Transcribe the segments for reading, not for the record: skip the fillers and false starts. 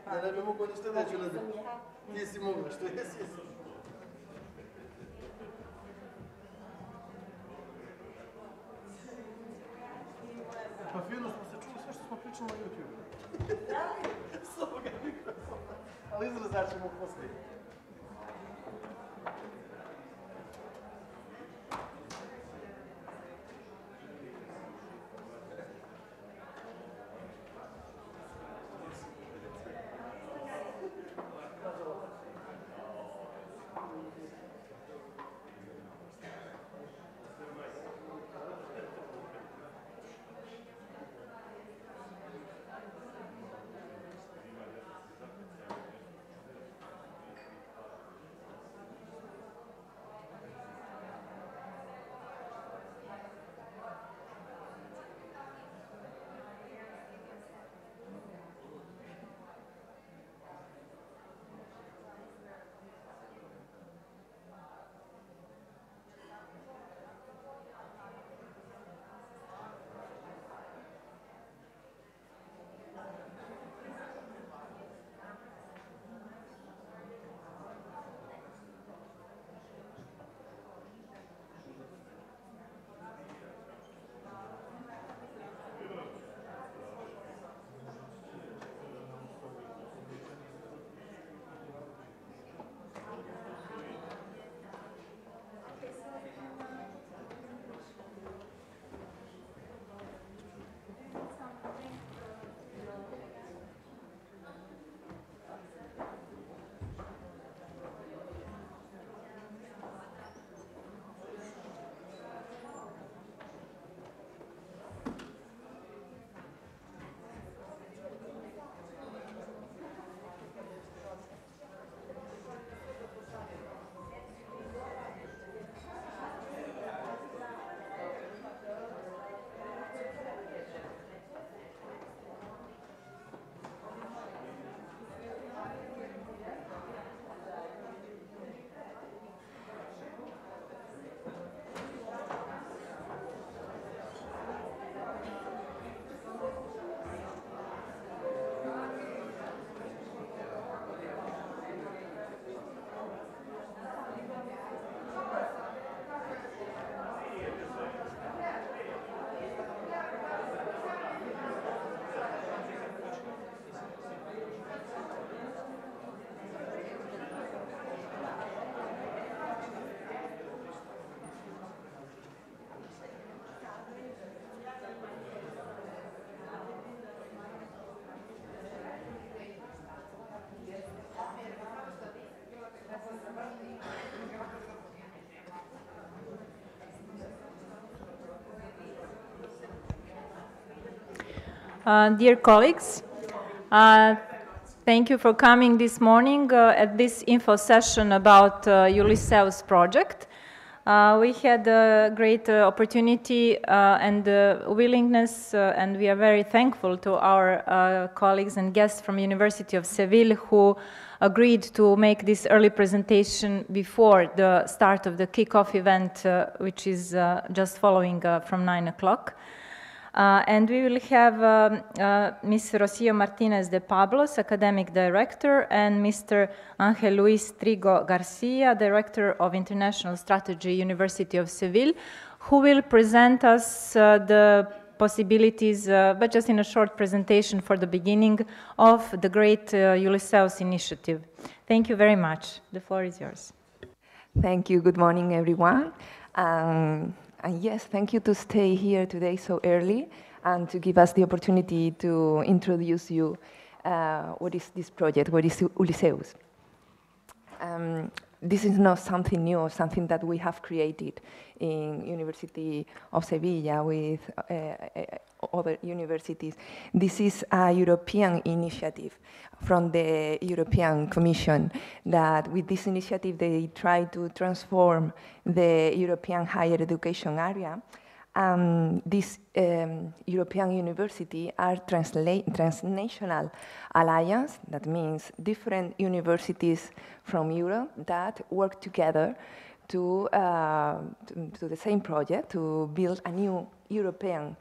Да не би могло нищо да чула. Ти си могла, što jesi? Pa fino smo se čuli sve što smo pričali na YouTube. S ovoga mikrofona. Ali izrazat ćemo poslije. Dear colleagues, thank you for coming this morning at this info session about Ulysseus project. We had a great opportunity and willingness, and we are very thankful to our colleagues and guests from University of Seville who agreed to make this early presentation before the start of the kickoff event, which is just following from 9 o'clock. And we will have Ms. Rocio Martinez de Pablos, Academic Director, and Mr. Ángel Luis Trigo Garcia, Director of International Strategy, University of Seville, who will present us the possibilities, but just in a short presentation for the beginning, of the great Ulysseus initiative. Thank you very much. The floor is yours. Thank you. Good morning, everyone. And yes, thank you to stay here today so early and to give us the opportunity to introduce you what is this project, what is Ulysseus. This is not something new, something that we have created in University of Sevilla with other universities. This is a European initiative from the European Commission that with this initiative they try to transform the European higher education area. This European university are transnational alliance, that means different universities from Europe that work together to the same project to build a new European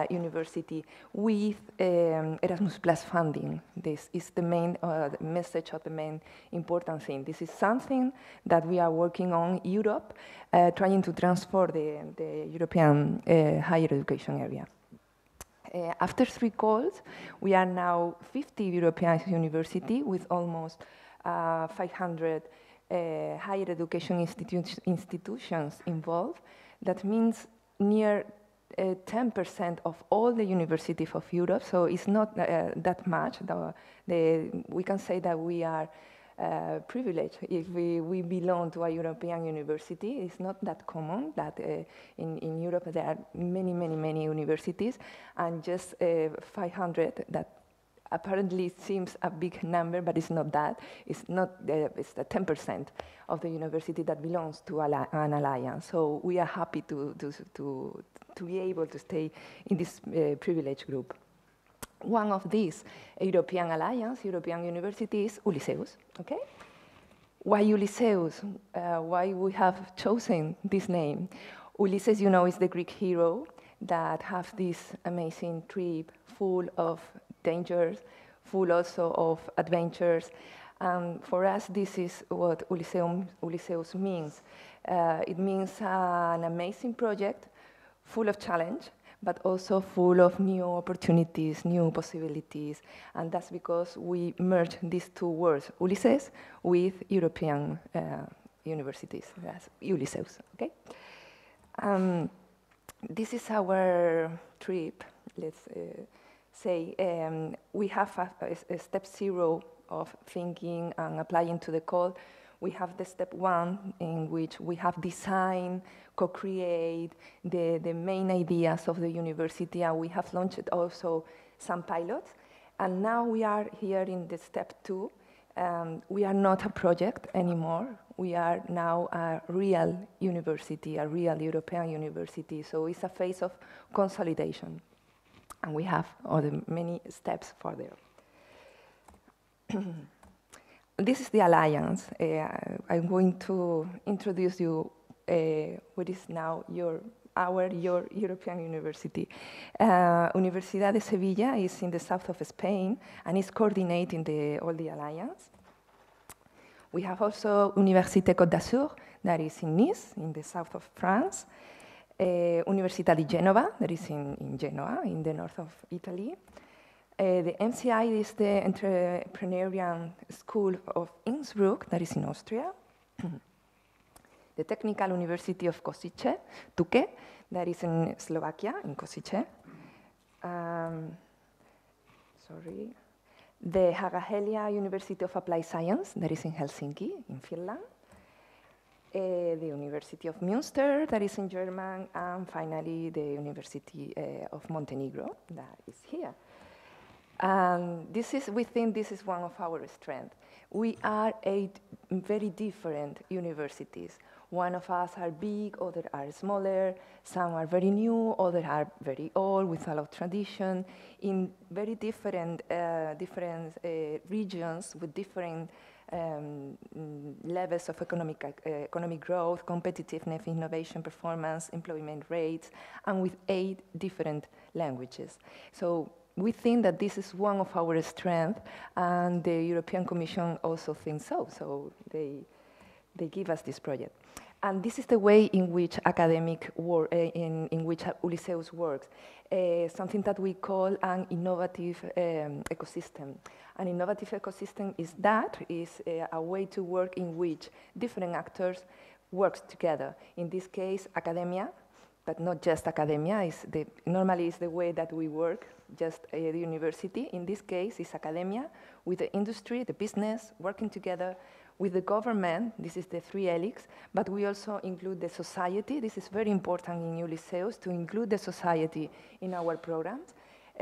university with Erasmus Plus funding. This is the main message of the main important thing. This is something that we are working on Europe, trying to transform the European higher education area. After 3 calls, we are now 50 European universities with almost 500 higher education institutions involved. That means near 10% of all the universities of Europe, so it's not that much. We can say that we are privileged if we belong to a European university. It's not that common that in Europe there are many universities, and just 500 that apparently seems a big number, but it's not that. It's not. It's the 10% of the university that belongs to an alliance. So we are happy to be able to stay in this privileged group. One of these European alliance, European universities, Ulysseus. Okay. Why Ulysseus? Why we have chosen this name? Ulysses, you know, is the Greek hero that have this amazing trip full of dangers, full also of adventures. For us, this is what Ulysseus means. It means an amazing project full of challenge, but also full of new opportunities, new possibilities. And that's because we merge these 2 words, Ulysses, with European universities. That's Ulysseus, okay? This is our trip, let's say. We have a step 0 of thinking and applying to the call. We have the step 1 in which we have design, co-create the main ideas of the university, and we have launched also some pilots. And now we are here in the step 2. We are not a project anymore. We are now a real university, a real European university. So it's a phase of consolidation. And we have other many steps further. This is the alliance. I'm going to introduce you what is now your European university. Universidad de Sevilla is in the south of Spain and is coordinating all the alliance. We have also Université Côte d'Azur, that is in Nice, in the south of France. Università di Genova, that is in Genoa, in the north of Italy. The MCI is the Entrepreneurial School of Innsbruck, that is in Austria. The Technical University of Košice, Tuke, that is in Slovakia, in Košice. The Haaga-Helia University of Applied Science, that is in Helsinki, in Finland. The University of Münster, that is in Germany, and finally the University of Montenegro, that is here. We think this is one of our strengths. We are 8 very different universities. One of us are big, others are smaller, some are very new, others are very old, with a lot of tradition, in very different regions with different levels of economic growth, competitiveness, innovation, performance, employment rates, and with 8 different languages. So we think that this is one of our strengths, and the European Commission also thinks so. So they give us this project. And this is the way in which academic work, in which Ulysseus works, something that we call an innovative ecosystem. An innovative ecosystem is a way to work in which different actors work together. In this case, academia, but not just academia. Normally it's the way that we work, just the university. In this case, it's academia with the industry, the business, working together with the government. This is the 3 helix, but we also include the society. This is very important in Ulysseus, to include the society in our programs.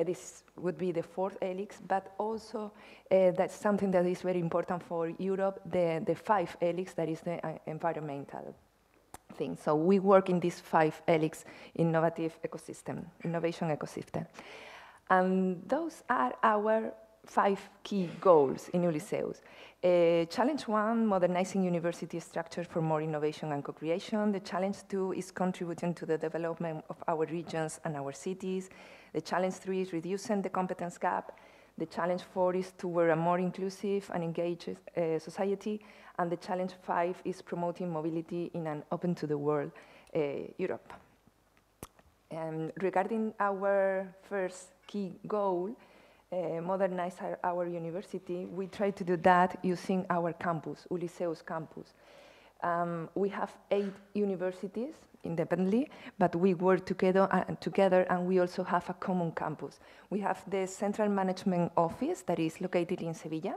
This would be the 4th helix, but also that's something that is very important for Europe, the 5th helix, that is the environmental thing. So we work in this 5 helix innovation ecosystem. And those are our 5 key goals in Ulysseus. Challenge 1, modernizing university structures for more innovation and co-creation. The challenge 2 is contributing to the development of our regions and our cities. The challenge 3 is reducing the competence gap. The challenge 4 is toward a more inclusive and engaged society. And the challenge 5 is promoting mobility in an open to the world Europe. Regarding our first key goal, modernize our university, we try to do that using our campus, Ulysseus campus. We have 8 universities independently, but we work together and we also have a common campus. We have the central management office that is located in Sevilla,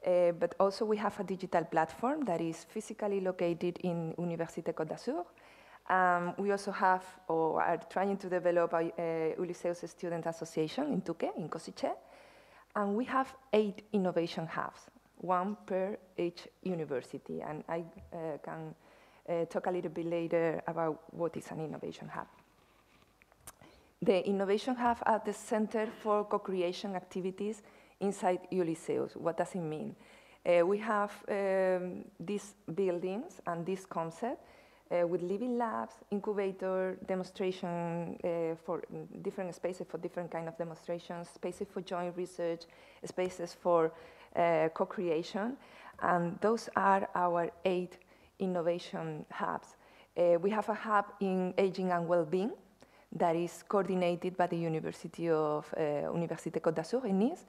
but also we have a digital platform that is physically located in Université Côte d'Azur. We also have, or are trying to develop a Ulysseus Student Association in Tuque, in Košice. And we have 8 innovation hubs, 1 per each university. And I can talk a little bit later about what is an innovation hub. The innovation hub at the center for co-creation activities inside Ulysseus. What does it mean? We have these buildings and this concept with living labs, incubator, demonstration for different spaces for different kind of demonstrations, spaces for joint research, spaces for co-creation. And those are our 8 innovation hubs. We have a hub in aging and well-being that is coordinated by the University of Université Côte d'Azur in Nice.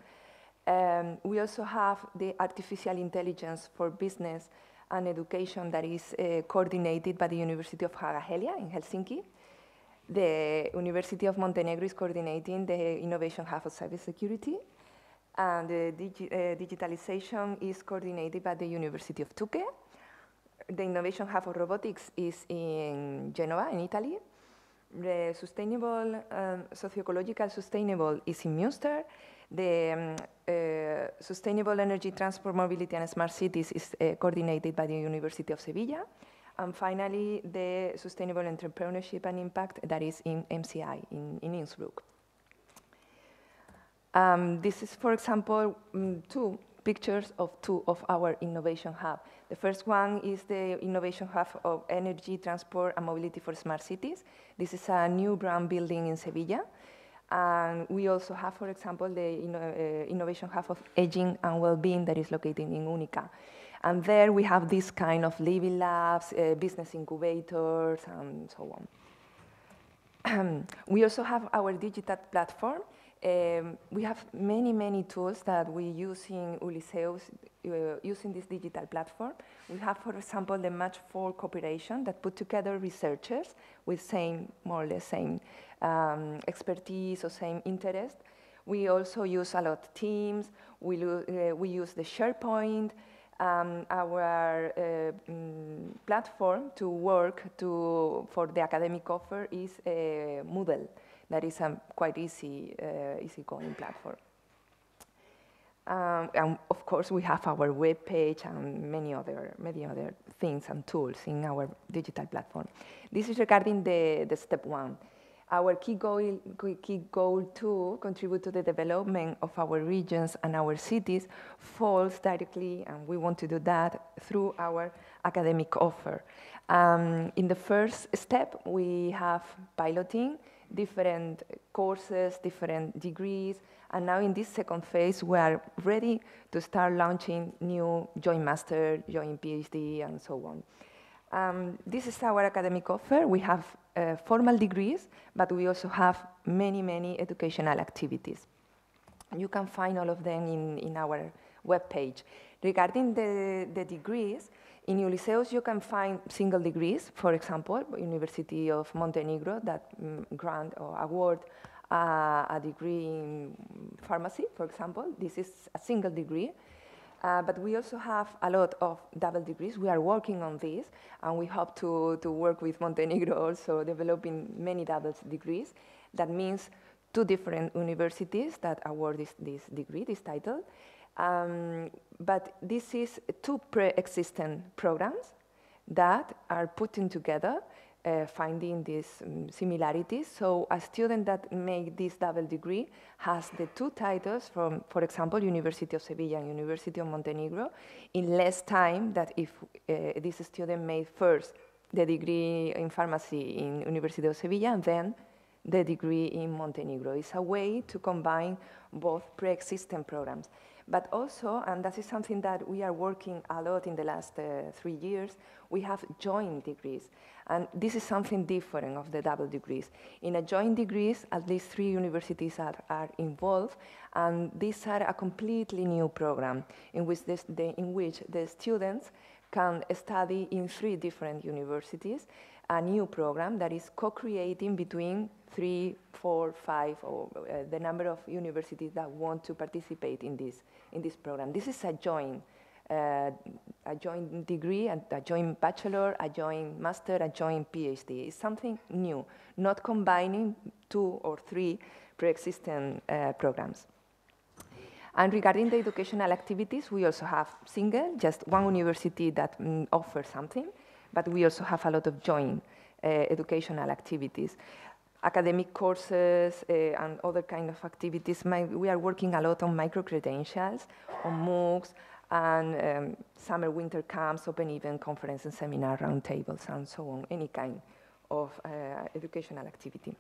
We also have the artificial intelligence for business and education that is coordinated by the University of Haga-Helia in Helsinki. The University of Montenegro is coordinating the Innovation Hub of Cybersecurity. And the digitalization is coordinated by the University of Tuque. The Innovation Hub of Robotics is in Genoa, in Italy. The sustainable, socio-ecological sustainable is in Münster. The Sustainable Energy Transport, Mobility and Smart Cities is coordinated by the University of Sevilla. And finally, the Sustainable Entrepreneurship and Impact that is in MCI, in Innsbruck. This is, for example, 2 pictures of 2 of our innovation hub. The first one is the innovation hub of energy, transport, and mobility for smart cities. This is a new brand building in Sevilla. And we also have, for example, the innovation hub of aging and well-being that is located in Unica. And there we have this kind of living labs, business incubators, and so on. We also have our digital platform. We have many tools that we use in Ulysseus using this digital platform. We have, for example, the Match for Cooperation that put together researchers with more or less same expertise or same interest. We also use a lot of Teams. We use the SharePoint. Our platform to work for the academic offer is Moodle. That is a quite easy-going platform. And of course, we have our web page and many other things and tools in our digital platform. This is regarding the step 1. Our key goal to contribute to the development of our regions and our cities falls directly, and we want to do that through our academic offer. In the first step, we have piloting different courses, different degrees, and now in this second phase, we are ready to start launching new joint master, joint PhD, and so on. This is our academic offer. We have formal degrees, but we also have many educational activities. You can find all of them in our webpage. Regarding the degrees, in Ulysseus you can find single degrees, for example, University of Montenegro that grant or award a degree in pharmacy, for example. This is a single degree. But we also have a lot of double degrees. We are working on this, and we hope to work with Montenegro also developing many double degrees. That means 2 different universities that award this degree, this title. But this is 2 pre-existing programs that are putting together finding these similarities. So a student that makes this double degree has the two titles from, for example, University of Sevilla and University of Montenegro in less time than if this student made first the degree in pharmacy in University of Sevilla and then the degree in Montenegro. It's a way to combine both pre-existing programs. But also, and that is something that we are working a lot in the last 3 years, we have joint degrees. And this is something different of the double degrees. In a joint degrees, at least 3 universities are involved, and these are a completely new program in which the students can study in 3 different universities, a new program that is co-creating between 3, 4, 5, or the number of universities that want to participate in this program. This is a joint degree, a joint bachelor, a joint master, a joint PhD. It's something new, not combining 2 or 3 pre-existing programs. And regarding the educational activities, we also have single, just one university that offers something, but we also have a lot of joint educational activities. Academic courses and other kind of activities. We are working a lot on micro-credentials, on MOOCs, and summer winter camps, open event, conference and seminar roundtables, and so on, any kind of educational activity.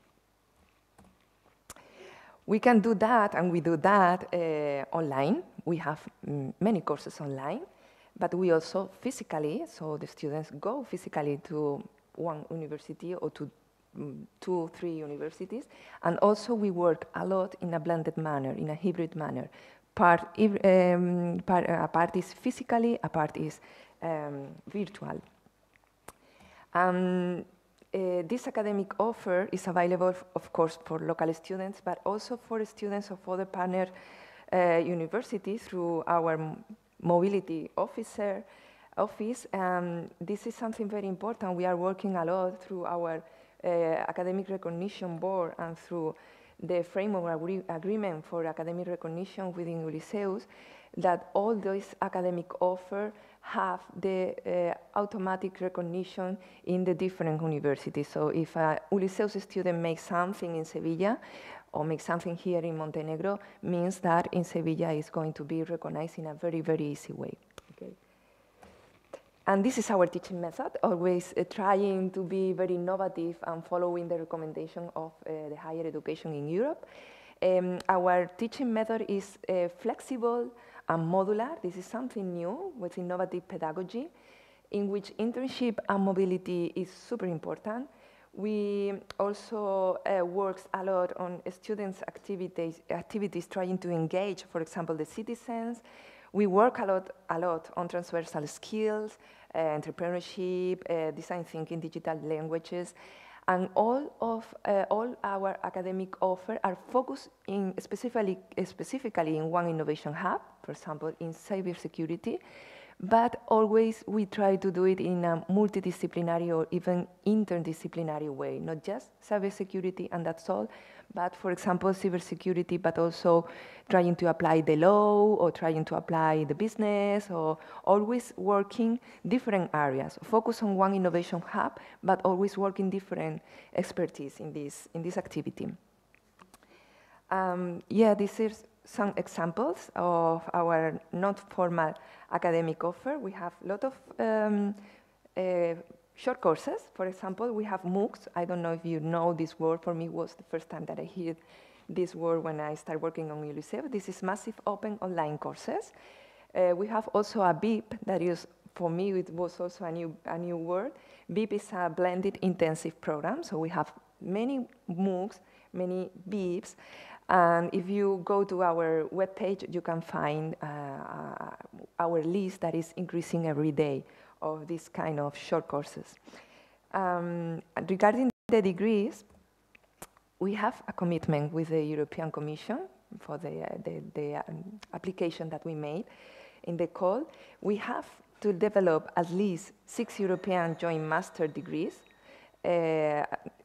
We can do that, and we do that online. We have many courses online, but we also physically, so the students go physically to one university or to 2, 3 universities, and also we work a lot in a blended manner, in a hybrid manner. A part is physically, a part is virtual. This academic offer is available, of course, for local students, but also for students of other partner universities through our mobility office. This is something very important. We are working a lot through our academic recognition board and through the framework agreement for academic recognition within Ulysseus, that all those academic offers have the automatic recognition in the different universities. So if a Ulysseus student makes something in Sevilla or makes something here in Montenegro, means that in Sevilla is going to be recognized in a very, very easy way. Okay. And this is our teaching method, always trying to be very innovative and following the recommendation of the higher education in Europe. Our teaching method is flexible and modular. This is something new with innovative pedagogy, in which internship and mobility is super important. We also work a lot on students' activities trying to engage, for example, the citizens. We work a lot on transversal skills, entrepreneurship, design thinking, digital languages, and all our academic offer are focused specifically in one innovation hub, for example, in cybersecurity, but always we try to do it in a multidisciplinary or even interdisciplinary way, not just cybersecurity and that's all, but for example, cybersecurity, but also trying to apply the law or trying to apply the business, or always working different areas. Focus on one innovation hub, but always working different expertise in this activity. This is some examples of our not formal academic offer. We have a lot of short courses. For example, we have MOOCs. I don't know if you know this word. For me, it was the first time that I heard this word when I started working on Ulysseus. This is massive open online courses. We have also a BIP that is, for me, it was also a new word. BIP is a blended intensive program. So we have many MOOCs, many BIPs. And if you go to our webpage, you can find our list that is increasing every day of this kind of short courses. Regarding the degrees, we have a commitment with the European Commission for the application that we made in the call. We have to develop at least 6 European joint master degrees.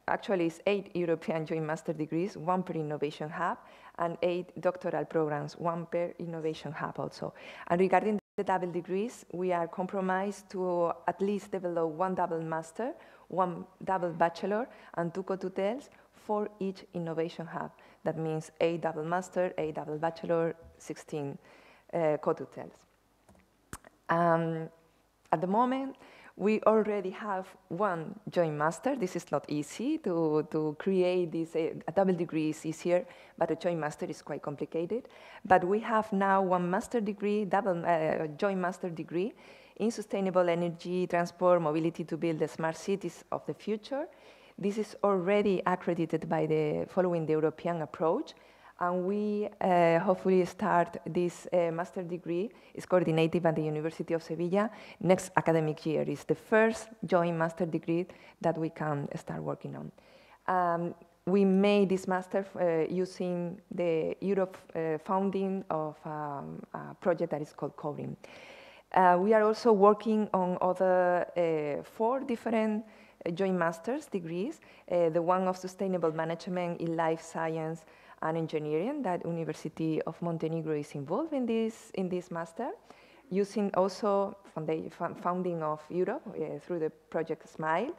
Actually, it's 8 European joint master degrees, 1 per innovation hub, and 8 doctoral programs, 1 per innovation hub also. And regarding the double degrees, we are compromised to at least develop 1 double master, 1 double bachelor, and 2 co-tutels for each innovation hub. That means 8 double master, 8 double bachelor, 16 co-tutels. At the moment, we already have 1 joint master. This is not easy to create this. A double degree is easier, but a joint master is quite complicated. But we have now 1 master degree, joint master degree in sustainable energy, transport, mobility to build the smart cities of the future. This is already accredited by following the European approach. And we hopefully start this master degree. It's coordinated by the University of Sevilla next academic year. It's the first joint master degree that we can start working on. We made this master using the Europe funding of a project that is called CORIM. We are also working on other 4 different joint master's degrees, the one of sustainable management in life science and engineering, that University of Montenegro is involved in this master, using also funding of Europe through the project SMILE.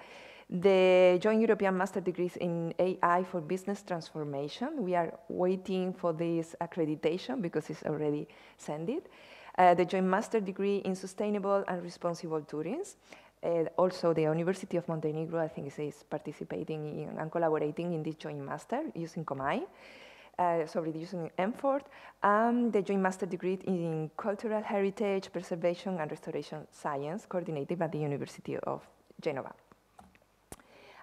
The joint European master degrees in AI for business transformation. We are waiting for this accreditation because it's already sent it. The joint master degree in sustainable and responsible tourism. Also, the University of Montenegro, I think, is participating and collaborating in this joint master using COMAI. Using EMFORT, and the joint master degree in cultural heritage, preservation and restoration science, coordinated by the University of Genova.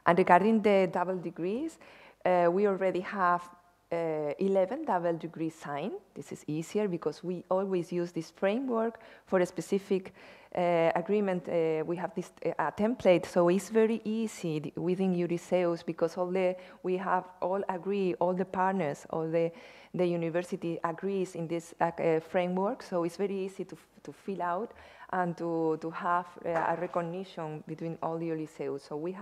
And regarding the double degrees, we already have 11 double degrees signed. This is easier because we always use this framework for a specific agreement. We have this template, so it's very easy within Ulysseus because we have all agree, all the partners, all the university agrees in this framework. So it's very easy to fill out and to have a recognition between all the Ulysseus. So we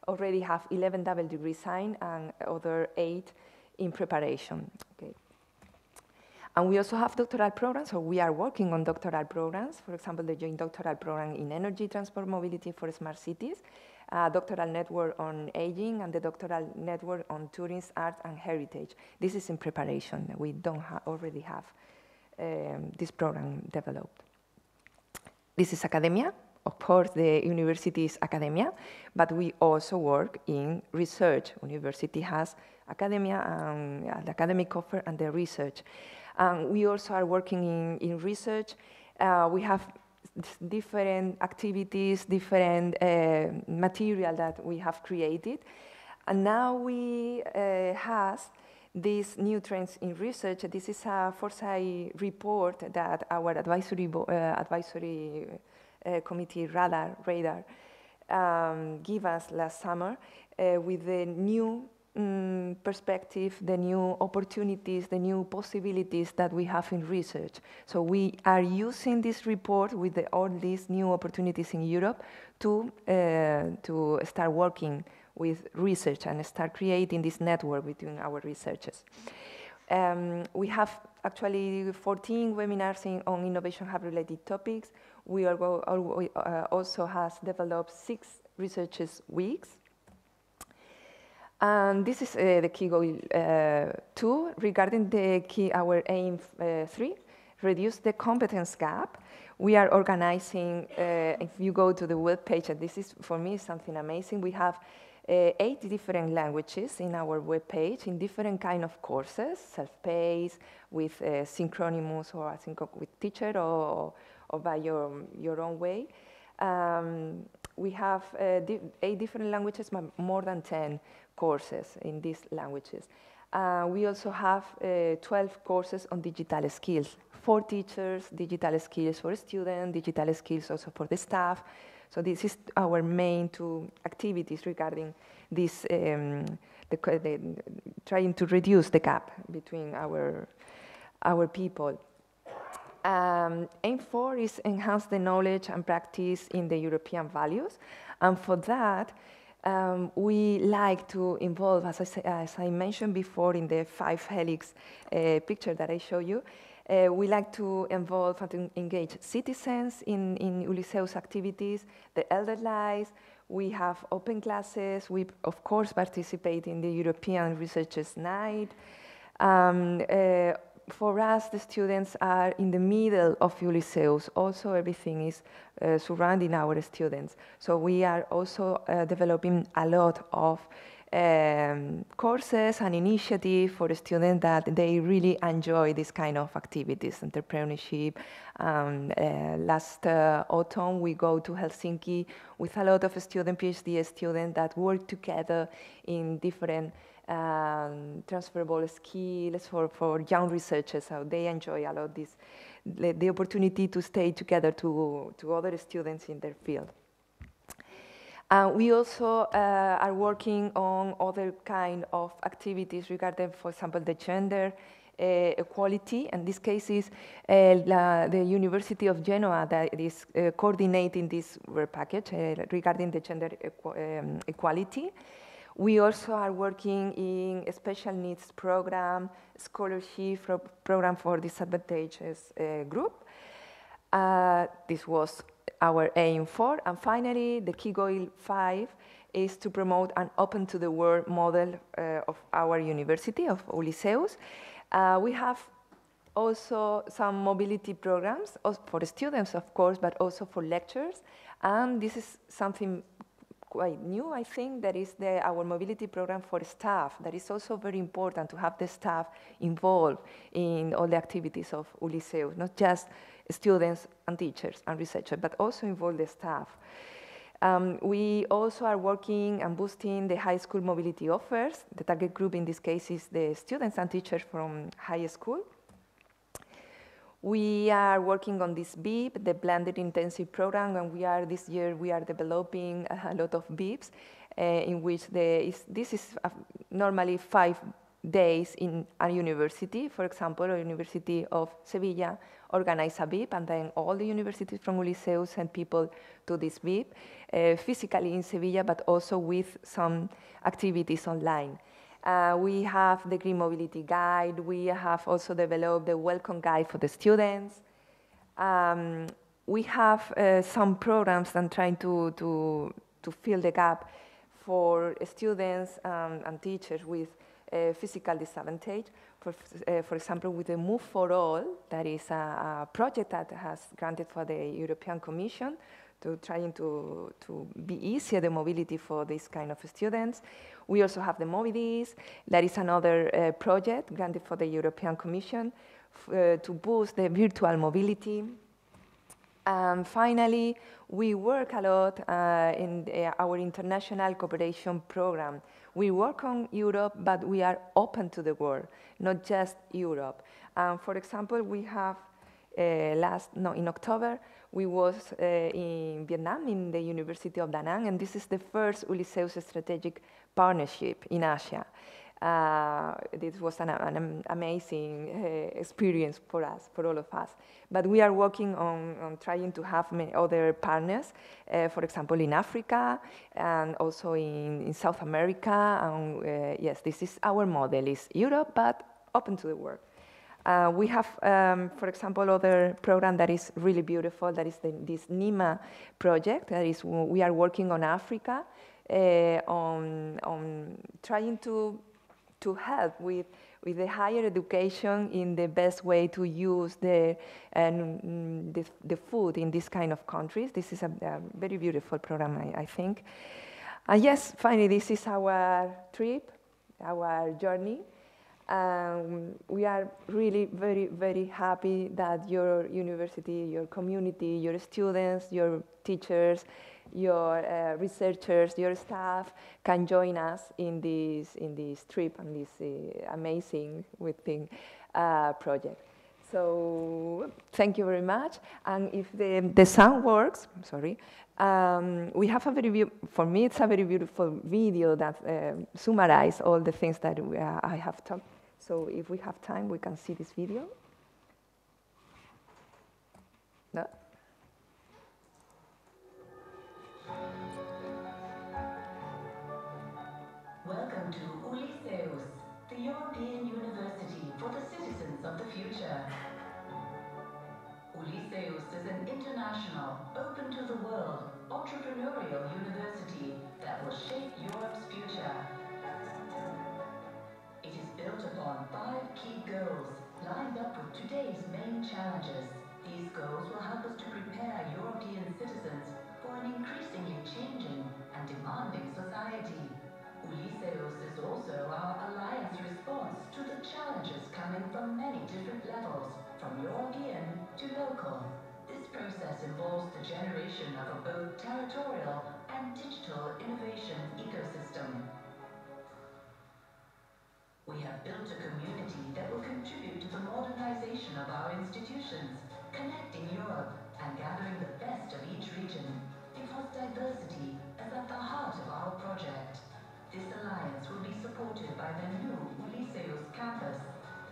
already have 11 double degrees signed and other 8 in preparation. Okay. And we also have doctoral programs, so we are working on doctoral programs. For example, the joint doctoral program in energy, transport, mobility for smart cities, doctoral network on aging, and the doctoral network on tourism, art, and heritage. This is in preparation. We don't already have this program developed. This is academia. Of course, the university is academia, but we also work in research. University has academia, the academic offer, and the research. We also are working in research. We have different activities, different material that we have created. And now we have these new trends in research. This is a foresight report that our advisory committee radar give us last summer with the new perspective, the new opportunities, the new possibilities that we have in research. So we are using this report with all these new opportunities in Europe to start working with research and start creating this network between our researchers. We have actually 14 webinars on Innovation Hub related topics. We also has developed 6 researchers weeks. And this is the key goal 2 regarding our aim 3, reduce the competence gap. We are organizing, if you go to the webpage, and this is for me something amazing, we have 8 different languages in our webpage in different kind of courses, self-paced, with synchronous or with teacher or by your own way. We have 8 different languages, but more than 10 courses in these languages. We also have 12 courses on digital skills for teachers, digital skills for students, digital skills also for the staff. So this is our main 2 activities regarding this, trying to reduce the gap between our people. Aim 4 is enhance the knowledge and practice in the European values. And for that, we like to involve, as I mentioned before in the 5 helix picture that I show you, We like to involve and to engage citizens in Ulysseus activities, the elder lives. We have open classes. We, of course, participate in the European Researchers' Night. For us, the students are in the middle of Ulysseus. Also, everything is surrounding our students. So we are also developing a lot of courses and initiatives for students that they really enjoy this kind of activities, entrepreneurship. Last autumn, we go to Helsinki with a lot of PhD students that work together in different transferable skills for young researchers. So they enjoy a lot the opportunity to stay together to other students in their field. We also are working on other kind of activities regarding, for example, the gender equality. And this case is the University of Genoa that is coordinating this work package regarding the gender equality. We also are working in a special needs program, scholarship program for disadvantaged group. This was our aim 4. And finally, the key goal 5 is to promote an open to the world model of our university, of Ulysseus. We have also some mobility programs for students, of course, but also for lecturers. And this is something quite new, I think, that is our mobility program for staff. That is also very important to have the staff involved in all the activities of Ulysseus, not just students and teachers and researchers, but also involve the staff. We also are working and boosting the high school mobility offers. The target group in this case is the students and teachers from high school. We are working on this BIP, the blended intensive program, and this year we are developing a lot of BIPs in which this is normally 5 days in a university. For example, the University of Sevilla organize a BIP, and then all the universities from Ulysseus send people to this BIP, physically in Sevilla, but also with some activities online. We have the Green Mobility Guide. We have also developed the Welcome Guide for the students. We have some programs and trying to fill the gap for students and teachers with physical disadvantage. For example, with the Move for All, that is a project that has granted for the European Commission to trying to be easier the mobility for this kind of students. We also have the Movides. That is another project granted for the European Commission to boost the virtual mobility. And finally, we work a lot in our international cooperation program. We work on Europe, but we are open to the world, not just Europe. For example, we have in October, we was in Vietnam, in the University of Da Nang, and this is the first Ulysseus strategic partnership in Asia. This was an amazing experience for us, for all of us. But we are working on trying to have many other partners, for example, in Africa and also in South America. And yes, this is our model, is Europe, but open to the world. We have, for example, other program that is really beautiful. That is this NIMA project. That is, we are working on Africa, on trying to help with the higher education in the best way to use the food in this kind of countries. This is a very beautiful program, I think. And yes, finally, this is our trip, our journey. We are really very, very happy that your university, your community, your students, your teachers, your researchers, your staff can join us in this trip and this amazing project. So thank you very much. And if the sound works, I'm sorry, we have for me it's a very beautiful video that summarizes all the things that I have talked. So if we have time, we can see this video. No? Welcome to Ulysseus, the European University for the citizens of the future. international, open to the world, entrepreneurial university that will shape Europe's future. It is built upon 5 key goals, lined up with today's main challenges. These goals will help us to prepare European citizens for an increasingly changing and demanding society. Ulysseus is also our alliance response to the challenges coming from many different levels, from European to local. This process involves the generation of a both territorial and digital innovation ecosystem. We have built a community that will contribute to the modernization of our institutions, connecting Europe and gathering the best of each region, because diversity is at the heart of our project. This alliance will be supported by the new Ulysseus campus,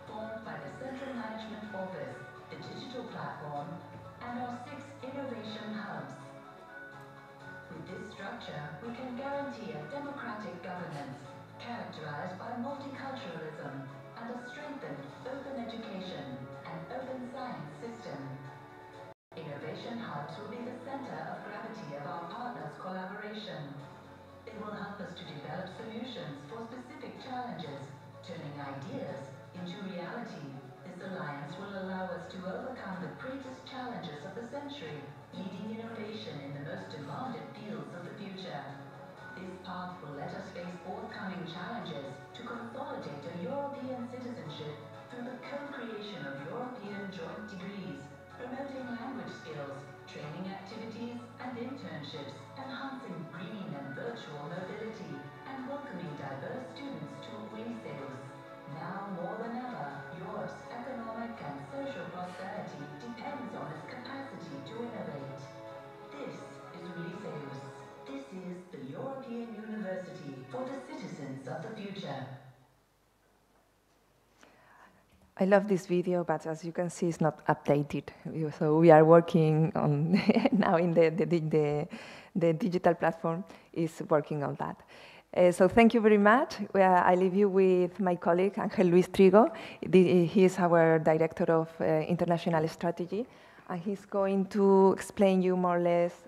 formed by the Central Management Office, the digital platform, and our 6 innovation hubs. With this structure, we can guarantee a democratic governance, characterized by multiculturalism and a strengthened open education and open science system. Innovation hubs will be the center of gravity of our partners' collaboration. It will help us to develop solutions for specific challenges, turning ideas into reality. This alliance will allow us to overcome the greatest challenges of the century, leading innovation in the most demanded fields of the future. This path will let us face forthcoming challenges to consolidate a European citizenship through the co-creation of European joint degrees, promoting language skills, training activities and internships, enhancing green and virtual mobility, and welcoming diverse students to Ulysseus. Now more than ever, Europe's economic and social prosperity depends on its capacity to innovate. This is Ulysseus. This is the European University for the citizens of the future. I love this video, but as you can see, it's not updated. So we are working on now in the digital platform is working on that. So thank you very much. I leave you with my colleague, Ángel Luis Trigo. He is our Director of International Strategy, and he's going to explain you more or less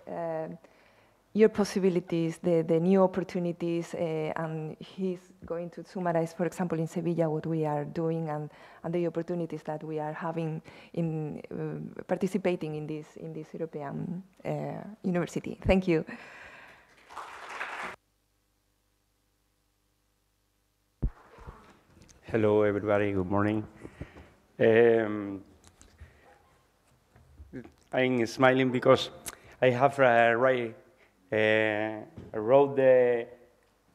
your possibilities, the new opportunities, and he's going to summarize, for example, in Sevilla, what we are doing and the opportunities that we are having in participating in this European university. Thank you. Hello, everybody. Good morning. I'm smiling because I have I wrote the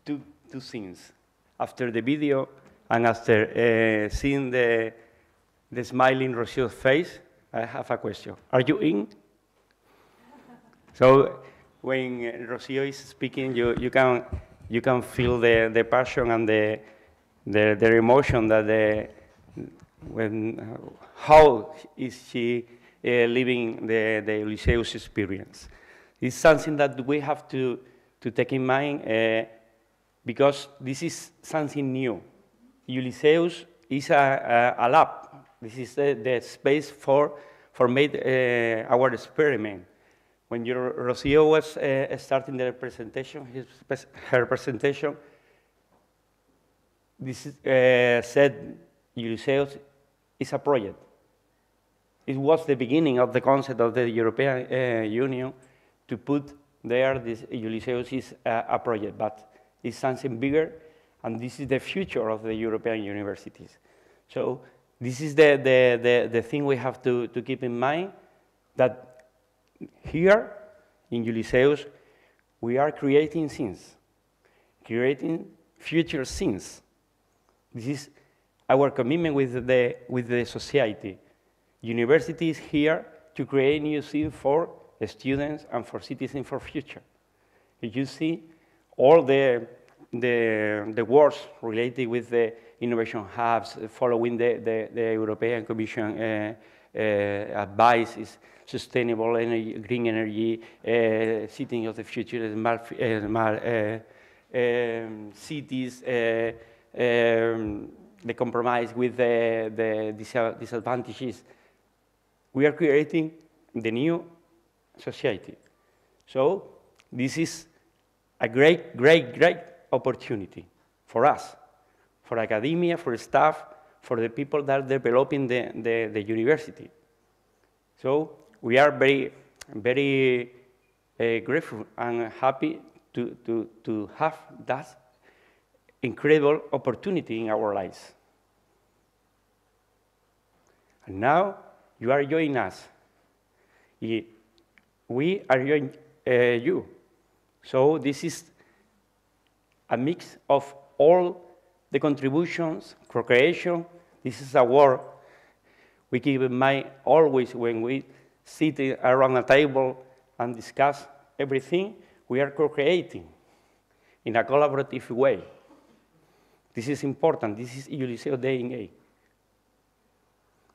two scenes. After the video and after seeing the smiling Rocio's face, I have a question. Are you in? So when Rocio is speaking, you can feel the passion and the emotion that how is she living the Ulysseus experience. It's something that we have to take in mind because this is something new. Ulysseus is a lab. This is the space for made our experiment. When Rocio was starting the presentation, her presentation, this said Ulysseus is a project. It was the beginning of the concept of the European Union to put there this Ulysseus is a project, but it's something bigger, and this is the future of the European universities. So this is the thing we have to keep in mind, that here in Ulysseus we are creating things, creating future things. This is our commitment with the society. University is here to create new things for students and for citizens for future. You see all the works related with the innovation hubs, following the European Commission advice is sustainable energy, green energy, city of the future, smart cities, the compromise with the disadvantages. We are creating the new society. So this is a great, great, great opportunity for us, for academia, for staff, for the people that are developing the university. So we are very, very grateful and happy to have that incredible opportunity in our lives. And now you are joining us. We are joining you. So this is a mix of all the contributions, co-creation. This is a word we keep in mind always when we sit around a table and discuss everything. We are co-creating in a collaborative way. This is important. This is Ulysseus DNA.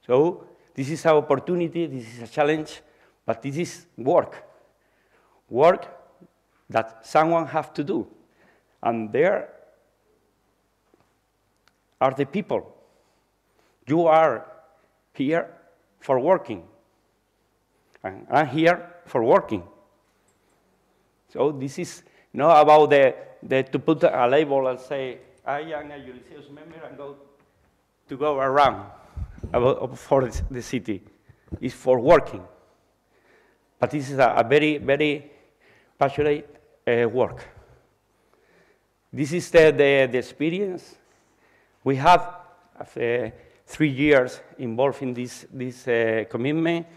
So this is an opportunity, this is a challenge, but this is work. Work that someone has to do. And there are the people. You are here for working. And I'm here for working. So this is not about to put a label and say, I am a Ulysseus member and to go around for the city. It's for working. But this is a very, very passionate work. This is the experience. We have 3 years involved in this commitment.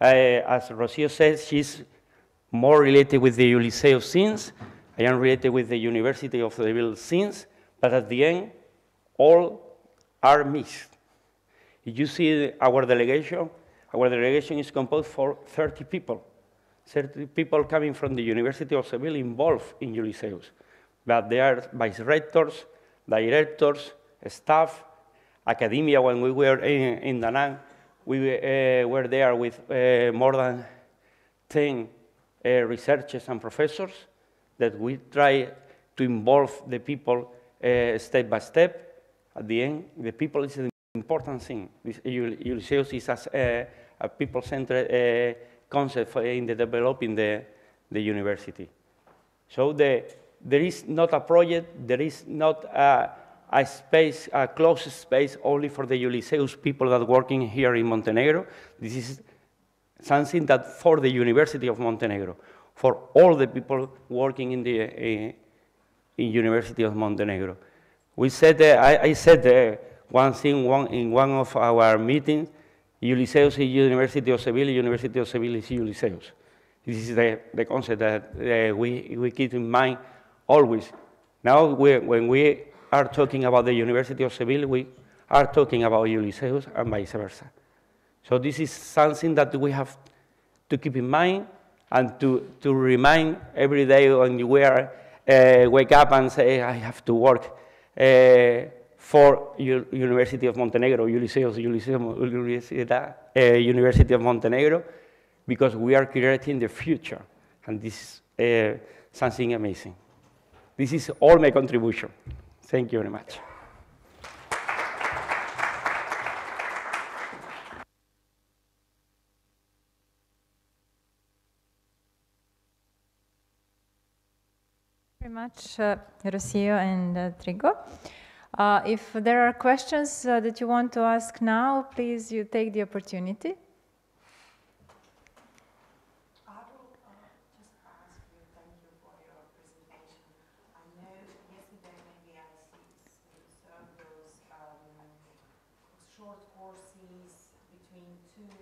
As Rocio says, she's more related with the Ulysseus scenes. I am related with the University of Seville scenes. But at the end, all are mixed. If you see our delegation is composed for 30 people. 30 people coming from the University of Seville involved in Ulysseus. But they are vice-rectors, directors, staff, academia. When we were in Danang, we were there with more than 10 researchers and professors that we try to involve the people step by step. At the end, the people is the important thing. Ulysseus is a people-centered concept in developing the university. So there is not a project, there is not a space, a closed space only for the Ulysseus people that are working here in Montenegro. This is something that for the University of Montenegro, for all the people working in the University of Montenegro. We said, I said one thing in one of our meetings, Ulysseus is University of Seville, University of Seville is Ulysseus. This is the concept that we keep in mind always. Now, when we are talking about the University of Seville, we are talking about Ulysseus and vice versa. So this is something that we have to keep in mind and to remind every day when we are wake up and say, I have to work for University of Montenegro, Ulysseus, University of Montenegro, because we are creating the future. And this is something amazing. This is all my contribution. Thank you very much. Very much, Rocio and Trigo. If there are questions that you want to ask now, please you take the opportunity. I will just ask you, thank you for your presentation. I know yesterday maybe I observed those short courses between two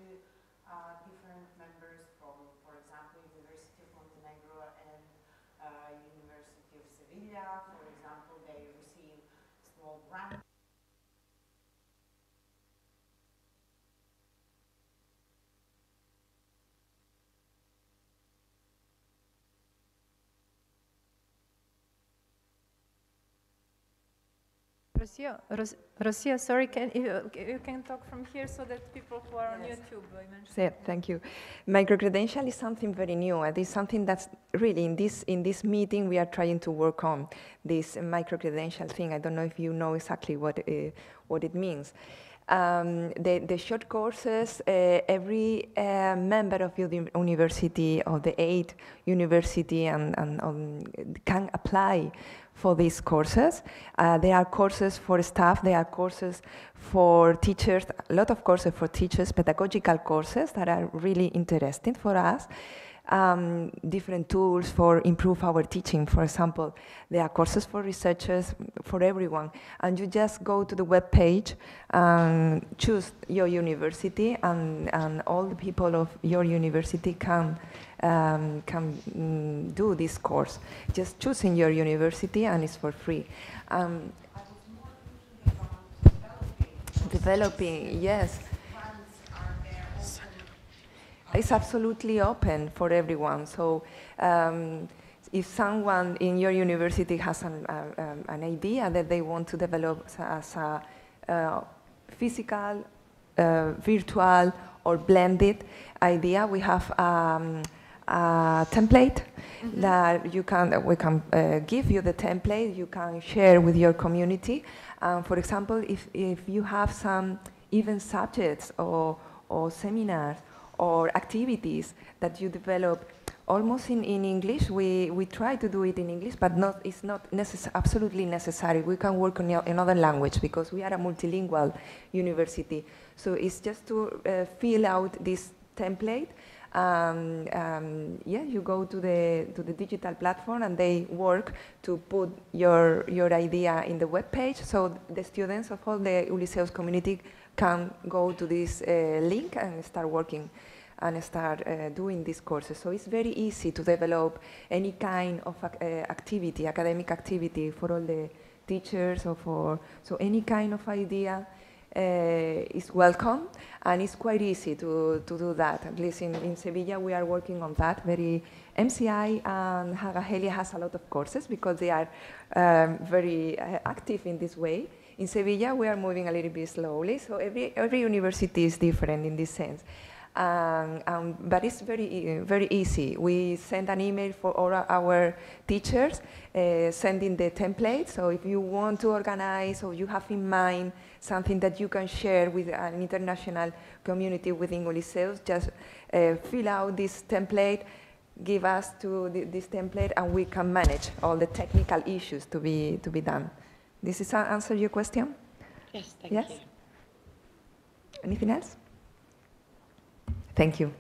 different members from, for example, University of Montenegro and University of Sevilla. For example, they receive small grants. Rocio, sorry, you can talk from here so that people who are on YouTube. Thank you. Microcredential is something very new. It is something that's really in this meeting we are trying to work on this microcredential thing. I don't know if you know exactly what it means. The short courses every a member of the university, of the 8 university, and can apply for these courses. There are courses for staff, there are courses for teachers, a lot of courses for teachers, pedagogical courses that are really interesting for us. Different tools for improve our teaching. For example, there are courses for researchers, for everyone. And you just go to the web page and choose your university, and all the people of your university can do this course. Just choosing your university, and it's for free. I was more thinking about Developing, yes. funds are there open. It's absolutely open for everyone. So if someone in your university has an idea that they want to develop as a physical, virtual, or blended idea, we have a template that we can give you the template. You can share with your community. For example, if you have some even subjects or seminars or activities that you develop almost in English, we try to do it in English, but it's not absolutely necessary. We can work on another language because we are a multilingual university. So it's just to fill out this template. Yeah, you go to the digital platform, and they work to put your idea in the web page. So the students of all the Ulysseus community can go to this link and start working and start doing these courses. So it's very easy to develop any kind of activity, academic activity for all the teachers, or so any kind of idea is welcome, and it's quite easy to do that. At least in Sevilla, we are working on that. MCI and Hagahelia has a lot of courses because they are very active in this way. In Sevilla, we are moving a little bit slowly, so every university is different in this sense. But it's very easy. We send an email for all our teachers, sending the template. So if you want to organize, or you have in mind something that you can share with an international community within Ulysseus, just fill out this template, give us this template, and we can manage all the technical issues to be done. Does this answer your question? Yes, thank you. Anything else? Thank you.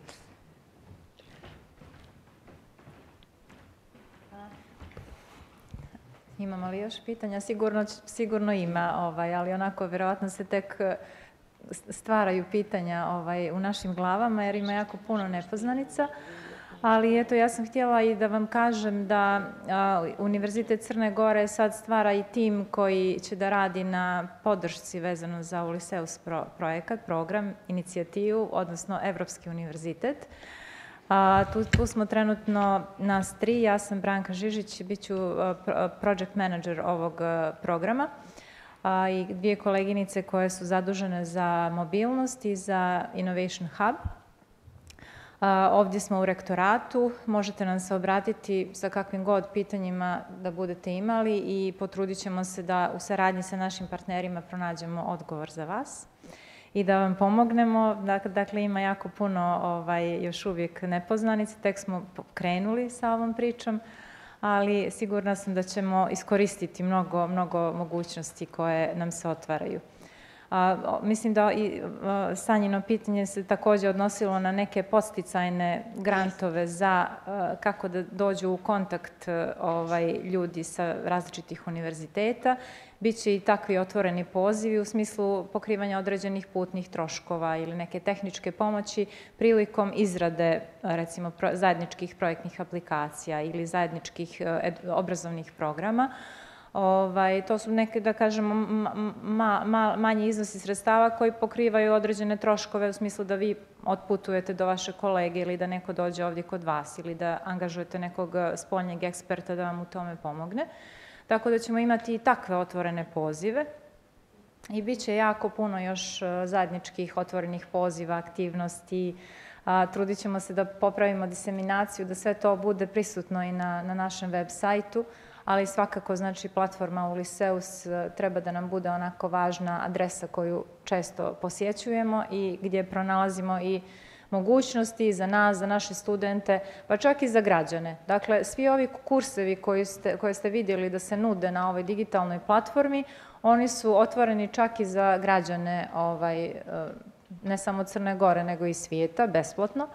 Imamo li još pitanja? Sigurno ima, ali onako vjerojatno se tek stvaraju pitanja u našim glavama, jer ima jako puno nepoznanica. Ali eto, ja sam htjela i da vam kažem da Univerzitet Crne Gore sad stvara i tim koji će da radi na podršci vezano za Ulysseus projekat, program, inicijativu, odnosno Evropski univerzitet. Tu smo trenutno nas 3, ja sam Branka Žižić, bit ću project manager ovog programa, i 2 koleginice koje su zadužene za mobilnost i za Innovation Hub. Ovdje smo u rektoratu, možete nam se obratiti sa kakvim god pitanjima da budete imali, i potrudit ćemo se da u saradnji sa našim partnerima pronađemo odgovor za vas i da vam pomognemo. Dakle, ima jako puno još uvijek nepoznanica, tek smo krenuli sa ovom pričom, ali sigurna sam da ćemo iskoristiti mnogo mogućnosti koje nam se otvaraju. Mislim da i Sanjino pitanje se također odnosilo na neke podsticajne grantove za kako da dođu u kontakt ljudi sa različitih univerziteta. Biće i takvi otvoreni pozivi u smislu pokrivanja određenih putnih troškova ili neke tehničke pomoći prilikom izrade, recimo, zajedničkih projektnih aplikacija ili zajedničkih obrazovnih programa. To su neke, da kažemo, manji iznosi sredstava koji pokrivaju određene troškove u smislu da vi otputujete do vaše kolege ili da neko dođe ovdje kod vas ili da angažujete nekog spoljnjeg eksperta da vam u tome pomogne. Tako da ćemo imati i takve otvorene pozive i bit će jako puno još zajedničkih otvorenih poziva, aktivnosti. Trudit ćemo se da popravimo diseminaciju, da sve to bude prisutno i na našem web sajtu, ali svakako, znači, platforma Ulysseus treba da nam bude onako važna adresa koju često posjećujemo i gdje pronalazimo i mogućnosti za nas, za naše studente, pa čak i za građane. Dakle, svi ovi kursevi koje ste vidjeli da se nude na ovoj digitalnoj platformi, oni su otvoreni čak i za građane ne samo Crne Gore, nego i svijeta, besplatno.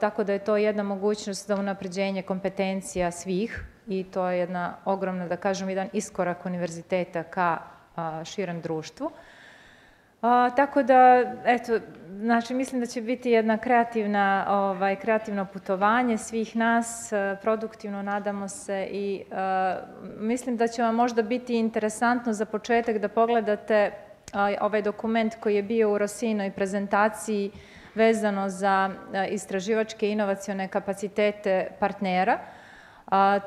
Tako da je to jedna mogućnost za unapređenje kompetencija svih i to je jedna ogromna, da kažem, jedan iskorak univerziteta ka širem društvu. Tako da, eto, znači mislim da će biti jedna kreativno putovanje svih nas, produktivno nadamo se i mislim da će vam možda biti interesantno za početak da pogledate ovaj dokument koji je bio u Rossinoj prezentaciji vezano za istraživačke i inovacione kapacitete partnera.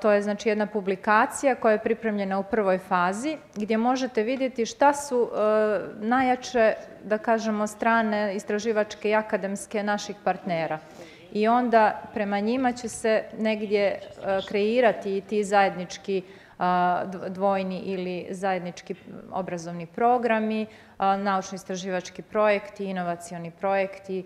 To je znači jedna publikacija koja je pripremljena u prvoj fazi gdje možete vidjeti šta su najjače, da kažemo, strane istraživačke i akademske naših partnera. I onda prema njima će se negdje kreirati i ti zajednički dvojni ili zajednički obrazovni programi, naučno-istraživački projekti, inovacioni projekti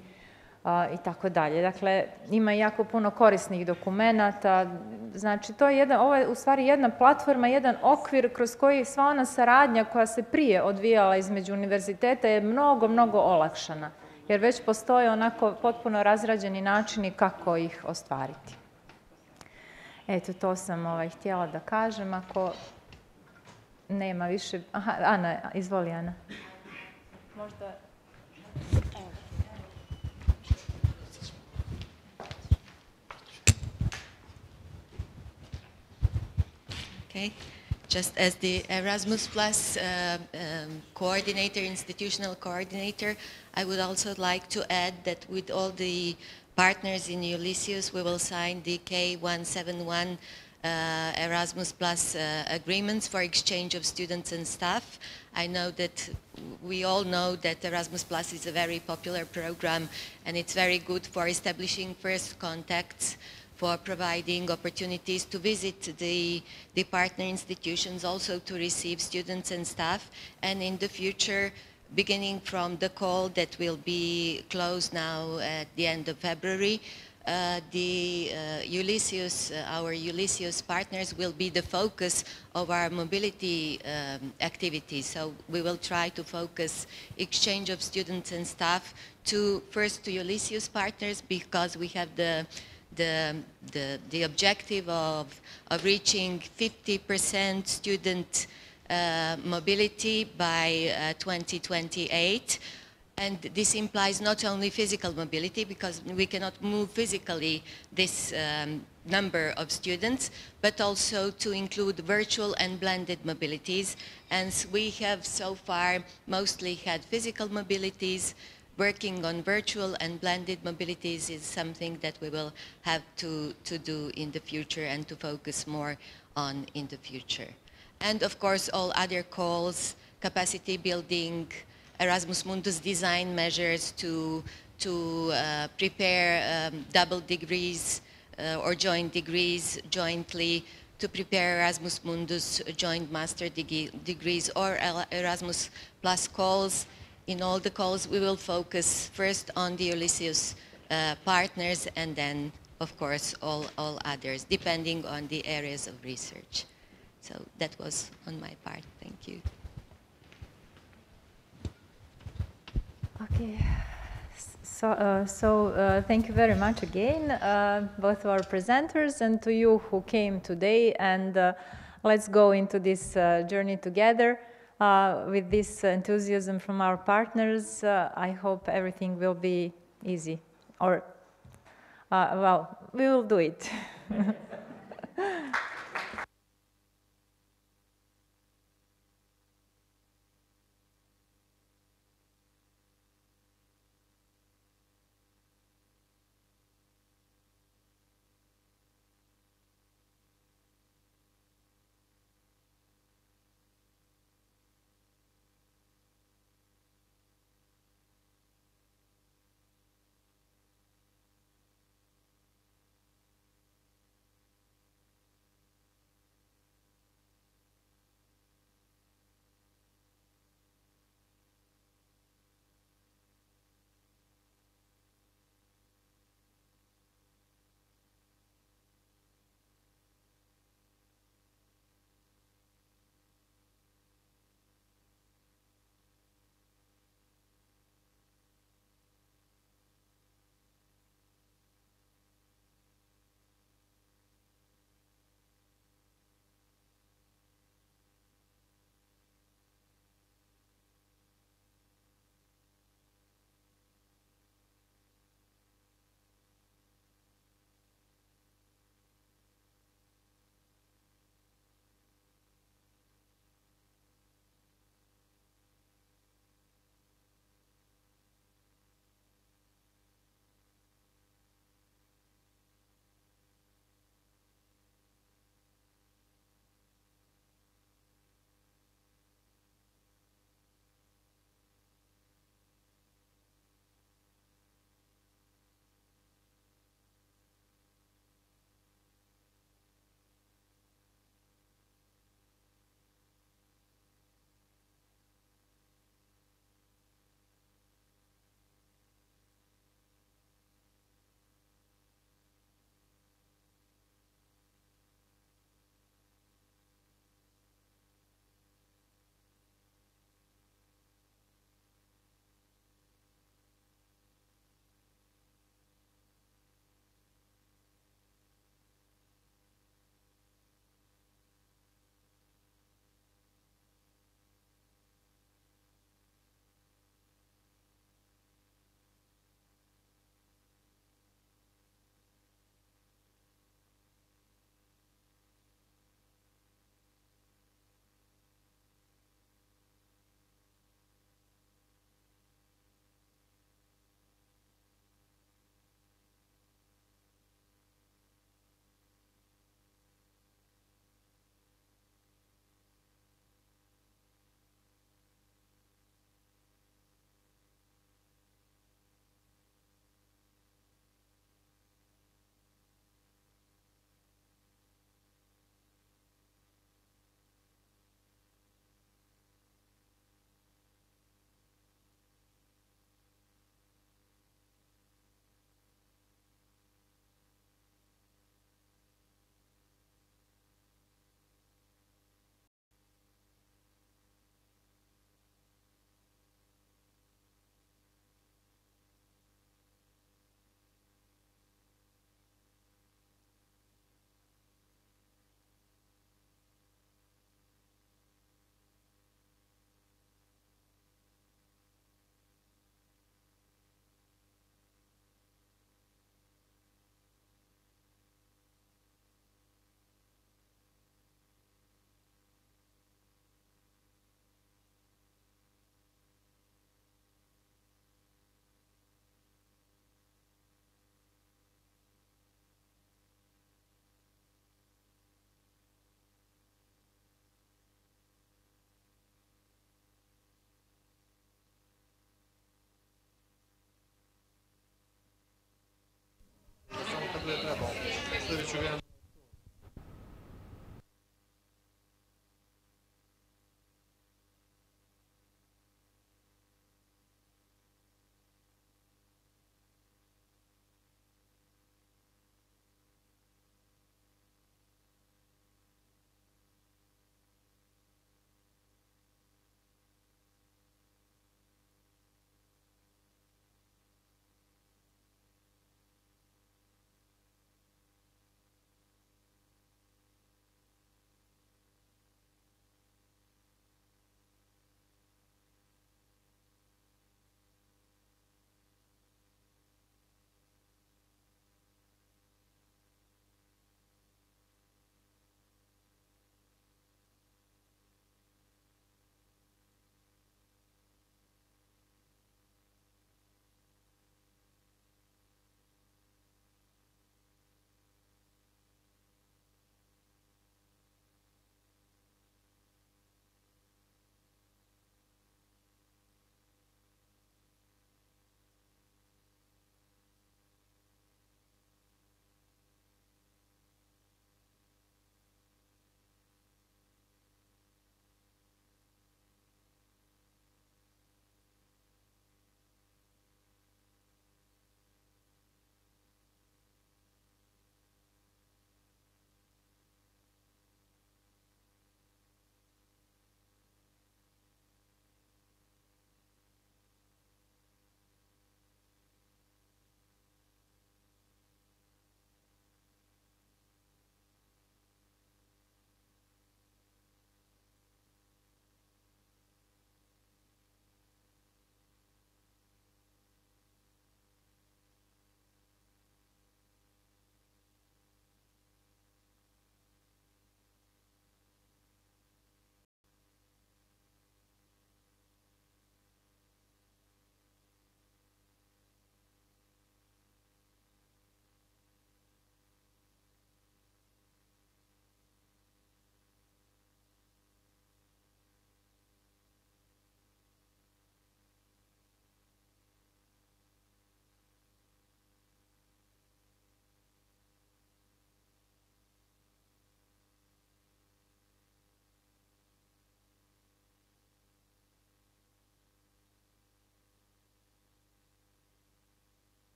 i tako dalje. Dakle, ima jako puno korisnih dokumenata. Znači, ovo je u stvari jedna platforma, jedan okvir kroz koji sva ona saradnja koja se prije odvijala između univerziteta je mnogo, mnogo olakšana. Jer već postoje onako potpuno razrađeni načini kako ih ostvariti. Eto, to sam htjela da kažem. Ako nema više... Aha, Ana, izvoli, Ana. Možda... Okay. Just as the Erasmus Plus coordinator, institutional coordinator, I would also like to add that with all the partners in Ulysseus, we will sign the K171 Erasmus Plus agreements for exchange of students and staff. I know that we all know that Erasmus Plus is a very popular program and it's very good for establishing first contacts, for providing opportunities to visit the partner institutions, also to receive students and staff. And in the future, beginning from the call that will be closed now at the end of February, our Ulysseus partners will be the focus of our mobility activities. So we will try to focus exchange of students and staff first to Ulysseus partners, because we have the objective of reaching 50% student mobility by 2028. And this implies not only physical mobility, because we cannot move physically this number of students, but also to include virtual and blended mobilities. And we have so far mostly had physical mobilities. Working on virtual and blended mobilities is something that we will have to do in the future and to focus more on in the future. And of course, all other calls, capacity building, Erasmus Mundus design measures to prepare double degrees or joint degrees jointly, to prepare Erasmus Mundus joint master degrees or Erasmus Plus calls. In all the calls, we will focus first on the Ulysseus partners and then, of course, all others, depending on the areas of research. So that was on my part. Thank you. Okay. So thank you very much again, both our presenters and to you who came today. And let's go into this journey together. With this enthusiasm from our partners, I hope everything will be easy. Or, well, we will do it.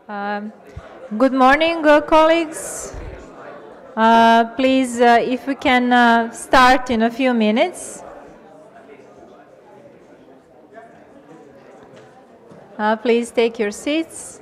Um, Good morning, colleagues. Please, if we can start in a few minutes. Please take your seats.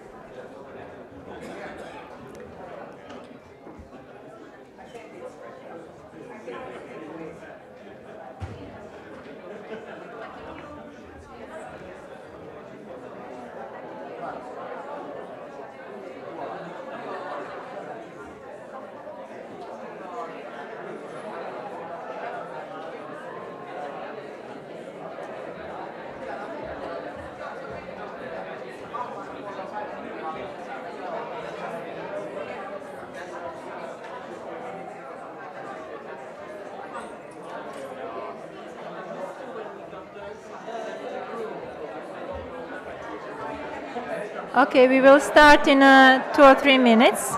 Okay, we will start in 2 or 3 minutes.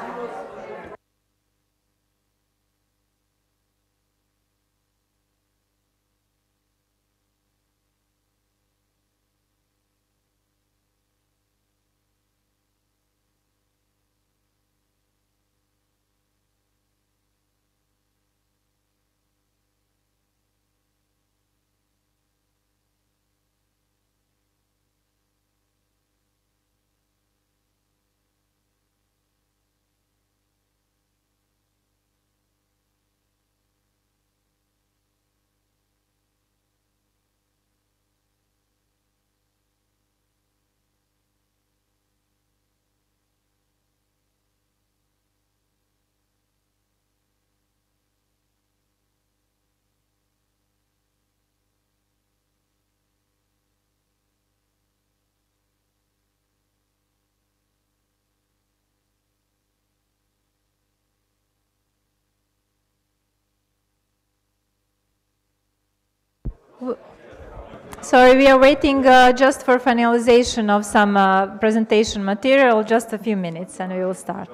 Sorry, we are waiting just for finalization of some presentation material, just a few minutes, and we will start.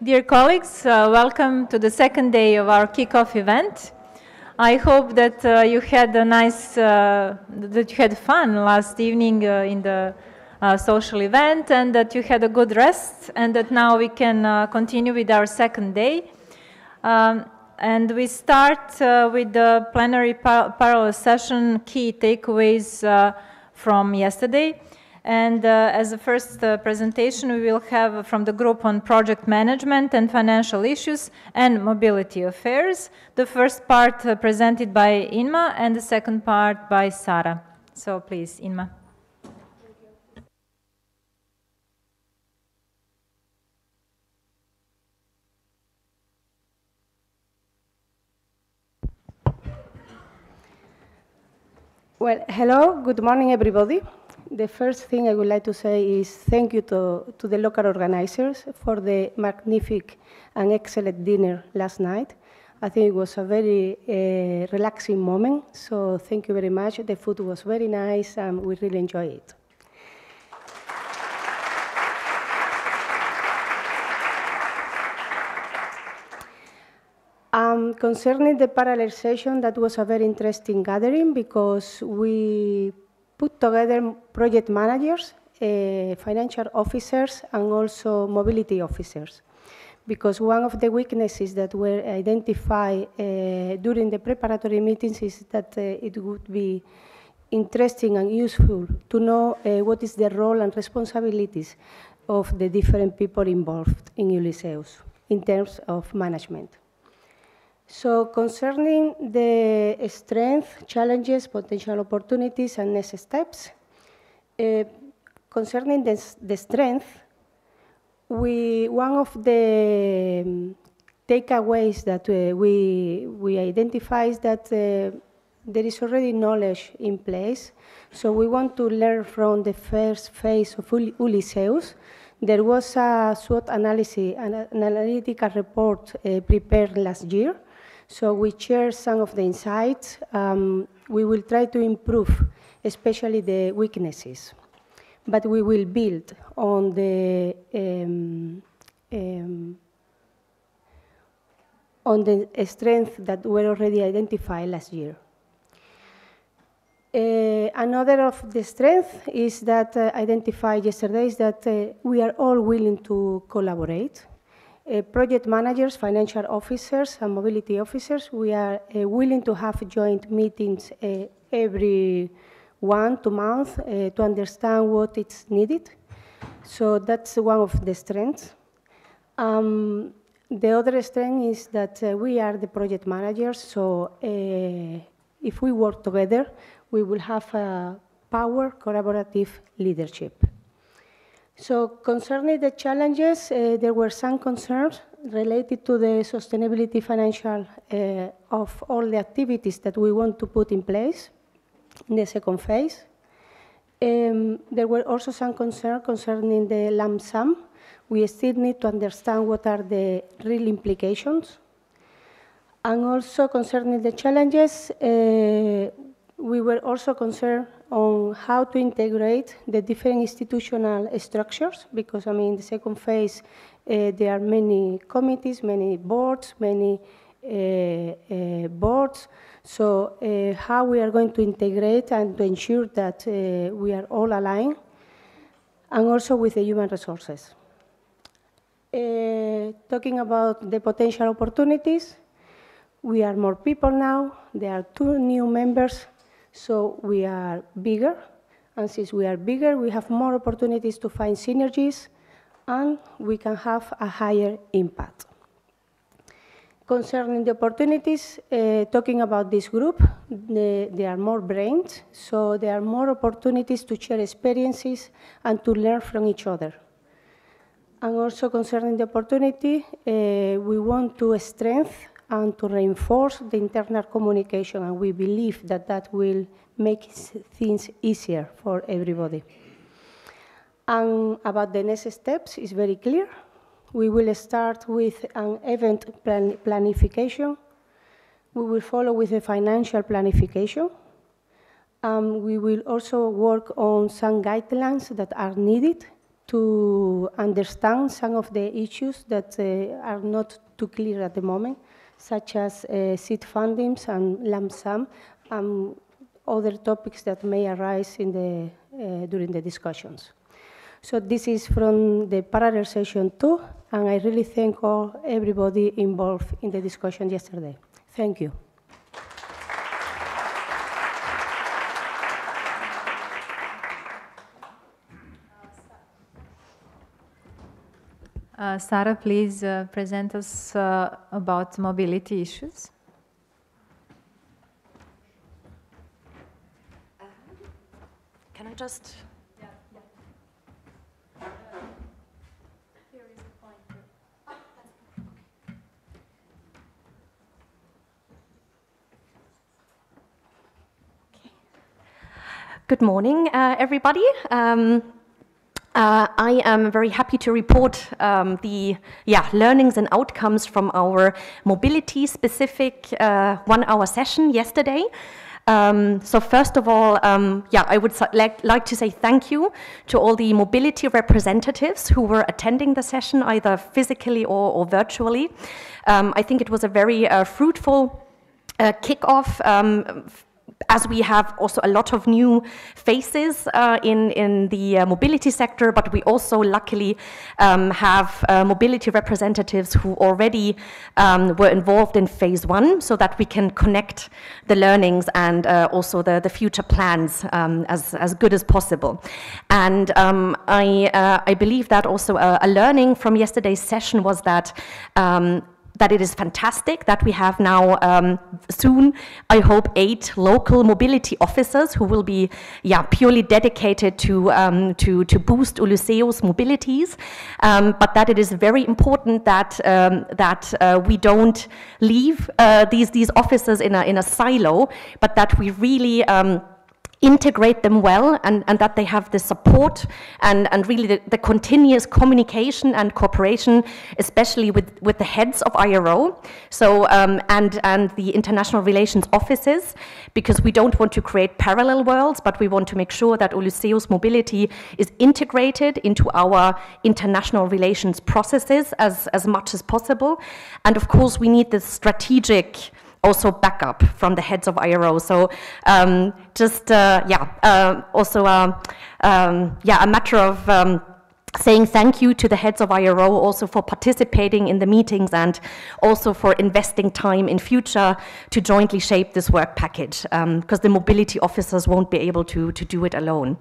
Dear colleagues, welcome to the second day of our kickoff event. I hope that you had a nice, that you had fun last evening in the social event, and that you had a good rest, and that now we can continue with our second day. And we start with the plenary parallel session key takeaways from yesterday. And as a first presentation, we will have from the group on project management and financial issues and mobility affairs. The first part presented by Inma and the second part by Sara. So please, Inma. Well, hello, good morning, everybody. The first thing I would like to say is thank you to the local organizers for the magnificent and excellent dinner last night. I think it was a very relaxing moment, so thank you very much. The food was very nice, and we really enjoyed it. Concerning the parallel session, that was a very interesting gathering because we put together project managers, financial officers, and also mobility officers. Because one of the weaknesses that were identified during the preparatory meetings is that it would be interesting and useful to know what is the role and responsibilities of the different people involved in Ulysseus in terms of management. So concerning the strength, challenges, potential opportunities, and next steps, concerning the strength, one of the takeaways that we identify is that there is already knowledge in place. So we want to learn from the first phase of Ulysseus. There was a SWOT analysis, an analytical report prepared last year. So we share some of the insights. We will try to improve, especially the weaknesses. But we will build on the strength that were already identified last year. Another of the strength is that identified yesterday is that we are all willing to collaborate. Project managers, financial officers, and mobility officers, we are willing to have joint meetings every 1-2 months to understand what is needed. So that's one of the strengths. The other strength is that we are the project managers, so if we work together, we will have a power collaborative leadership. So concerning the challenges, there were some concerns related to the sustainability financial of all the activities that we want to put in place in the second phase. There were also some concerns concerning the lump sum. We still need to understand what are the real implications. And also concerning the challenges, we were also concerned on how to integrate the different institutional structures, because, I mean, in the second phase, there are many committees, many boards, So how we are going to integrate and to ensure that we are all aligned, and also with the human resources. Talking about the potential opportunities, we are more people now. There are 2 new members. So we are bigger, and since we are bigger, we have more opportunities to find synergies, and we can have a higher impact. Concerning the opportunities, talking about this group, there are more brains, so there are more opportunities to share experiences and to learn from each other. And also concerning the opportunity, we want to strengthen and to reinforce the internal communication, and we believe that that will make things easier for everybody. And about the next steps, it's very clear. We will start with an event planification. We will follow with a financial planification. We will also work on some guidelines that are needed to understand some of the issues that are not too clear at the moment, such as seed fundings and lump sum, and other topics that may arise in during the discussions. So this is from the parallel session 2, and I really thank everybody involved in the discussion yesterday. Thank you. Sarah, please present us about mobility issues. Can I just... Good morning, everybody. I am very happy to report the learnings and outcomes from our mobility-specific 1-hour session yesterday. So first of all, I would like to say thank you to all the mobility representatives who were attending the session, either physically or virtually. I think it was a very fruitful kickoff, as we have also a lot of new faces in the mobility sector, but we also luckily have mobility representatives who already were involved in phase 1, so that we can connect the learnings and also the future plans as good as possible. And I believe that also a learning from yesterday's session was that it is fantastic that we have now soon, I hope, 8 local mobility officers who will be purely dedicated to boost Ulysseus mobilities, but that it is very important that we don't leave these officers in a silo, but that we really integrate them well, and that they have the support and really the continuous communication and cooperation, especially with the heads of IRO, so and the international relations offices, because we don't want to create parallel worlds, but we want to make sure that Ulysseus mobility is integrated into our international relations processes as much as possible. And of course we need the strategic also backup from the heads of IRO. So also a matter of saying thank you to the heads of IRO also for participating in the meetings and also for investing time in future to jointly shape this work package, because the mobility officers won't be able to do it alone.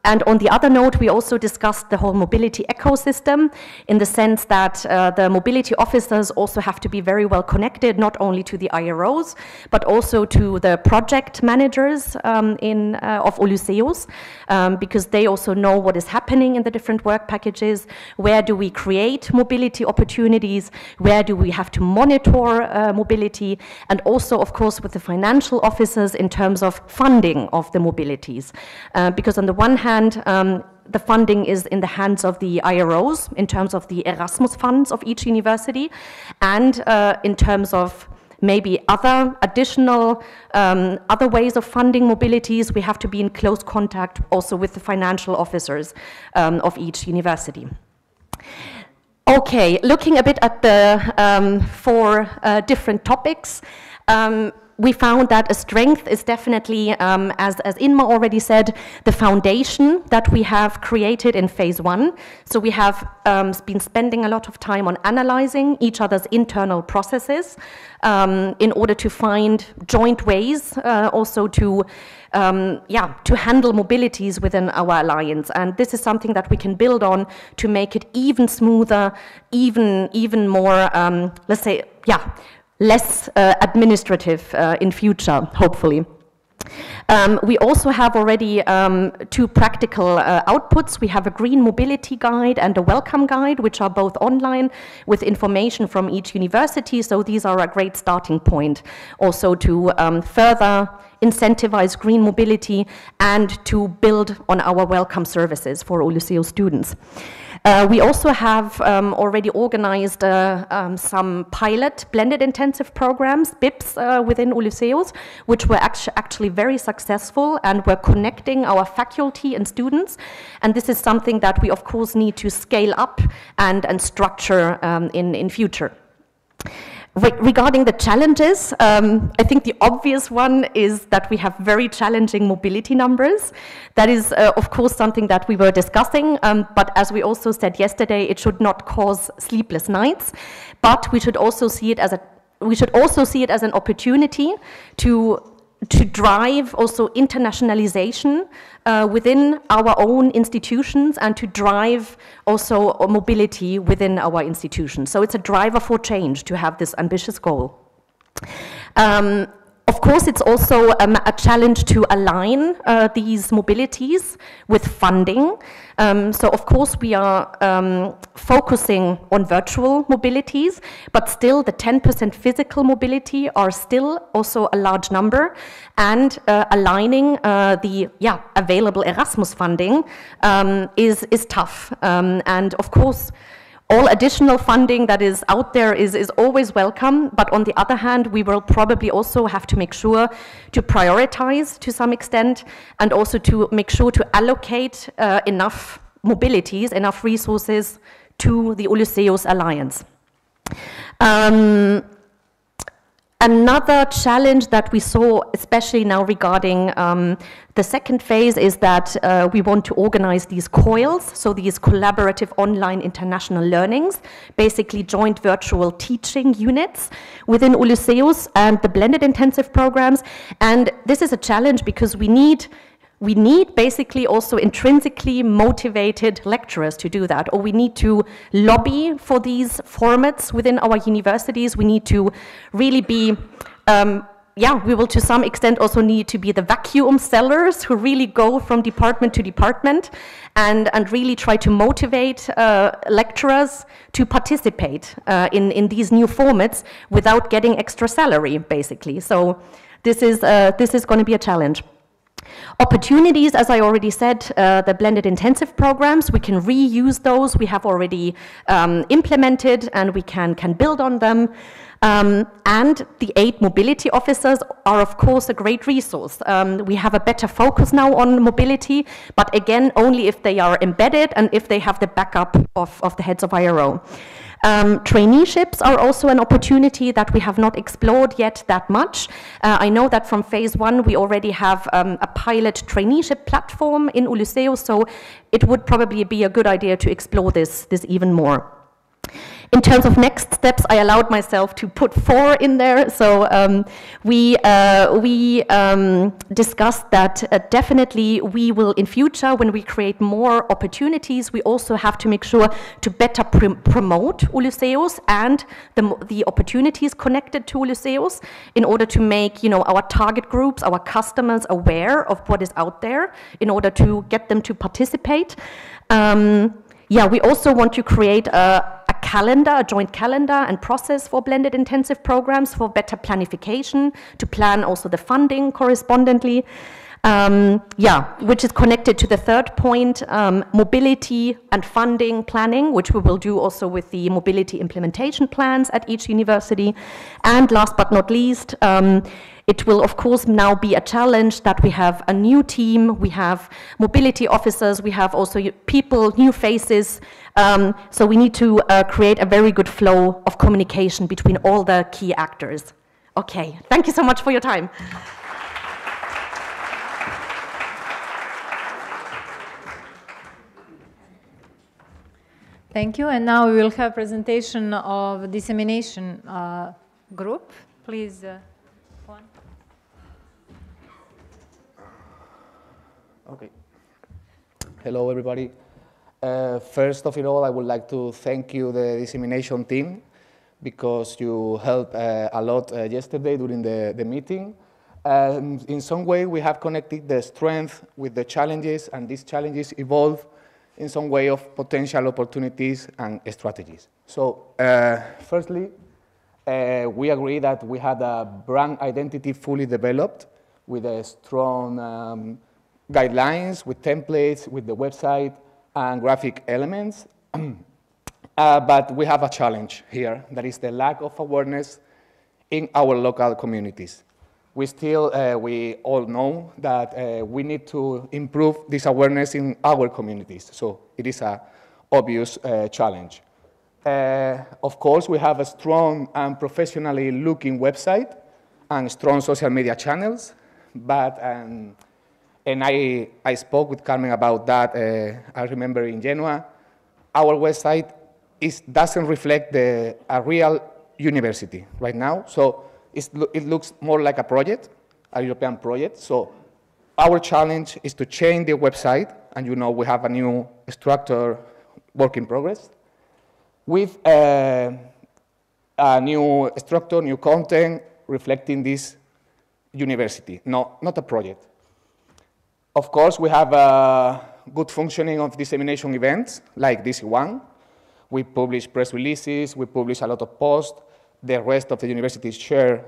And on the other note, we also discussed the whole mobility ecosystem, in the sense that the mobility officers also have to be very well connected, not only to the IROs, but also to the project managers of Ulysseus, because they also know what is happening in the different work packages. Where do we create mobility opportunities? Where do we have to monitor mobility? And also, of course, with the financial officers in terms of funding of the mobilities. Because on the one hand, the funding is in the hands of the IROs in terms of the Erasmus funds of each university, and in terms of maybe other additional other ways of funding mobilities, we have to be in close contact also with the financial officers of each university. Okay, looking a bit at the 4 different topics. We found that a strength is definitely, as Inma already said, the foundation that we have created in phase 1. So we have been spending a lot of time on analyzing each other's internal processes in order to find joint ways also to handle mobilities within our alliance. And this is something that we can build on to make it even smoother, even more, let's say, less administrative in future, hopefully. We also have already 2 practical outputs. We have a green mobility guide and a welcome guide, which are both online with information from each university. So these are a great starting point also to further incentivize green mobility and to build on our welcome services for Ulysseus students. We also have already organized some pilot blended intensive programs, BIPs, within Ulysseus, which were actually very successful and were connecting our faculty and students. And this is something that we, of course, need to scale up and structure in future. Regarding the challenges, I think the obvious one is that we have very challenging mobility numbers. That is, of course, something that we were discussing, but as we also said yesterday, it should not cause sleepless nights. But we should also see it as an opportunity to drive also internationalization within our own institutions and to drive also mobility within our institutions. So it's a driver for change to have this ambitious goal. Of course, it's also a challenge to align these mobilities with funding. So of course we are focusing on virtual mobilities, but still the 10% physical mobility are still also a large number, and aligning the available Erasmus funding is tough. And of course, all additional funding that is out there is always welcome, but on the other hand, we will probably also have to make sure to prioritize to some extent, and also to make sure to allocate enough mobilities, enough resources to the Ulysseus Alliance. Another challenge that we saw, especially now regarding the second phase, is that we want to organize these COILs, so these collaborative online international learnings, basically joint virtual teaching units within Ulysseus and the blended intensive programs. And this is a challenge because we need basically also intrinsically motivated lecturers to do that, or we need to lobby for these formats within our universities. We need to really be, we will to some extent also need to be the vacuum sellers who really go from department to department and really try to motivate lecturers to participate in these new formats without getting extra salary, basically. So this is going to be a challenge. Opportunities, as I already said, the blended intensive programs, we can reuse those. We have already implemented, and we can build on them. And the 8 mobility officers are, of course, a great resource. We have a better focus now on mobility, but again, only if they are embedded and if they have the backup of the heads of IRO. Traineeships are also an opportunity that we have not explored yet that much. I know that from phase 1 we already have a pilot traineeship platform in Ulysseus, so it would probably be a good idea to explore this even more. In terms of next steps, I allowed myself to put 4 in there. So we discussed that definitely we will, in future, when we create more opportunities, we also have to make sure to better promote Ulysseus and the opportunities connected to Ulysseus in order to make, our target groups, our customers aware of what is out there in order to get them to participate. We also want to create a joint calendar and process for blended intensive programs for better planification, to plan also the funding correspondingly. Which is connected to the third point, mobility and funding planning, which we will do also with the mobility implementation plans at each university. And last but not least, it will, of course, now be a challenge that we have a new team, we have mobility officers, we have also people, new faces. So we need to create a very good flow of communication between all the key actors. Okay, thank you so much for your time. Thank you. And now we will have presentation of dissemination group. Please, Juan. Okay. Hello, everybody. First of all, I would like to thank you, the dissemination team, because you helped a lot yesterday during the meeting. In some way, we have connected the strength with the challenges, and these challenges evolve in some way of potential opportunities and strategies. So, firstly, we agree that we had a brand identity fully developed with a strong guidelines, with templates, with the website, and graphic elements. But we have a challenge here, that is the lack of awareness in our local communities. We all know that we need to improve this awareness in our communities, so it is an obvious challenge. Of course, we have a strong and professionally looking website and strong social media channels, but, and I spoke with Carmen about that, I remember in Genoa, our website doesn't reflect a real university right now, so it looks more like a project, a European project. So our challenge is to change the website, and we have a new structure work in progress, with a new structure, new content, reflecting this university, not a project. Of course, we have good functioning of dissemination events, like this one. We publish press releases, we publish a lot of posts. The rest of the universities share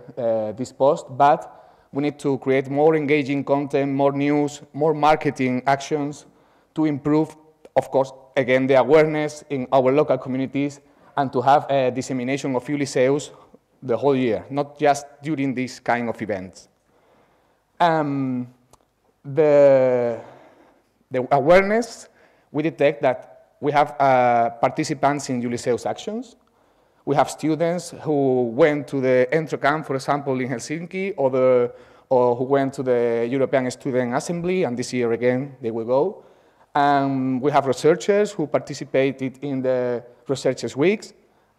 this post, but we need to create more engaging content, more news, more marketing actions to improve, of course, again, the awareness in our local communities and to have a dissemination of Ulysseus the whole year, not just during these kind of events. The awareness, we detect that we have participants in Ulysseus actions. We have students who went to the Entro camp, for example, in Helsinki, or who went to the European Student Assembly, and this year again they will go. We have researchers who participated in the Researchers' Weeks.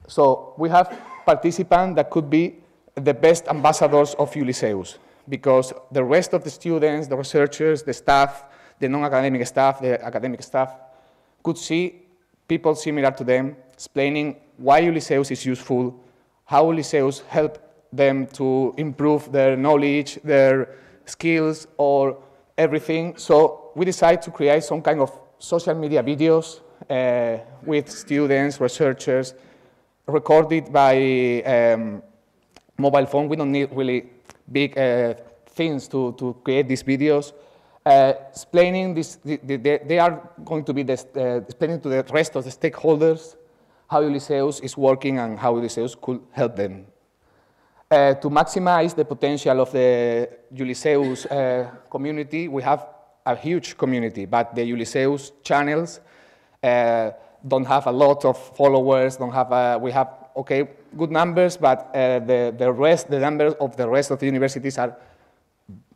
So we have participants that could be the best ambassadors of Ulysseus, because the rest of the students, the researchers, the staff, the non-academic staff, the academic staff, could see people similar to them explaining why Ulysseus is useful, how Ulysseus helped them to improve their knowledge, their skills, or everything. So we decided to create some kind of social media videos with students, researchers, recorded by mobile phone. We don't need really big things to create these videos. Explaining this, they are going to be explaining to the rest of the stakeholders how Ulysseus is working and how Ulysseus could help them. To maximize the potential of the Ulysseus community, we have a huge community, but the Ulysseus channels don't have a lot of followers, we have, okay, good numbers, but the numbers of the rest of the universities are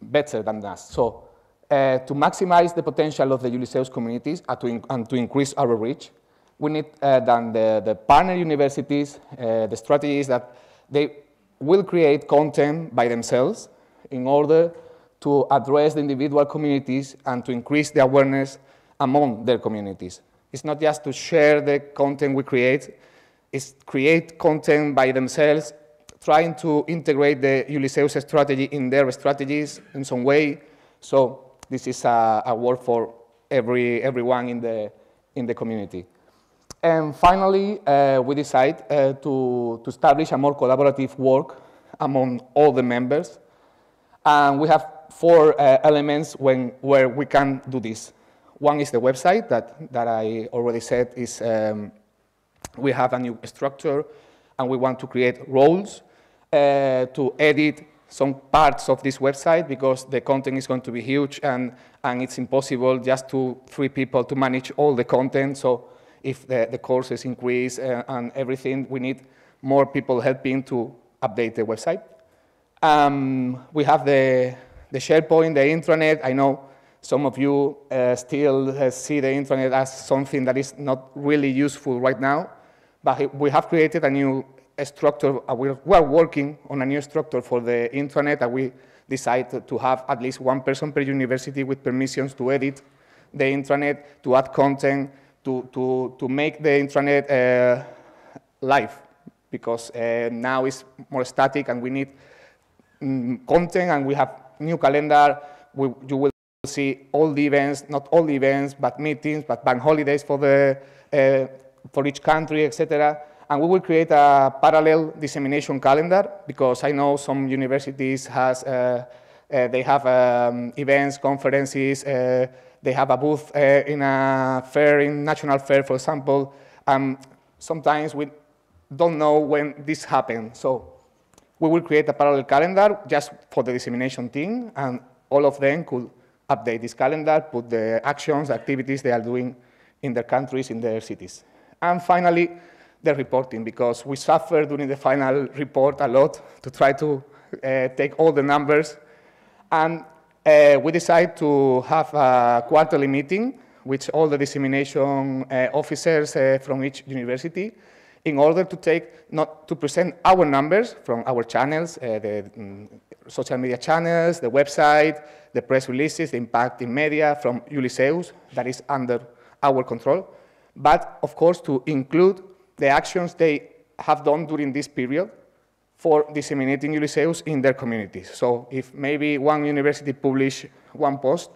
better than us. So to maximize the potential of the Ulysseus communities and to increase our reach, we need then the partner universities, the strategy is that they will create content by themselves in order to address the individual communities and to increase the awareness among their communities. It's not just to share the content we create, it's create content by themselves, trying to integrate the Ulysseus strategy in their strategies in some way. So this is a work for everyone in the community. And finally, we decide to establish a more collaborative work among all the members. And we have 4 elements where we can do this. One is the website that I already said is, we have a new structure and we want to create roles to edit some parts of this website because the content is going to be huge and it's impossible just 2-3 people to manage all the content. So if the courses increase and everything, we need more people helping to update the website. We have the SharePoint, the intranet. I know some of you still see the intranet as something that is not really useful right now, but we have created a new structure. We are working on a new structure for the intranet, and we decided to have at least 1 person per university with permissions to edit the intranet, to add content, to make the intranet live, because now it's more static and we need content, and we have new calendar. You will see all the events, not all the events, but meetings, but bank holidays for each country, etc. And we will create a parallel dissemination calendar, because I know some universities they have events, conferences, they have a booth in a fair, in national fair, for example. Sometimes we don't know when this happens. So we will create a parallel calendar just for the dissemination team, and all of them could update this calendar, put the actions, activities they are doing in their countries, in their cities. And finally, the reporting, because we suffered during the final report a lot to try to take all the numbers. And we decided to have a quarterly meeting with all the dissemination officers from each university in order to present our numbers from our channels, the social media channels, the website, the press releases, the impact in media from Ulysseus, that is under our control. But of course, to include the actions they have done during this period, for disseminating Ulysseus in their communities. So if maybe one university publish one post,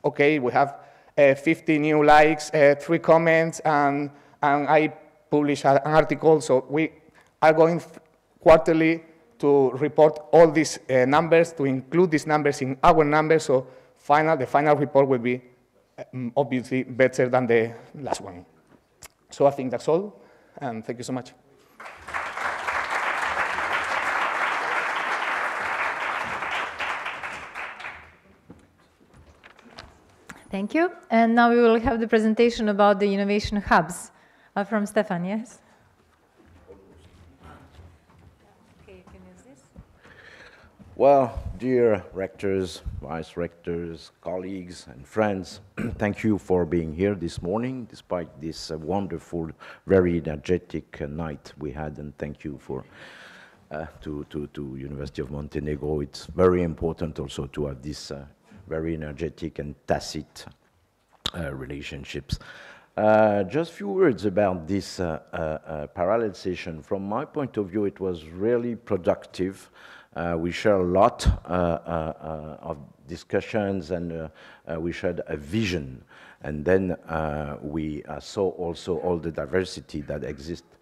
okay, we have 50 new likes, 3 comments, and I publish an article. So we are going quarterly to report all these numbers, to include these numbers in our numbers. So the final report will be obviously better than the last one. So I think that's all, and thank you so much. Thank you. And now we will have the presentation about the innovation hubs from Stefan, yes? Okay, you can use this. Well, dear rectors, vice rectors, colleagues, and friends, thank you for being here this morning, despite this wonderful, very energetic night we had, and thank you for to University of Montenegro. It's very important also to have this very energetic and tacit relationships. Just a few words about this parallel session. From my point of view, it was really productive. We shared a lot of discussions, and we shared a vision. And then we saw also all the diversity that exists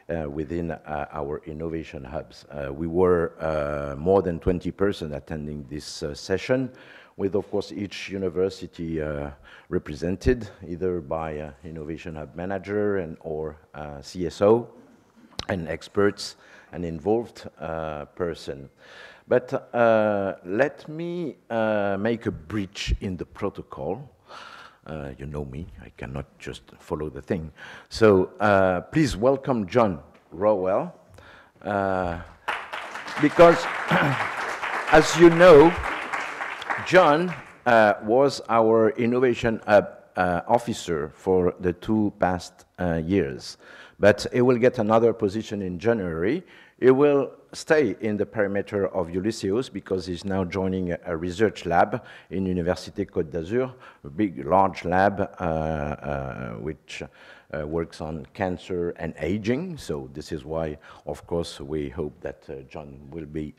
within our innovation hubs. We were more than 20% attending this session, with, of course, each university represented, either by an innovation hub manager or CSO, and experts, and involved person. But let me make a breach in the protocol. You know me, I cannot just follow the thing. So please welcome John Rowell, because as you know, John was our innovation officer for the 2 past years, but he will get another position in January. He will stay in the perimeter of Ulysseus because he's now joining a research lab in Université Côte d'Azur, a big, large lab which works on cancer and aging. So this is why, of course, we hope that John will be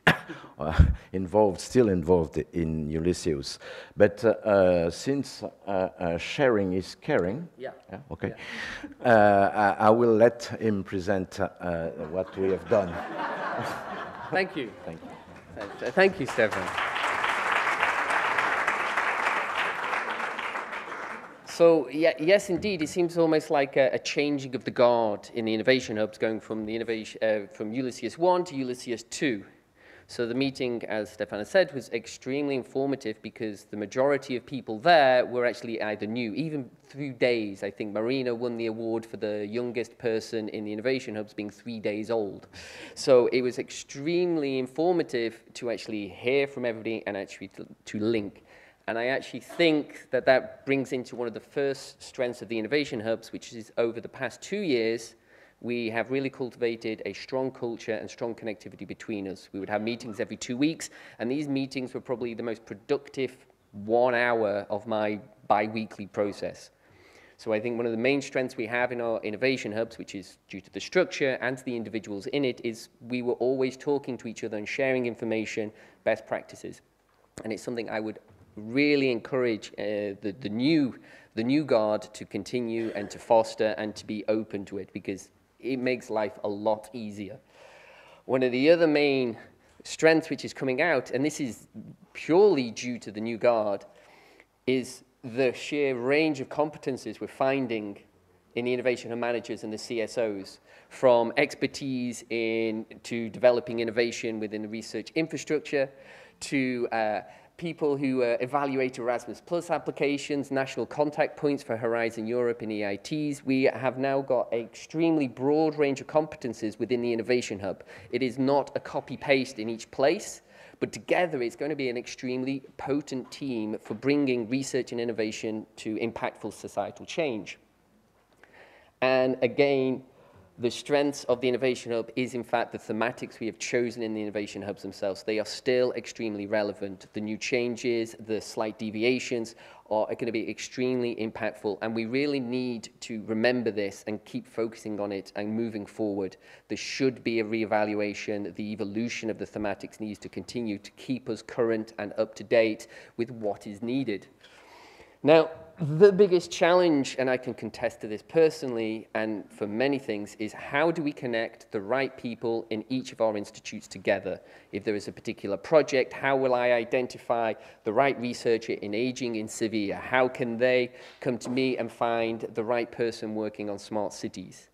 still involved in Ulysseus. But since sharing is caring, yeah, okay, yeah. I will let him present what we have done. Thank you. Thank you. Thank you, Stefan. So, yeah, yes, indeed, it seems almost like a changing of the guard in the innovation hubs, going from the from Ulysseus 1 to Ulysseus 2. So the meeting, as Stefan said, was extremely informative because the majority of people there were actually either new, even through days. I think Marina won the award for the youngest person in the innovation hubs being 3 days old. So it was extremely informative to actually hear from everybody and actually to link. And I actually think that that brings into one of the first strengths of the innovation hubs, which is over the past 2 years, we have really cultivated a strong culture and strong connectivity between us. We would have meetings every 2 weeks, and these meetings were probably the most productive 1 hour of my bi-weekly process. So I think one of the main strengths we have in our innovation hubs, which is due to the structure and to the individuals in it, is we were always talking to each other and sharing information, best practices. And it's something I would really encourage the new guard to continue and to foster and to be open to it, because it makes life a lot easier. One of the other main strengths which is coming out, and this is purely due to the new guard, is the sheer range of competencies we're finding in the innovation and managers and the CSOs, from expertise to developing innovation within the research infrastructure, to people who evaluate Erasmus Plus applications, national contact points for Horizon Europe and EITs. We have now got an extremely broad range of competencies within the Innovation Hub. It is not a copy-paste in each place, but together it's going to be an extremely potent team for bringing research and innovation to impactful societal change. And again, The strengths of the Innovation Hub is, in fact, the thematics we have chosen in the Innovation Hubs themselves. They are still extremely relevant. The new changes, the slight deviations are going to be extremely impactful, and we really need to remember this and keep focusing on it and moving forward. There should be a reevaluation. The evolution of the thematics needs to continue to keep us current and up to date with what is needed. Now, the biggest challenge, and I can contest to this personally and for many things, is how do we connect the right people in each of our institutes together? If there is a particular project, how will I identify the right researcher in aging in Sevilla? How can they come to me and find the right person working on smart cities?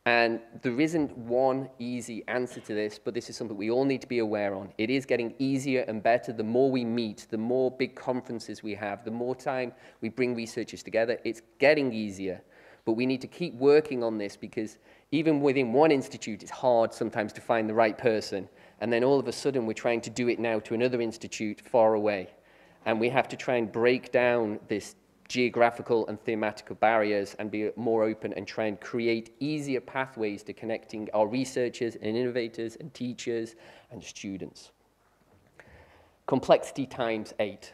And there isn't one easy answer to this, but this is something we all need to be aware on. It is getting easier and better. The more we meet, the more big conferences we have, the more time we bring researchers together, it's getting easier. But we need to keep working on this, because even within one institute, it's hard sometimes to find the right person. And then all of a sudden, we're trying to do it now to another institute far away. And we have to try and break down this geographical and thematical barriers and be more open and try and create easier pathways to connecting our researchers and innovators and teachers and students. Complexity times 8.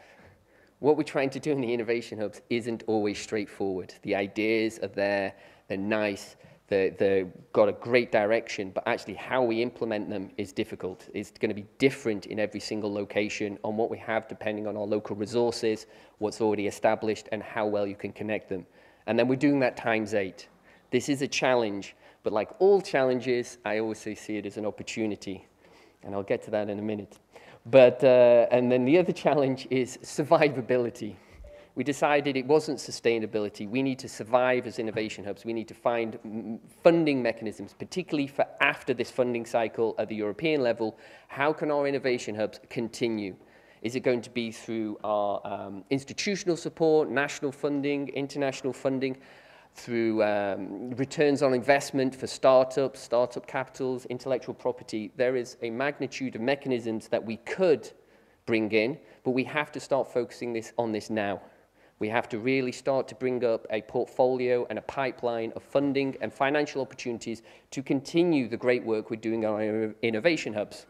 What we're trying to do in the Innovation Hubs isn't always straightforward. The ideas are there, they're nice, they've got a great direction, but actually how we implement them is difficult. It's going to be different in every single location on what we have depending on our local resources, what's already established, and how well you can connect them. And then we're doing that times 8. This is a challenge, but like all challenges, I always see it as an opportunity. And I'll get to that in a minute. But, and then the other challenge is survivability. We decided it wasn't sustainability. We need to survive as innovation hubs. We need to find funding mechanisms, particularly for after this funding cycle at the European level. How can our innovation hubs continue? Is it going to be through our institutional support, national funding, international funding, through returns on investment for startups, startup capitals, intellectual property? There is a magnitude of mechanisms that we could bring in, but we have to start focusing on this now. We have to really start to bring up a portfolio and a pipeline of funding and financial opportunities to continue the great work we're doing on our innovation hubs.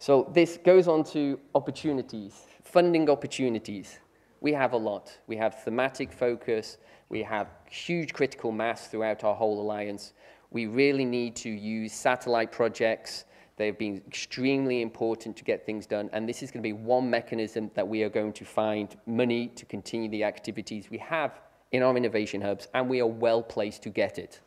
So this goes on to opportunities, funding opportunities. We have a lot. We have thematic focus. We have huge critical mass throughout our whole alliance. We really need to use satellite projects. They've been extremely important to get things done, and this is going to be one mechanism that we are going to find money to continue the activities we have in our innovation hubs, and we are well placed to get it.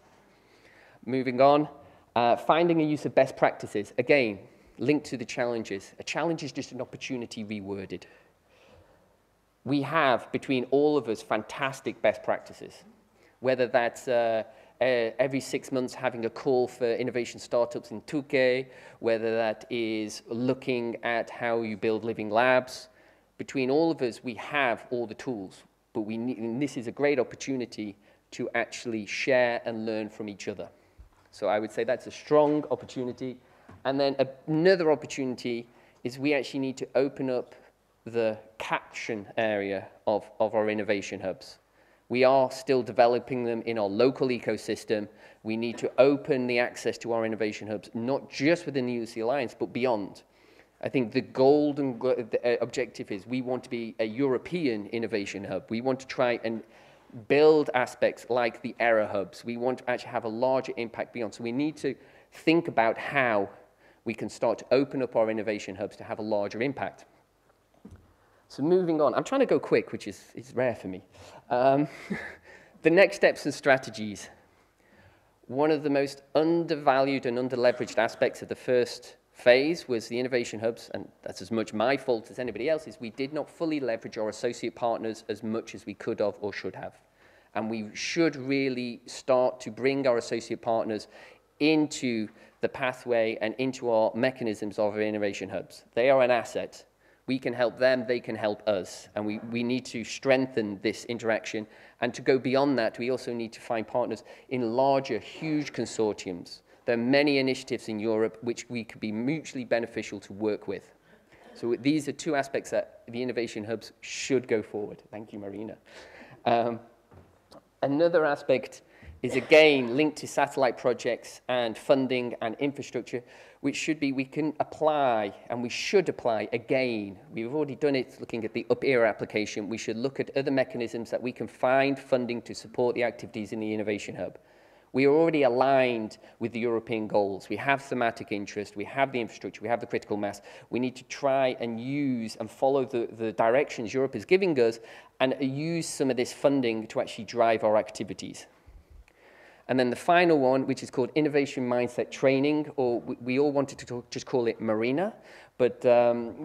Moving on, finding a use of best practices. Again, linked to the challenges. A challenge is just an opportunity reworded. We have, between all of us, fantastic best practices, whether that's every 6 months having a call for innovation startups in Turkey, whether that is looking at how you build living labs. Between all of us, we have all the tools, but we need, and this is a great opportunity to actually share and learn from each other. So I would say that's a strong opportunity. And then another opportunity is we actually need to open up the caption area of our innovation hubs. We are still developing them in our local ecosystem. We need to open the access to our innovation hubs, not just within the UC Alliance, but beyond. I think the golden objective is we want to be a European innovation hub. We want to try and build aspects like the error hubs. We want to actually have a larger impact beyond. So we need to think about how we can start to open up our innovation hubs to have a larger impact. So moving on, I'm trying to go quick, which is rare for me. The next steps and strategies. One of the most undervalued and underleveraged aspects of the first phase was the innovation hubs, and that's as much my fault as anybody else's. We did not fully leverage our associate partners as much as we could have or should have. And we should really start to bring our associate partners into the pathway and into our mechanisms of our innovation hubs. They are an asset. We can help them, they can help us. And we need to strengthen this interaction. And to go beyond that, we also need to find partners in larger, huge consortiums. There are many initiatives in Europe which we could be mutually beneficial to work with. So these are two aspects that the innovation hubs should go forward. Thank you, Marina. Another aspect is again linked to satellite projects and funding and infrastructure, which should be, we can apply and we should apply again. We've already done it looking at the Up Era application. We should look at other mechanisms that we can find funding to support the activities in the Innovation Hub. We are already aligned with the European goals. We have thematic interest, we have the infrastructure, we have the critical mass. We need to try and use and follow the directions Europe is giving us and use some of this funding to actually drive our activities. And then the final one, which is called Innovation Mindset Training, or we all wanted to just call it Marina. But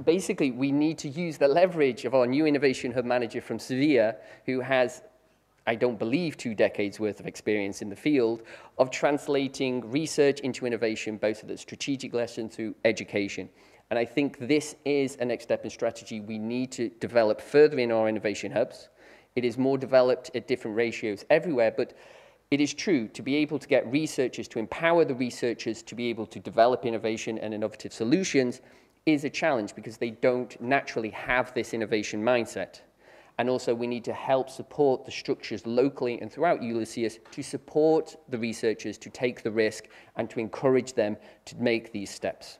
basically, we need to use the leverage of our new Innovation Hub manager from Sevilla, who has, I don't believe, 2 decades worth of experience in the field of translating research into innovation, both at the strategic lesson through education. And I think this is a next step in strategy we need to develop further in our innovation hubs. It is more developed at different ratios everywhere, but it is true, to be able to get researchers, to empower the researchers to be able to develop innovation and innovative solutions is a challenge because they don't naturally have this innovation mindset. And also we need to help support the structures locally and throughout Ulysseus to support the researchers to take the risk and to encourage them to make these steps.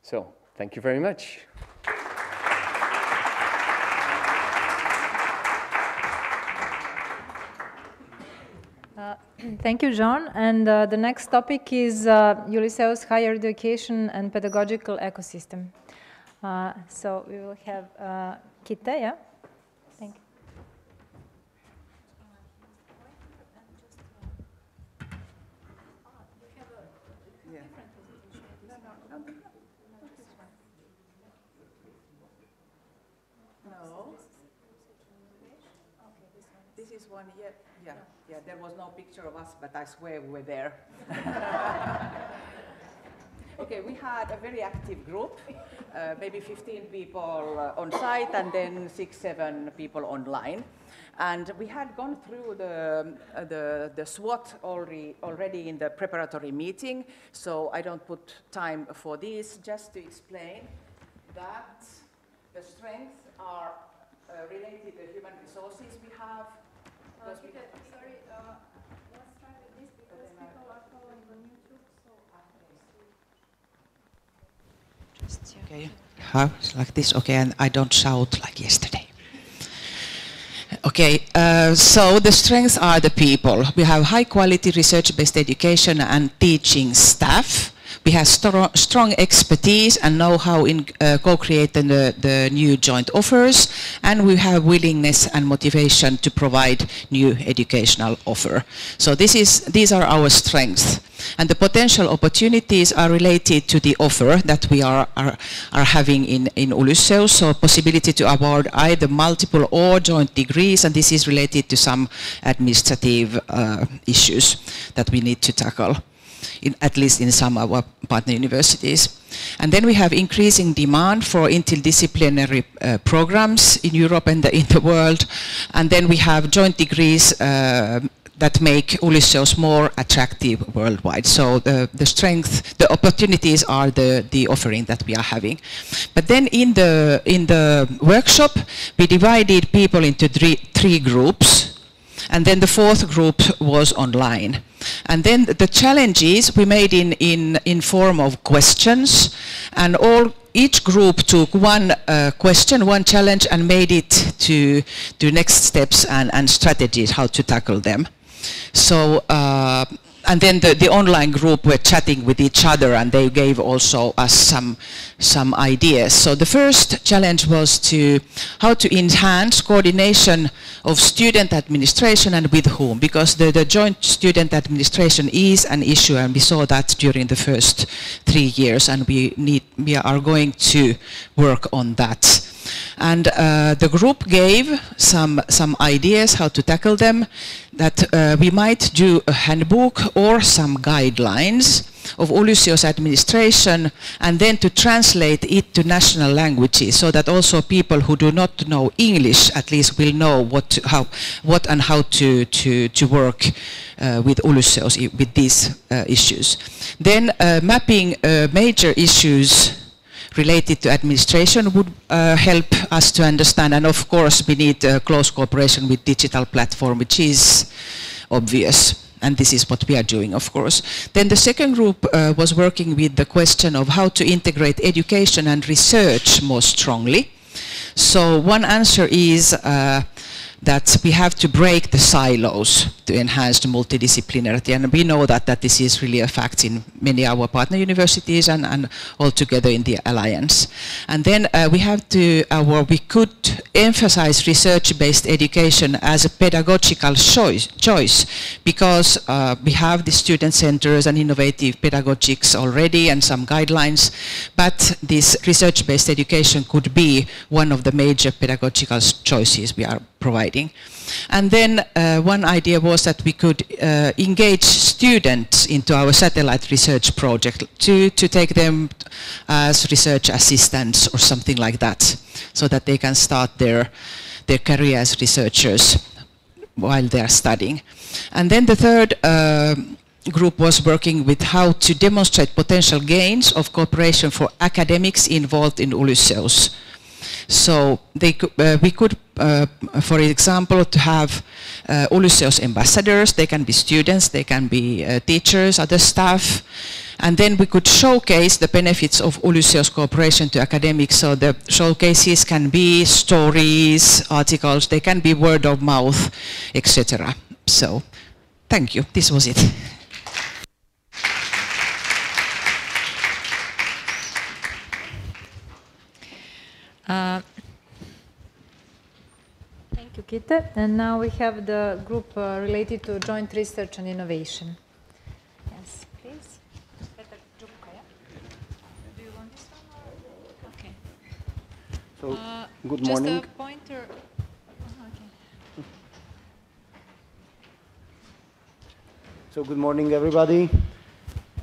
So, thank you very much. Thank you, John. And the next topic is Ulysseus Higher Education and Pedagogical Ecosystem. So we will have Kita, yeah? Thank you. No. This is one, yeah, there was no picture of us, but I swear we were there. Okay, we had a very active group, maybe 15 people on site and then 6-7 people online. And we had gone through the SWOT already in the preparatory meeting, so I don't put time for this, just to explain that the strengths are related to human resources we have. Sorry, let's try with this because people are following on YouTube, so just okay, how? Like this, okay, and I don't shout like yesterday. Okay, so the strengths are the people. We have high quality research-based education and teaching staff. We have strong expertise and know-how in co-creating the new joint offers, and we have willingness and motivation to provide new educational offer. So these are our strengths. And the potential opportunities are related to the offer that we are having in Ulysseus, so possibility to award either multiple or joint degrees, and this is related to some administrative issues that we need to tackle. At least in some of our partner universities. And then we have increasing demand for interdisciplinary programs in Europe and in the world. And then we have joint degrees that make Ulysseus more attractive worldwide. So the strength, the opportunities are the offering that we are having. But then in the workshop, we divided people into three groups. And then the 4th group was online. And then the challenges we made in form of questions, and each group took one question, one challenge, and made it to next steps and strategies how to tackle them. So and then the online group were chatting with each other, and they gave also us some ideas. So the first challenge was how to enhance coordination of student administration and with whom, because the joint student administration is an issue, and we saw that during the first 3 years, and we are going to work on that. And the group gave some ideas how to tackle them, that we might do a handbook or some guidelines of Ulysseus administration, and then to translate it to national languages, so that also people who do not know English at least will know how to work with Ulysseus with these issues. Then mapping major issues related to administration would help us to understand, and of course we need close cooperation with digital platform, which is obvious. And this is what we are doing, of course. Then the second group was working with the question of how to integrate education and research more strongly. So one answer is that we have to break the silos to enhance the multidisciplinarity. And we know that this is really a fact in many of our partner universities and altogether in the Alliance. And then we could emphasize research-based education as a pedagogical choice because we have the student centers and innovative pedagogics already and some guidelines, but this research-based education could be one of the major pedagogical choices we are providing. And then one idea was that we could engage students into our satellite research project to take them as research assistants or something like that, so that they can start their career as researchers while they are studying. And then the third group was working with how to demonstrate potential gains of cooperation for academics involved in Ulysseus. So we could, for example, to have Ulysseus ambassadors. They can be students, they can be teachers, other staff. And then we could showcase the benefits of Ulysseus cooperation to academics. So the showcases can be stories, articles, they can be word of mouth, etc. So thank you, this was it. Thank you, Kitte. And now we have the group related to joint research and innovation. Yes, please. Do you want this one? Okay. So, good morning. Just a pointer. Okay. So, good morning, everybody.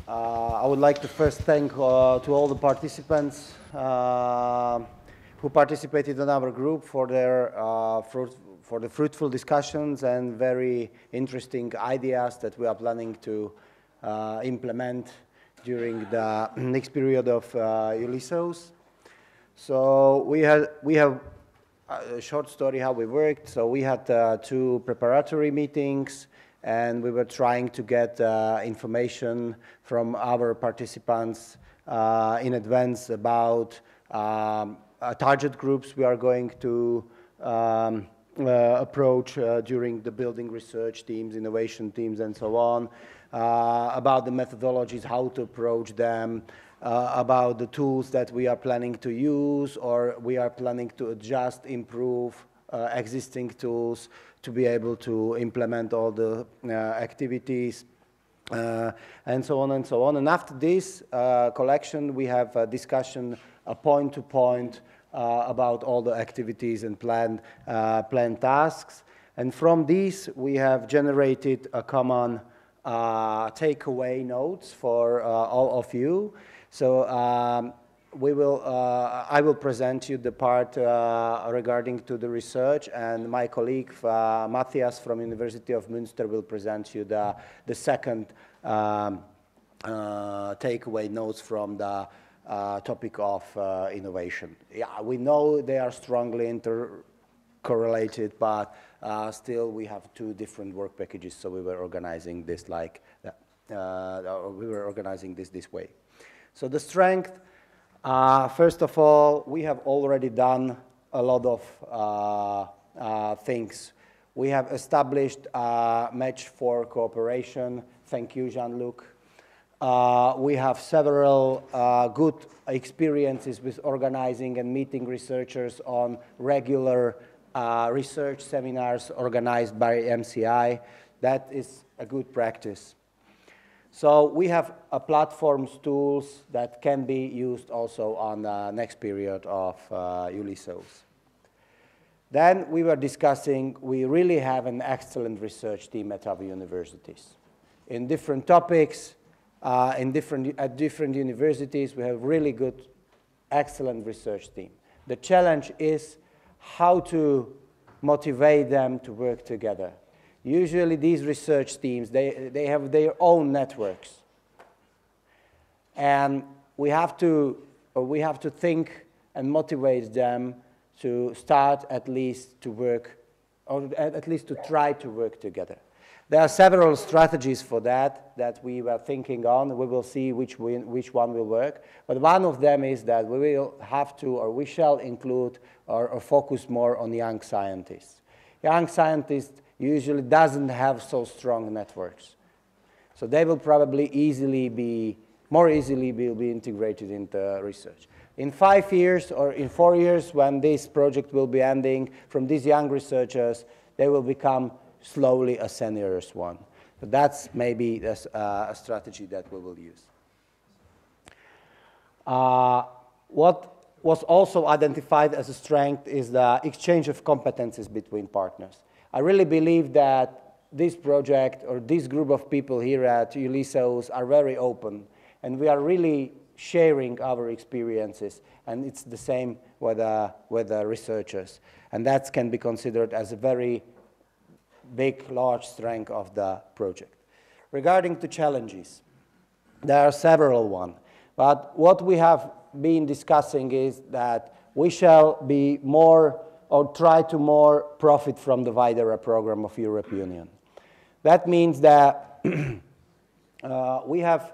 I would like to first thank to all the participants who participated in our group for their for the fruitful discussions and very interesting ideas that we are planning to implement during the next period of Ulysseus. So we have a short story how we worked. So we had 2 preparatory meetings, and we were trying to get information from our participants in advance about target groups we are going to approach during the building research teams, innovation teams, and so on, about the methodologies, how to approach them, about the tools that we are planning to use or we are planning to adjust, improve existing tools to be able to implement all the activities, and so on and so on. And after this collection, we have a discussion point to point about all the activities and planned tasks. And from these, we have generated a common takeaway notes for all of you. So I will present you the part regarding to the research, and my colleague Matthias from University of Münster will present you the second takeaway notes from the topic of innovation. Yeah, we know they are strongly intercorrelated, but still we have 2 different work packages, so we were organizing this like that. We were organizing this way. So the strength, first of all, we have already done a lot of things. We have established a match for cooperation. Thank you, Jean-Luc. We have several good experiences with organizing and meeting researchers on regular research seminars organized by MCI. That is a good practice. So we have platforms, tools that can be used also on the next period of Ulysseus. Then we were discussing, we really have an excellent research team at our universities. In different topics, at different universities, we have really good, excellent research team. The challenge is how to motivate them to work together. Usually these research teams, they have their own networks. And we have to think and motivate them to start at least to work, or at least to try to work together. There are several strategies for that we were thinking on. We will see which one will work. But one of them is that we will have to, or we shall include or focus more on young scientists. Young scientists usually doesn't have so strong networks. So they will probably more easily be integrated into research. In 5 years or in 4 years, when this project will be ending, from these young researchers, they will become slowly a seniors one. But that's maybe a strategy that we will use. What was also identified as a strength is the exchange of competencies between partners. I really believe that this project or this group of people here at Ulysseus are very open, and we are really sharing our experiences, and it's the same with the researchers. And that can be considered as a very big, large strength of the project. Regarding the challenges, there are several ones. But what we have been discussing is that we shall be more, or try to more profit from the wider program of European Union. That means that we have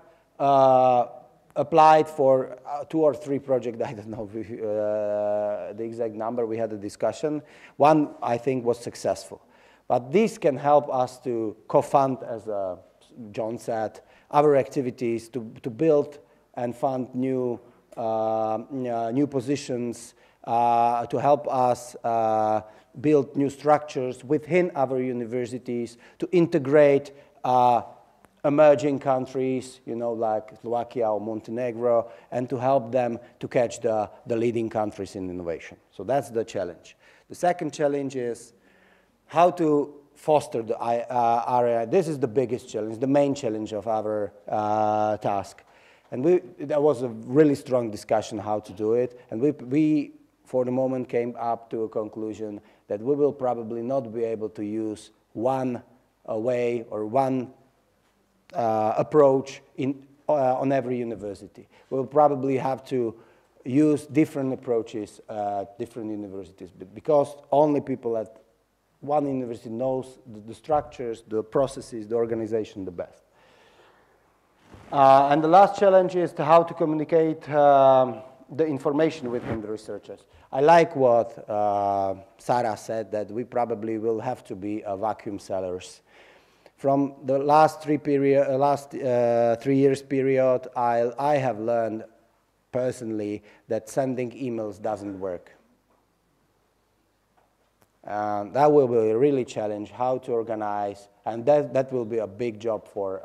applied for 2 or 3 projects. I don't know the exact number. We had a discussion. One, I think, was successful. But this can help us to co-fund, as John said, our activities to build and fund new positions, to help us build new structures within our universities, to integrate emerging countries, you know, like Slovakia or Montenegro, and to help them to catch the leading countries in innovation. So that's the challenge. The second challenge is how to foster the area. This is the biggest challenge, the main challenge of our task. And there was a really strong discussion how to do it. And we, for the moment, came up to a conclusion that we will probably not be able to use one way or one approach on every university. We'll probably have to use different approaches at different universities, because only people at one university knows the structures, the processes, the organization the best. And the last challenge is how to communicate the information within the researchers. I like what Sarah said, that we probably will have to be vacuum sellers. From the last 3 years period, I have learned personally that sending emails doesn't work. That will be a really challenge, how to organize, and that will be a big job for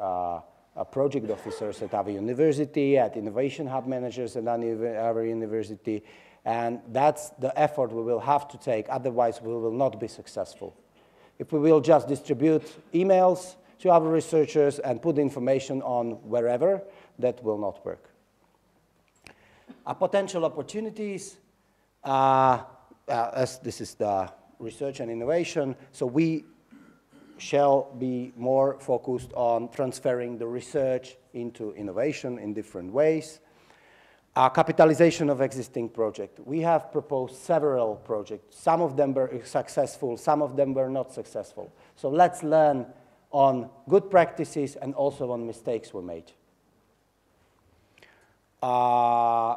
project officers at our university, at innovation hub managers at our university, and that's the effort we will have to take, otherwise we will not be successful. If we will just distribute emails to our researchers and put information on wherever, that will not work. Potential opportunities, as this is the research and innovation, so we shall be more focused on transferring the research into innovation in different ways. Capitalization of existing projects. We have proposed several projects. Some of them were successful, some of them were not successful. So let's learn on good practices and also on mistakes we made.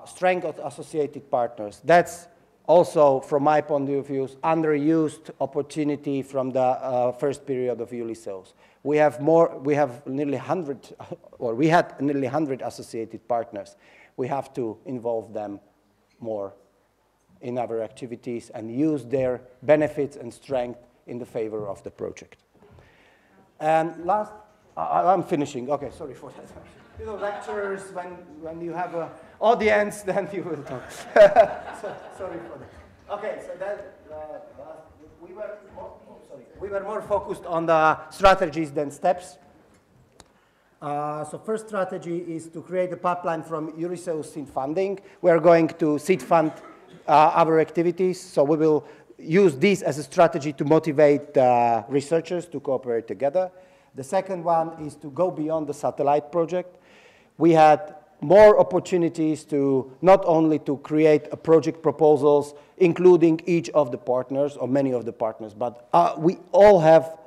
Strength of associated partners. That's also, from my point of view, underused opportunity from the first period of Ulysseus. We had nearly 100 associated partners. We have to involve them more in our activities and use their benefits and strength in the favor of the project. And last, I'm finishing. Okay, sorry for that. You know, lecturers, when you have an audience, then you will talk. Sorry for that. Okay, so that we were more focused on the strategies than steps. So first strategy is to create a pipeline from Ulysseus seed funding. We are going to seed fund our activities, so we will use this as a strategy to motivate researchers to cooperate together. The second one is to go beyond the satellite project. We had more opportunities to not only to create project proposals, including each of the partners or many of the partners, but we all have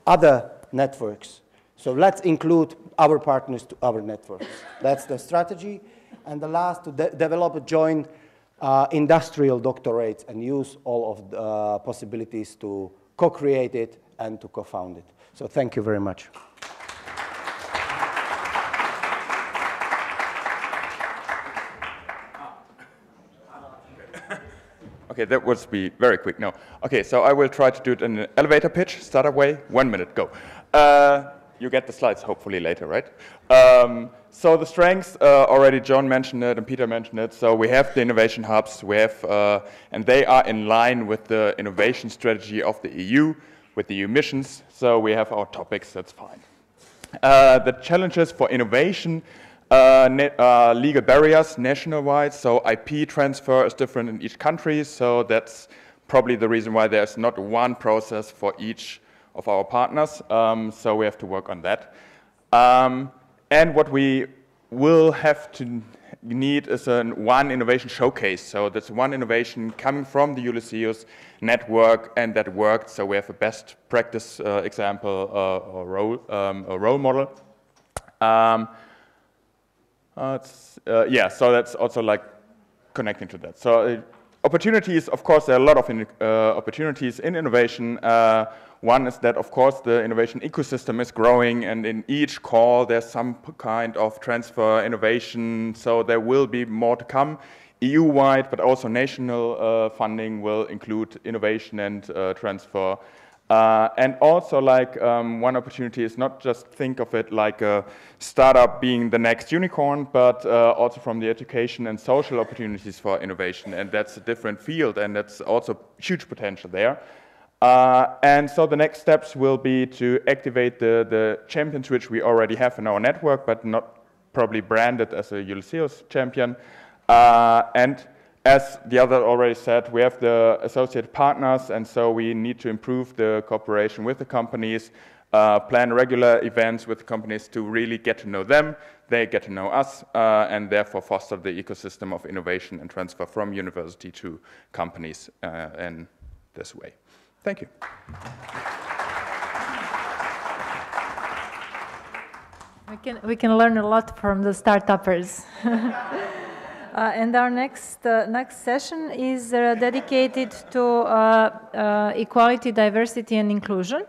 other networks. So let's include our partners to our networks. That's the strategy. And the last, to develop a joint industrial doctorate and use all of the possibilities to co-create it and to co-found it. So thank you very much. Okay, that would be very quick. No. Okay, so I will try to do it in an elevator pitch, startup way, 1 minute, go. You get the slides hopefully later, right? So the strengths, already John mentioned it and Peter mentioned it. So we have the innovation hubs, we have, and they are in line with the innovation strategy of the EU, with the EU missions. So we have our topics, that's fine. The challenges for innovation, legal barriers nationwide, so IP transfer is different in each country, so that's probably the reason why there's not one process for each of our partners, so we have to work on that. And what we will have to need is one innovation showcase, so that's one innovation coming from the Ulysseus network, and that worked, so we have a best practice example or role model. Yeah, so that's also like connecting to that. So opportunities, of course, there are a lot of opportunities in innovation. One is that, of course, the innovation ecosystem is growing, and in each call there's some kind of transfer innovation, so there will be more to come. EU-wide, but also national funding will include innovation and transfer. And also, like, one opportunity is not just think of it like a startup being the next unicorn, but also from the education and social opportunities for innovation. And that's a different field, and that's also huge potential there. And so the next steps will be to activate the champions, which we already have in our network, but not probably branded as a Ulysseus champion. And as the other already said, we have the associate partners, and so we need to improve the cooperation with the companies, plan regular events with companies to really get to know them, they get to know us, and therefore foster the ecosystem of innovation and transfer from university to companies in this way. Thank you. We can learn a lot from the startuppers. And our next session is dedicated to equality, diversity, and inclusion.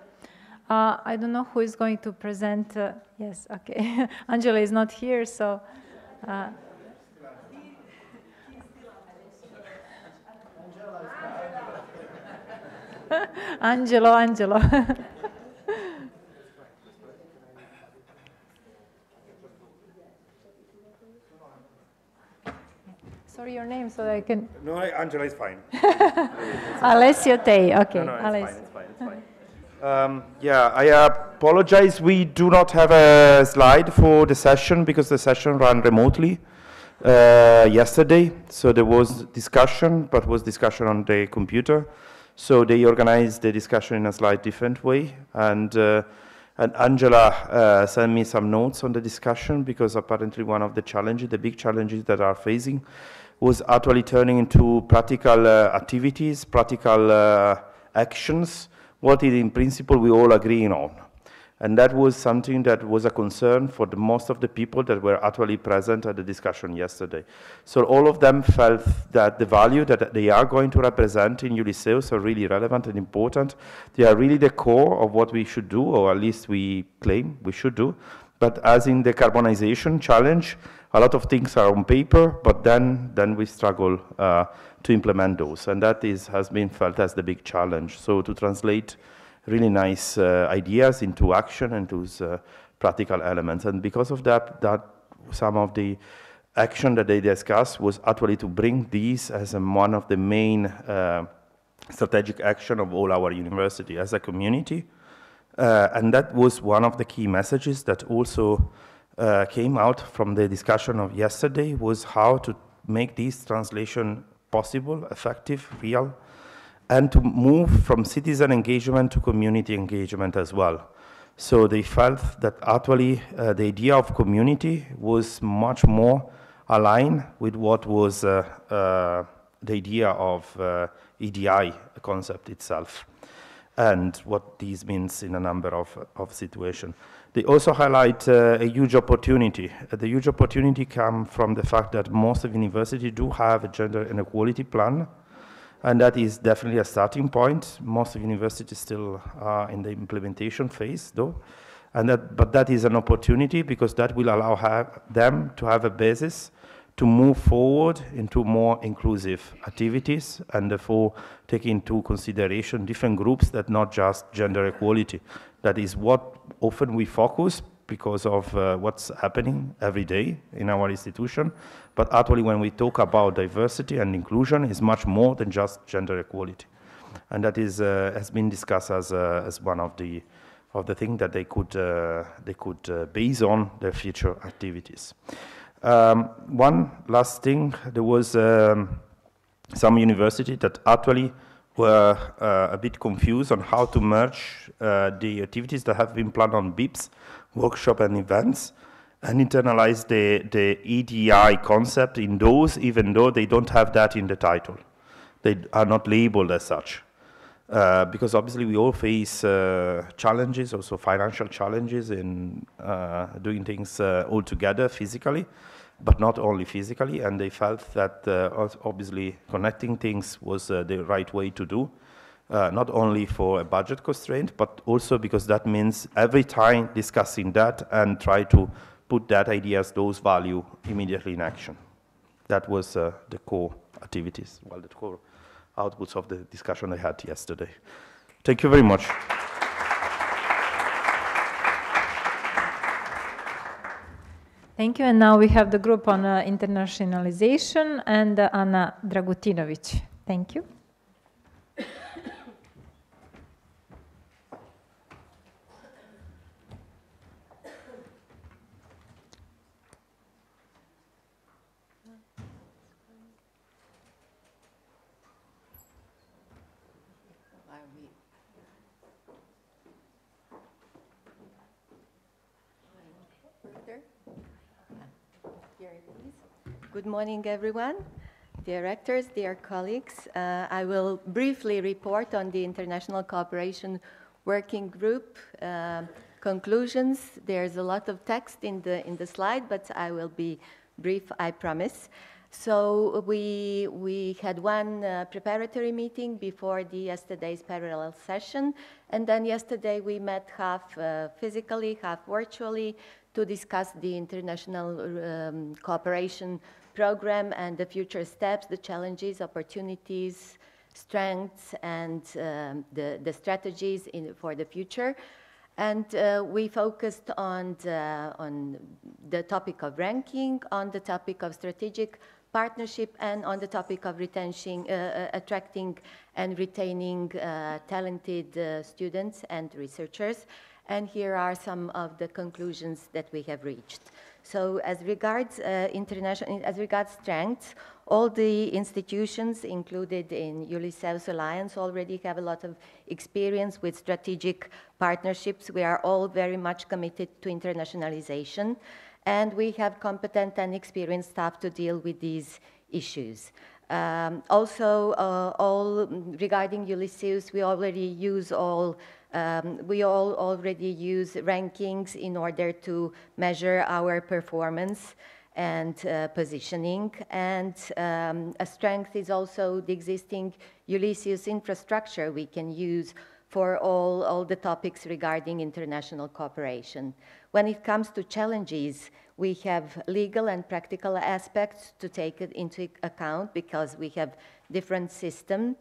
I don't know who is going to present. Yes, okay. Angela is not here, so. Angelo. Sorry, your name, so I can. No, Angela is fine. Alessio Tei, okay. No, it's fine. Yeah, I apologize. We do not have a slide for the session because the session ran remotely yesterday. So there was discussion, but was discussion on the computer. So they organized the discussion in a slightly different way. And Angela sent me some notes on the discussion because apparently one of the challenges, the big challenges that are facing, was actually turning into practical activities, practical actions, what is in principle we all agreeing on. And that was something that was a concern for most of the people that were actually present at the discussion yesterday. So all of them felt that the value that they are going to represent in Ulysseus are really relevant and important. They are really the core of what we should do, or at least we claim we should do. But as in the carbonization challenge, a lot of things are on paper, but then we struggle to implement those. And that has been felt as the big challenge. So to translate really nice ideas into action and to practical elements. And because of that some of the action that they discussed was actually to bring these as one of the main strategic action of all our university as a community. And that was one of the key messages that also came out from the discussion of yesterday, was how to make this translation possible, effective, real, and to move from citizen engagement to community engagement as well. So they felt that actually the idea of community was much more aligned with what was the idea of EDI concept itself. and what this means in a number of situations. They also highlight a huge opportunity. The huge opportunity comes from the fact that most of universities do have a gender inequality plan, and that is definitely a starting point. Most of universities still are in the implementation phase, though. But that is an opportunity because that will allow them to have a basis to move forward into more inclusive activities and therefore take into consideration different groups that not just gender equality. That is what often we focus because of what's happening every day in our institution. But actually when we talk about diversity and inclusion, it's much more than just gender equality. And that is, has been discussed as one of the things that they could base on their future activities. One last thing, there was some university that actually were a bit confused on how to merge the activities that have been planned on BIPs, workshop and events, and internalize the EDI concept in those, even though they don't have that in the title. They are not labeled as such. Because obviously we all face challenges, also financial challenges in doing things all together physically, but not only physically, and they felt that obviously connecting things was the right way to do, not only for a budget constraint, but also because that means every time discussing that and try to put that ideas, those value immediately in action. That was the core activities, well, the core outputs of the discussion I had yesterday. Thank you very much. Thank you, and now we have the group on internationalization and Anna Dragutinovic. Thank you. Good morning, everyone. Dear actors, dear colleagues, I will briefly report on the International Cooperation Working Group conclusions. There's a lot of text in the slide, but I will be brief, I promise. So we had one preparatory meeting before yesterday's parallel session, and then yesterday we met half physically, half virtually, to discuss the international cooperation program and the future steps, the challenges, opportunities, strengths, and the strategies for the future. And we focused on the topic of ranking, on the topic of strategic partnership, and on the topic of attracting and retaining talented students and researchers. And here are some of the conclusions that we have reached. So as regards strengths, all the institutions included in Ulysseus Alliance already have a lot of experience with strategic partnerships. We are all very much committed to internationalization, and we have competent and experienced staff to deal with these issues. Also, all regarding Ulysseus, we already use already use rankings in order to measure our performance and positioning. And a strength is also the existing Ulysseus infrastructure we can use for all the topics regarding international cooperation. When it comes to challenges, we have legal and practical aspects to take into account because we have different systems.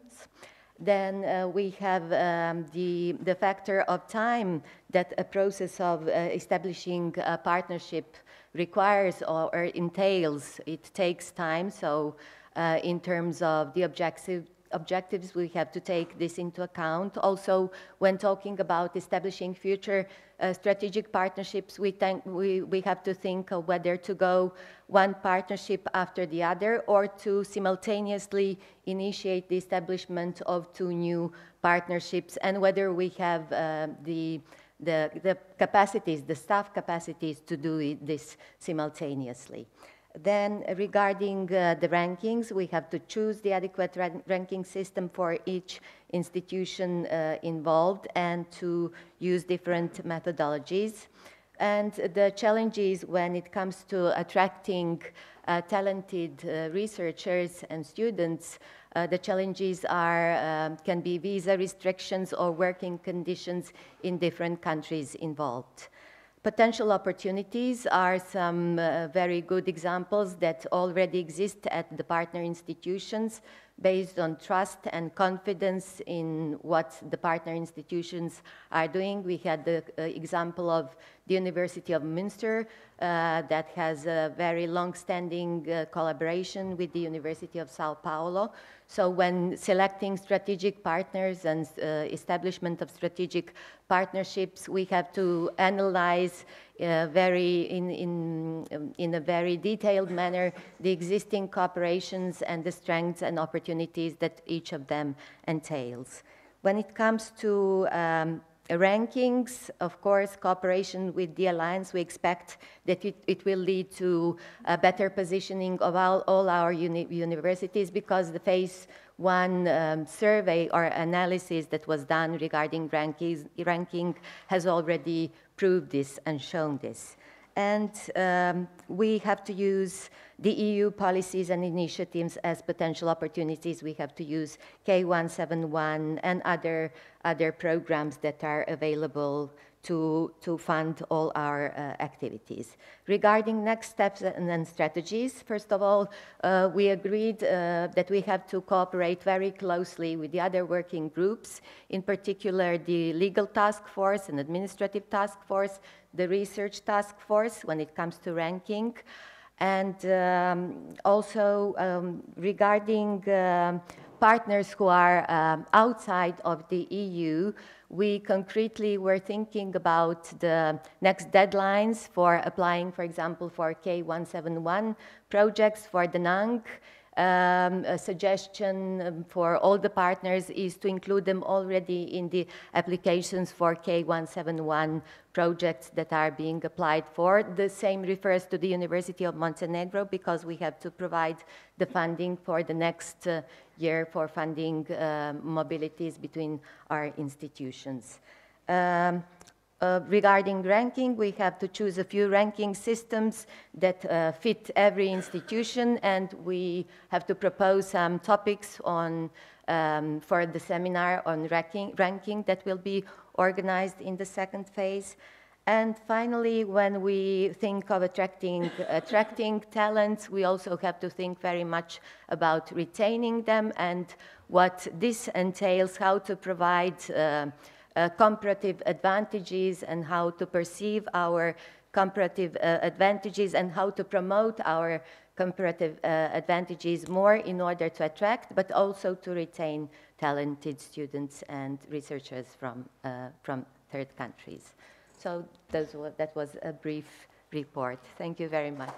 Then we have the factor of time that a process of establishing a partnership requires or entails. It takes time, so in terms of the objectives, we have to take this into account. Also, when talking about establishing future strategic partnerships, we have to think of whether to go one partnership after the other or to simultaneously initiate the establishment of two new partnerships, and whether we have the capacities, the staff capacities to do this simultaneously. Then regarding the rankings, we have to choose the adequate ranking system for each institution involved and to use different methodologies. And the challenges when it comes to attracting talented researchers and students, the challenges are, can be visa restrictions or working conditions in different countries involved. Potential opportunities are some very good examples that already exist at the partner institutions based on trust and confidence in what the partner institutions are doing. We had the example of the University of Münster that has a very long-standing collaboration with the University of Sao Paulo. So when selecting strategic partners and establishment of strategic partnerships, we have to analyze in a very detailed manner the existing cooperations and the strengths and opportunities that each of them entails. When it comes to rankings, of course, cooperation with the Alliance, we expect that it will lead to a better positioning of all our universities, because the phase 1 survey or analysis that was done regarding ranking has already proved this and shown this. And we have to use the EU policies and initiatives as potential opportunities. We have to use K171 and other programs that are available to fund all our activities. Regarding next steps and strategies, first of all, we agreed that we have to cooperate very closely with the other working groups, in particular the legal task force and administrative task force, the research task force when it comes to ranking. And also regarding partners who are outside of the EU, we concretely were thinking about the next deadlines for applying, for example, for K171 projects for the NANG. A suggestion for all the partners is to include them already in the applications for K171 projects that are being applied for. The same refers to the University of Montenegro, because we have to provide the funding for the next year for funding mobilities between our institutions. Regarding ranking, we have to choose a few ranking systems that fit every institution, and we have to propose some topics on, for the seminar on ranking that will be organized in the second phase. And finally, when we think of attracting talents, we also have to think very much about retaining them and what this entails, how to provide comparative advantages and how to perceive our comparative advantages and how to promote our comparative advantages more in order to attract, but also to retain talented students and researchers from third countries. So that was a brief report. Thank you very much.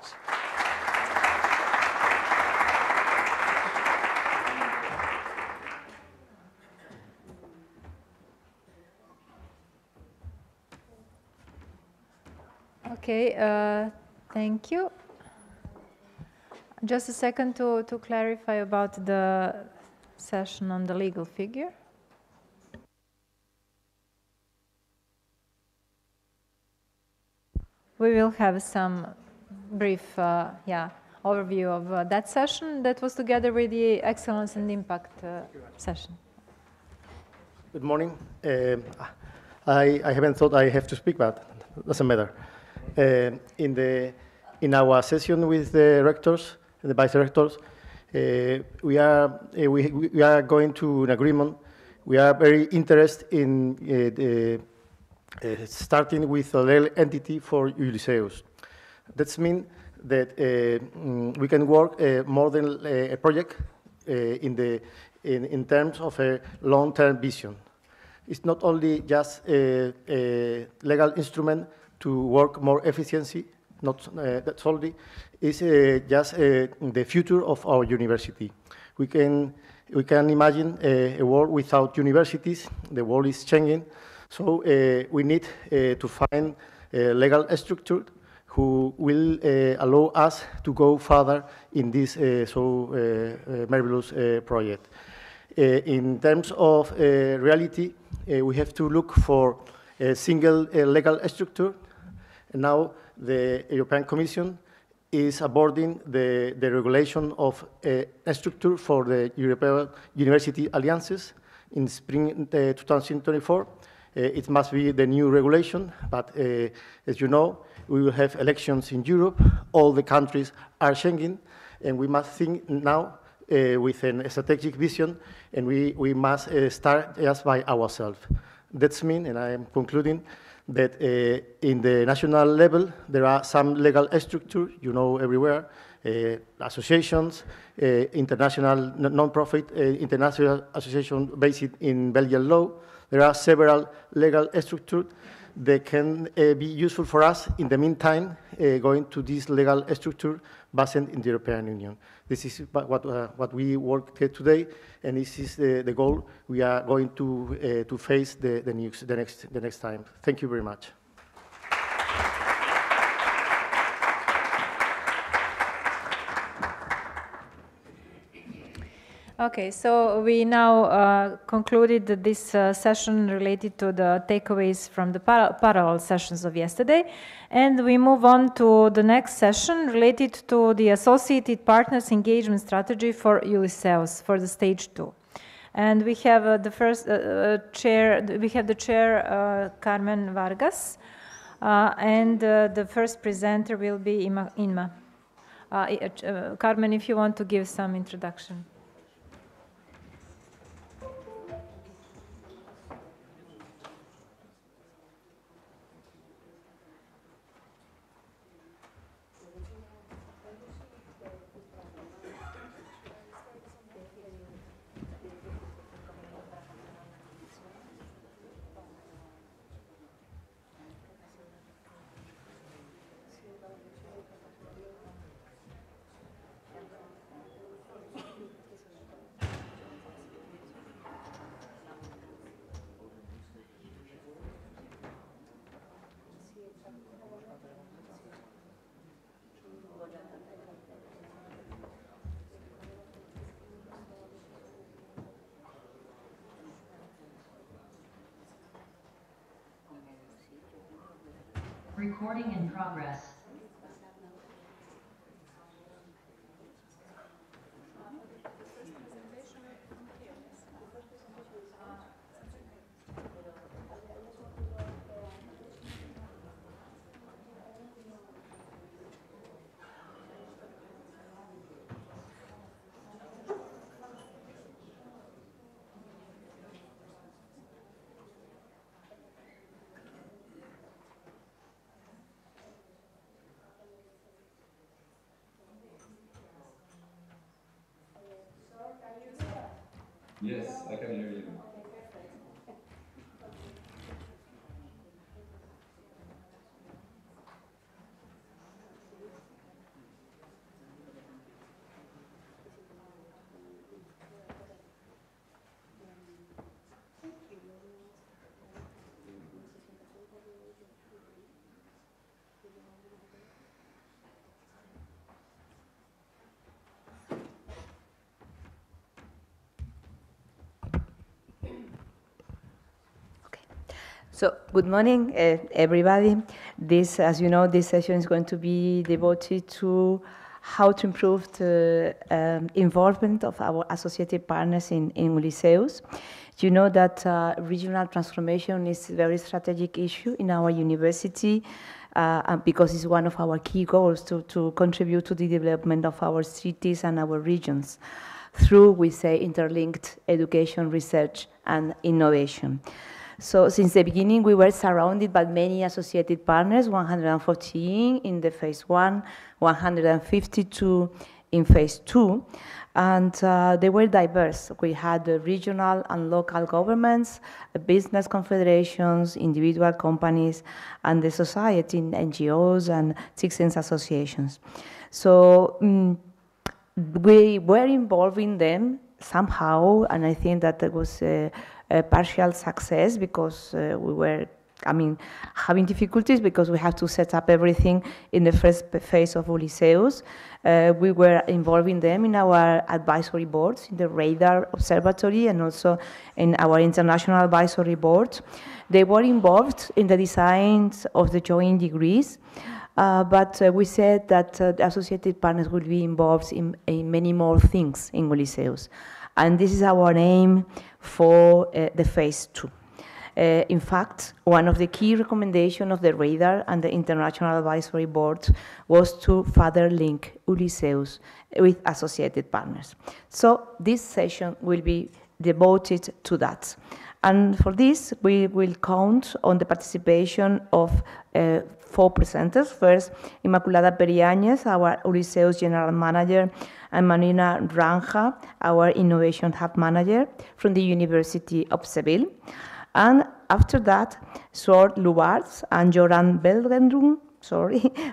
Okay, thank you. Just a second to clarify about the session on the legal figure. We will have some brief overview of that session that was together with the Excellence and Impact session. Good morning. I haven't thought I have to speak, but doesn't matter. In our session with the rectors and the vice rectors, we are going to an agreement. We are very interested in starting with a legal entity for Ulysseus. That means that we can work more than a project in terms of a long-term vision. It's not only just a legal instrument to work more efficiency, not that's only, it's just the future of our university. We can imagine a world without universities. The world is changing, so we need to find a legal structure who will allow us to go further in this marvelous project. In terms of reality, we have to look for a single legal structure. Now the European Commission is aborting the regulation of a structure for the European University Alliances in spring 2024. It must be the new regulation, but as you know, we will have elections in Europe. All the countries are Schengen, and we must think now with a strategic vision, and we must start just by ourselves. That means, and I am concluding, that in the national level, there are some legal structures, you know, everywhere, associations, international non-profit, international association based in Belgian law. There are several legal structures that can be useful for us in the meantime, going to this legal structure based in the European Union. This is what we work today, and this is the goal we are going to face the next time. Thank you very much. Okay, so we now concluded this session related to the takeaways from the parallel sessions of yesterday, and we move on to the next session related to the Associated Partners Engagement Strategy for Ulysseus for the stage 2. And we have the first chair. We have the chair, Carmen Vargas, and the first presenter will be Inma. Carmen, if you want to give some introduction. Recording in progress. Yes, I can hear you. So, good morning, everybody. This, as you know, this session is going to be devoted to how to improve the involvement of our associated partners in Ulysseus. You know that regional transformation is a very strategic issue in our university because it's one of our key goals to contribute to the development of our cities and our regions through, we say, interlinked education, research, and innovation. So since the beginning, we were surrounded by many associated partners, 114 in the phase 1, 152 in phase 2, and they were diverse. We had regional and local governments, business confederations, individual companies, and the society, NGOs and citizens associations. So we were involving them somehow, and I think that it was a partial success because we were having difficulties because we have to set up everything in the first phase of Ulysseus. We were involving them in our advisory boards, in the Radar Observatory, and also in our international advisory board. They were involved in the designs of the joint degrees, but we said that the associated partners will be involved in many more things in Ulysseus. And this is our aim for the phase 2. In fact, one of the key recommendations of the Radar and the International Advisory Board was to further link Ulysseus with associated partners. So this session will be devoted to that. And for this, we will count on the participation of 4 presenters. First, Inmaculada Periáñez, our Ulysseus General Manager, and Marina Ranja, our Innovation Hub Manager from the University of Seville. And after that, Sword Lubarts and Joran Belgendrum,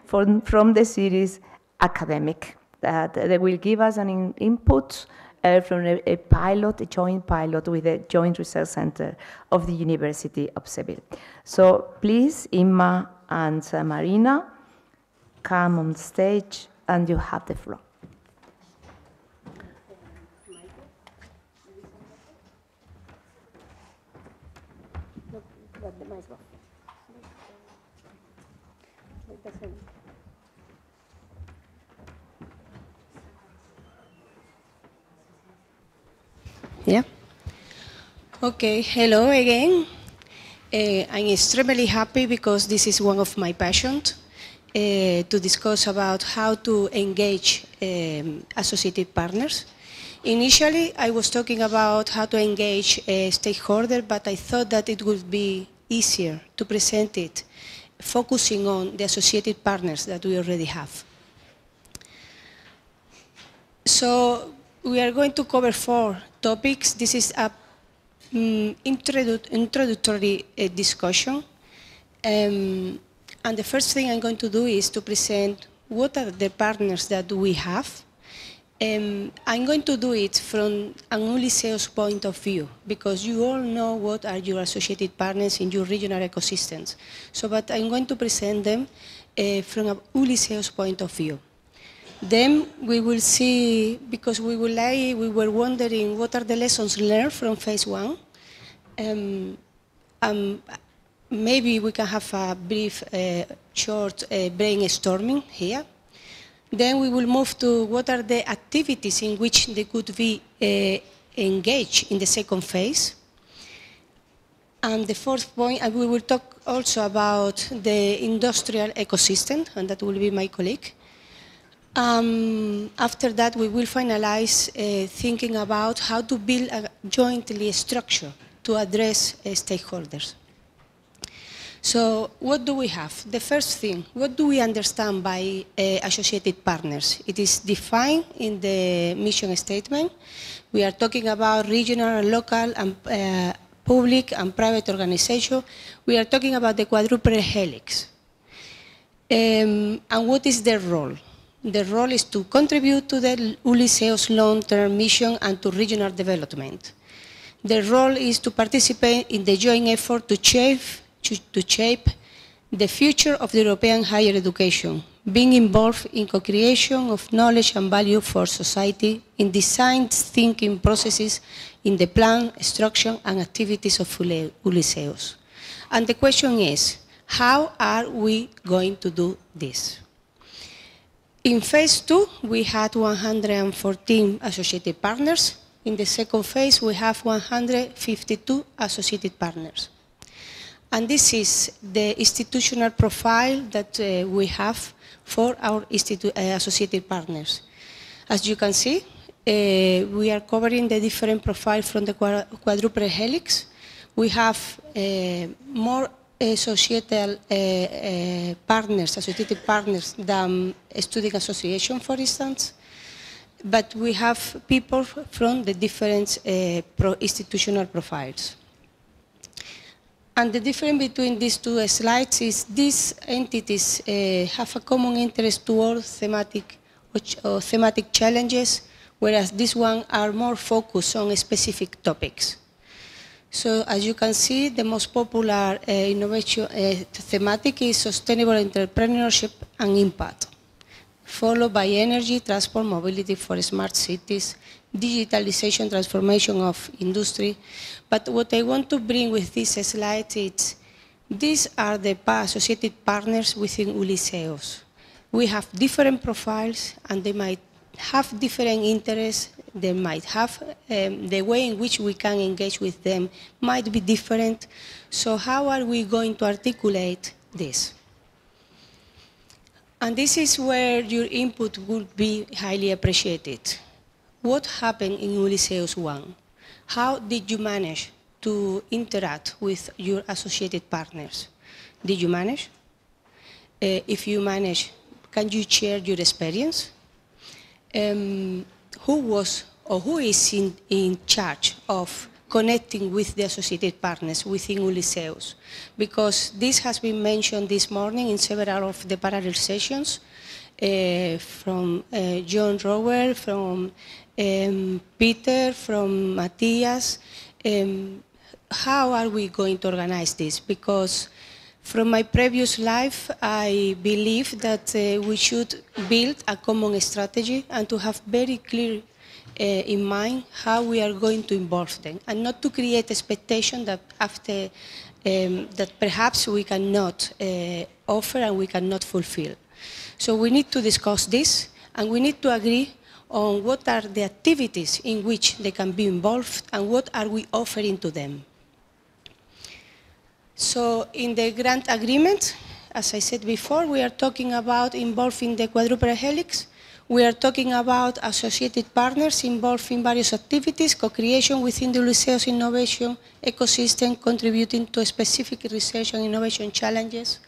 from the series Academic. They will give us an input from a pilot, a joint pilot with the Joint Research Center of the University of Seville. So please, Inma and Marina, come on stage and you have the floor. Yeah. Okay, hello again. I'm extremely happy because this is one of my passions, to discuss about how to engage associated partners. Initially, I was talking about how to engage stakeholders, but I thought that it would be easier to present it, focusing on the associated partners that we already have. So we are going to cover 4 topics. This is a introductory discussion. And the first thing I'm going to do is to present what are the partners that we have. I'm going to do it from an Ulysseus point of view, because you all know what are your associated partners in your regional ecosystems. So, but I'm going to present them from an Ulysseus point of view. Then we will see, because we were wondering what are the lessons learned from phase 1. Maybe we can have a brief, short brainstorming here. Then we will move to what are the activities in which they could be engaged in the second phase. And the 4th point, we will talk also about the industrial ecosystem, and that will be my colleague. After that, we will finalize thinking about how to build a jointly structure to address stakeholders. So what do we have? The first thing, what do we understand by associated partners? It is defined in the mission statement. We are talking about regional and local and public and private organizations. We are talking about the quadruple helix. And what is their role? The role is to contribute to the Ulysseus long-term mission and to regional development. The role is to participate in the joint effort to shape the future of the European higher education, being involved in co-creation of knowledge and value for society, in design thinking processes, in the plan, structure, and activities of Ulysseus. And the question is, how are we going to do this? In phase 2, we had 114 associated partners. In the second phase, we have 152 associated partners. And this is the institutional profile that we have for our associated partners. As you can see, we are covering the different profiles from the quadruple helix. We have more associated partners than a student association, for instance. But we have people from the different institutional profiles. And the difference between these 2 slides is these entities have a common interest toward thematic challenges, whereas these ones are more focused on specific topics. So as you can see, the most popular innovation thematic is sustainable entrepreneurship and impact, followed by energy, transport, mobility for smart cities, digitalization, transformation of industry. But what I want to bring with this slide is, these are the associated partners within Ulysseus. We have different profiles, and they might have different interests. They might have, the way in which we can engage with them might be different. So how are we going to articulate this? And this is where your input would be highly appreciated. What happened in Ulysseus 1? How did you manage to interact with your associated partners? Did you manage? If you manage, can you share your experience? Who was or who is in charge of connecting with the associated partners within Ulysseus? Because this has been mentioned this morning in several of the parallel sessions, from John Rower, from Peter, from Matthias. How are we going to organize this? Because from my previous life, I believe that we should build a common strategy and to have very clear in mind how we are going to involve them, and not to create expectation that after that perhaps we cannot offer and we cannot fulfill. So we need to discuss this, and we need to agree on what are the activities in which they can be involved and what are we offering to them. So in the grant agreement, as I said before, we are talking about involving the quadruple helix. We are talking about associated partners involved in various activities, co-creation within the Ulysseus innovation ecosystem, contributing to specific research and innovation challenges.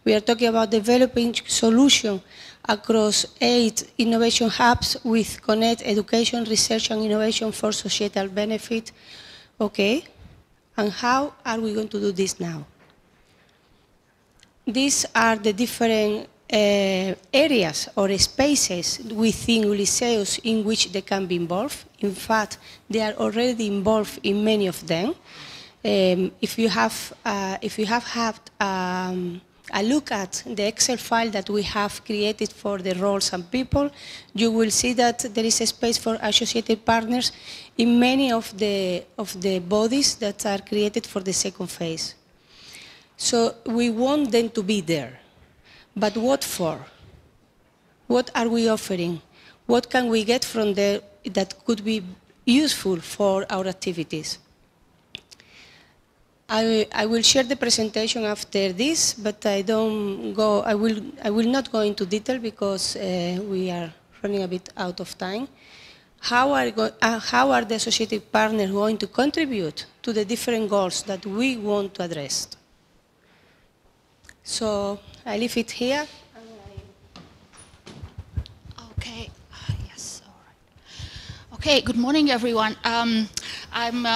We are talking about developing solutions across 8 innovation hubs with Connect education, research and innovation for societal benefit. Okay, and how are we going to do this now? These are the different areas or spaces within Ulysseus in which they can be involved. In fact, they are already involved in many of them. If you have had a look at the Excel file that we have created for the roles and people, you will see that there is a space for associated partners in many of the bodies that are created for the second phase. So we want them to be there. But what for? What are we offering? What can we get from there that could be useful for our activities? I will share the presentation after this, but I will not go into detail because we are running a bit out of time. How are the associated partners going to contribute to the different goals that we want to address? So I leave it here. Okay. Yes. All right. Okay. Good morning, everyone. I'm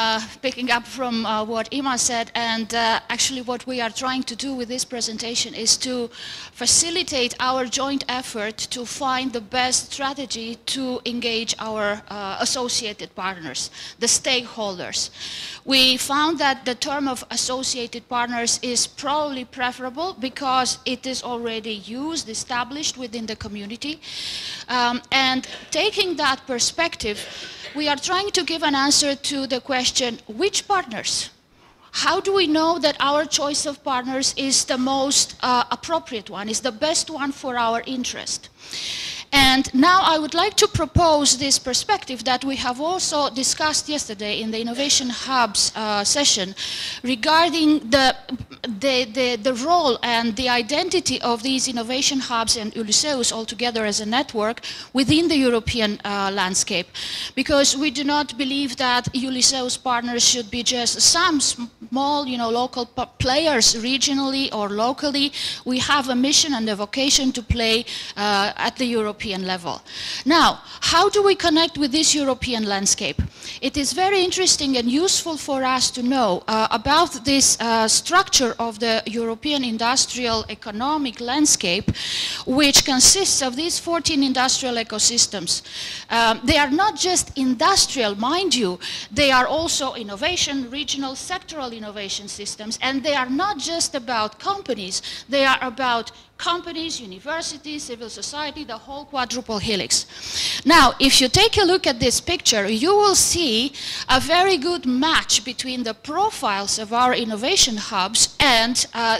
picking up from what Ima said, and actually what we are trying to do with this presentation is to facilitate our joint effort to find the best strategy to engage our associated partners, the stakeholders. We found that the term of associated partners is probably preferable because it is already used, established within the community. And taking that perspective, we are trying to give an answer to the question, which partners? How do we know that our choice of partners is the most appropriate one, is the best one for our interest? And now I would like to propose this perspective that we have also discussed yesterday in the Innovation Hubs session regarding the role and the identity of these Innovation Hubs and Ulysseus altogether as a network within the European landscape. Because we do not believe that Ulysseus partners should be just some small, local players regionally or locally. We have a mission and a vocation to play at the European European level. Now, how do we connect with this European landscape? It is very interesting and useful for us to know about this structure of the European industrial economic landscape, which consists of these 14 industrial ecosystems. They are not just industrial, mind you, they are also innovation, regional, sectoral innovation systems, and they are not just about companies, they are about companies, universities, civil society, the whole quadruple helix. Now, if you take a look at this picture, you will see a very good match between the profiles of our innovation hubs and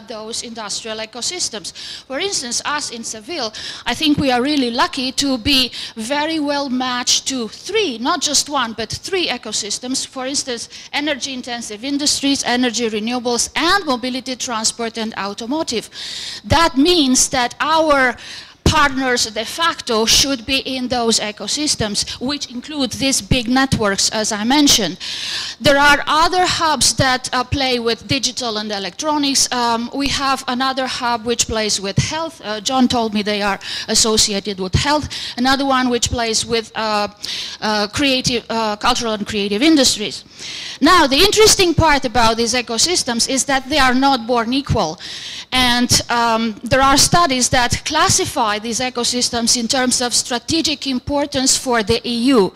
those industrial ecosystems. For instance, us in Seville, I think we are really lucky to be very well matched to three, not just one, but three ecosystems. For instance, energy-intensive industries, energy renewables, and mobility, transport, and automotive. That means that our partners de facto should be in those ecosystems, which include these big networks, as I mentioned. There are other hubs that play with digital and electronics. We have another hub which plays with health. John told me they are associated with health. Another one which plays with cultural and creative industries. Now, the interesting part about these ecosystems is that they are not born equal. And there are studies that classify these ecosystems in terms of strategic importance for the EU.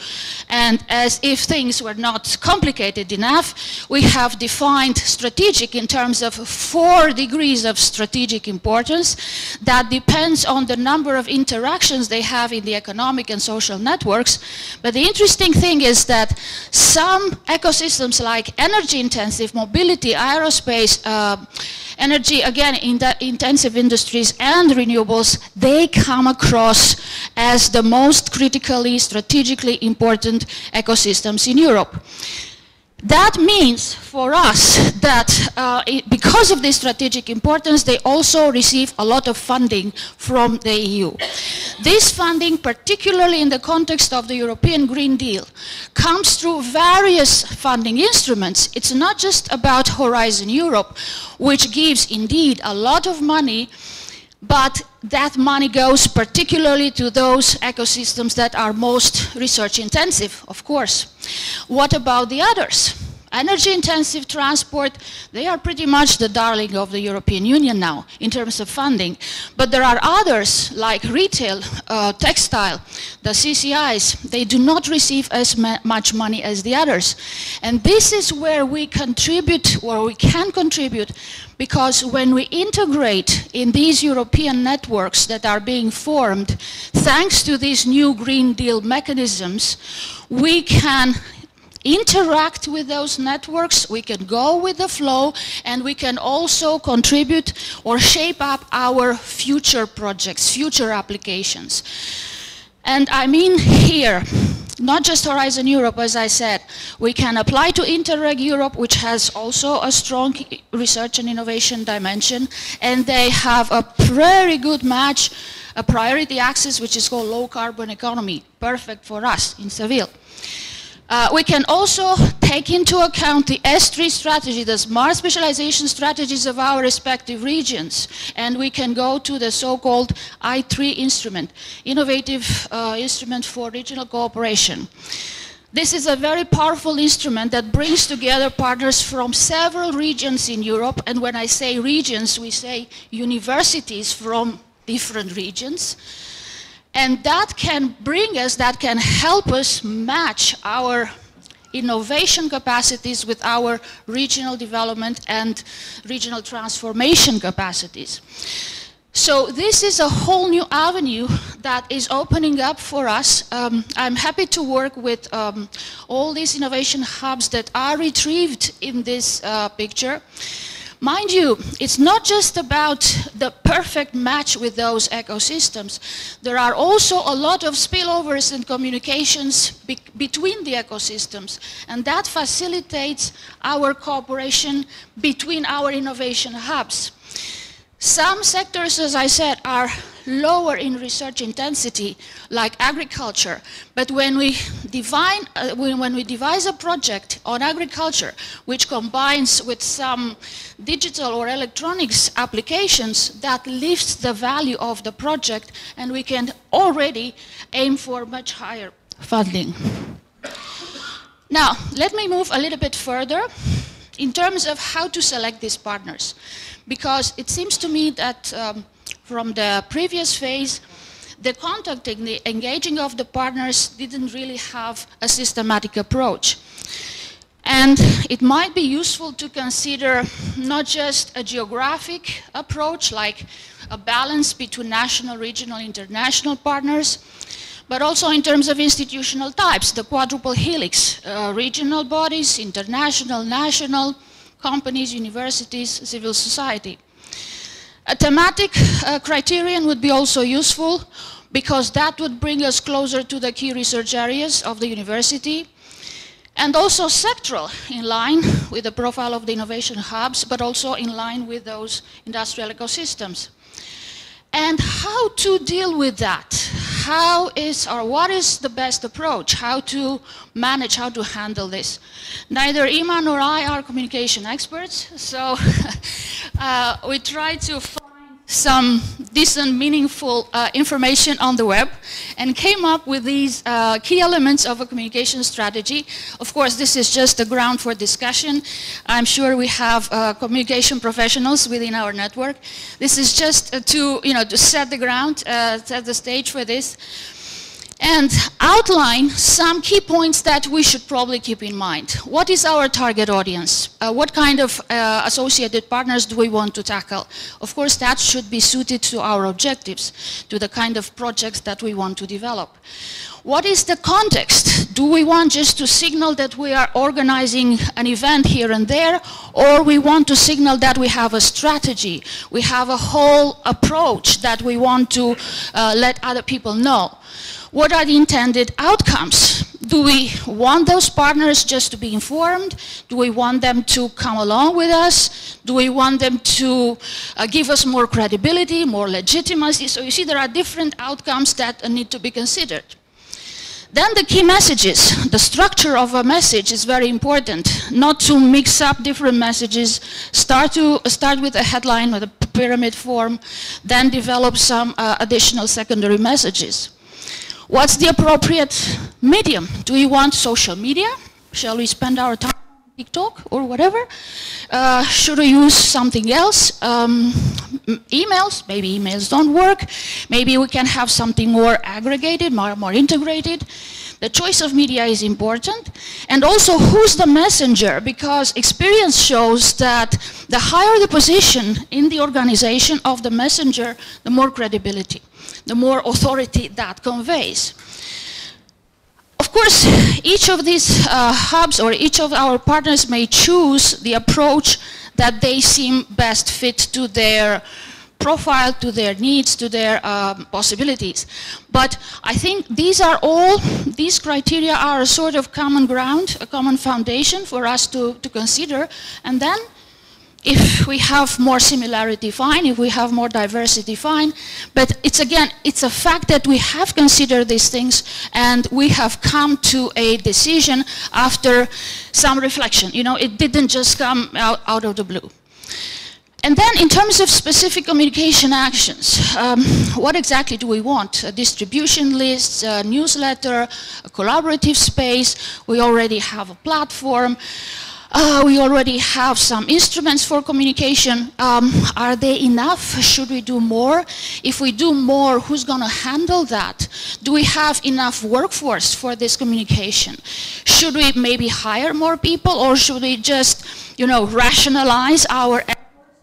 And as if things were not complicated enough, we have defined strategic in terms of 4 degrees of strategic importance that depends on the number of interactions they have in the economic and social networks. But the interesting thing is that some ecosystems like energy-intensive, mobility, aerospace, energy, again, in the intensive industries and renewables, they come across as the most critically, strategically important ecosystems in Europe. That means for us that because of this strategic importance, they also receive a lot of funding from the EU. This funding, particularly in the context of the European Green Deal, comes through various funding instruments. It's not just about Horizon Europe, which gives indeed a lot of money, but that money goes particularly to those ecosystems that are most research intensive, of course. What about the others? Energy-intensive transport, they are pretty much the darling of the European Union now in terms of funding. But there are others like retail, textile, the CCIs, they do not receive as much money as the others. And this is where we contribute, or we can contribute, because when we integrate in these European networks that are being formed, thanks to these new Green Deal mechanisms, we can interact with those networks, we can go with the flow, and we can also contribute or shape up our future projects, future applications. And I mean here, not just Horizon Europe, as I said, we can apply to Interreg Europe, which has also a strong research and innovation dimension, and they have a very good match, a priority axis, which is called low carbon economy, perfect for us in Seville. We can also take into account the S3 strategy, the smart specialization strategies of our respective regions, and we can go to the so-called I3 instrument, innovative instrument for regional cooperation. This is a very powerful instrument that brings together partners from several regions in Europe, and when I say regions, we say universities from different regions. And that can bring us, that can help us match our innovation capacities with our regional development and regional transformation capacities. So this is a whole new avenue that is opening up for us. I'm happy to work with all these innovation hubs that are retrieved in this picture. Mind you, it's not just about the perfect match with those ecosystems. There are also a lot of spillovers and communications between the ecosystems, and that facilitates our cooperation between our innovation hubs. Some sectors, as I said, are lower in research intensity, like agriculture. But when we devise a project on agriculture, which combines with some digital or electronics applications, that lifts the value of the project, and we can already aim for much higher funding. Now, let me move a little bit further in terms of how to select these partners, because it seems to me that from the previous phase, the contacting, the engaging of the partners didn't really have a systematic approach. And it might be useful to consider not just a geographic approach, like a balance between national, regional, international partners, but also in terms of institutional types, the quadruple helix, regional bodies, international, national, companies, universities, civil society. A thematic criterion would be also useful, because that would bring us closer to the key research areas of the university, and also sectoral, in line with the profile of the innovation hubs, but also in line with those industrial ecosystems. And how to deal with that? How is, or what is the best approach? How to manage, how to handle this? Neither Ima nor I are communication experts, so we try to find some decent, meaningful information on the web, and came up with these key elements of a communication strategy. Of course, this is just the ground for discussion. I'm sure we have communication professionals within our network. This is just to set the ground, set the stage for this, and outline some key points that we should probably keep in mind. What is our target audience? What kind of associated partners do we want to tackle? Of course, that should be suited to our objectives, to the kind of projects that we want to develop. What is the context? Do we want just to signal that we are organizing an event here and there, or we want to signal that we have a strategy, we have a whole approach that we want to let other people know? What are the intended outcomes? Do we want those partners just to be informed? Do we want them to come along with us? Do we want them to give us more credibility, more legitimacy? So you see, there are different outcomes that need to be considered. Then the key messages. The structure of a message is very important. Not to mix up different messages. Start with a headline with a pyramid form, then develop some additional secondary messages. What's the appropriate medium? Do we want social media? Shall we spend our time on TikTok or whatever? Should we use something else? Emails? Maybe emails don't work. Maybe we can have something more aggregated, more integrated. The choice of media is important. And also, who's the messenger? Because experience shows that the higher the position in the organization of the messenger, the more credibility, the more authority that conveys. Of course, each of these hubs or each of our partners may choose the approach that they seem best fit to their profile, to their needs, to their possibilities. But I think these criteria are a sort of common ground, a common foundation for us to consider. And then, if we have more similarity, fine. If we have more diversity, fine. But it's a fact that we have considered these things, and we have come to a decision after some reflection. It didn't just come out of the blue. And then, in terms of specific communication actions, what exactly do we want? A distribution list, a newsletter, a collaborative space? We already have a platform. We already have some instruments for communication. Are they enough? Should we do more? If we do more, who's going to handle that? Do we have enough workforce for this communication? Should we maybe hire more people, or should we just, rationalize our efforts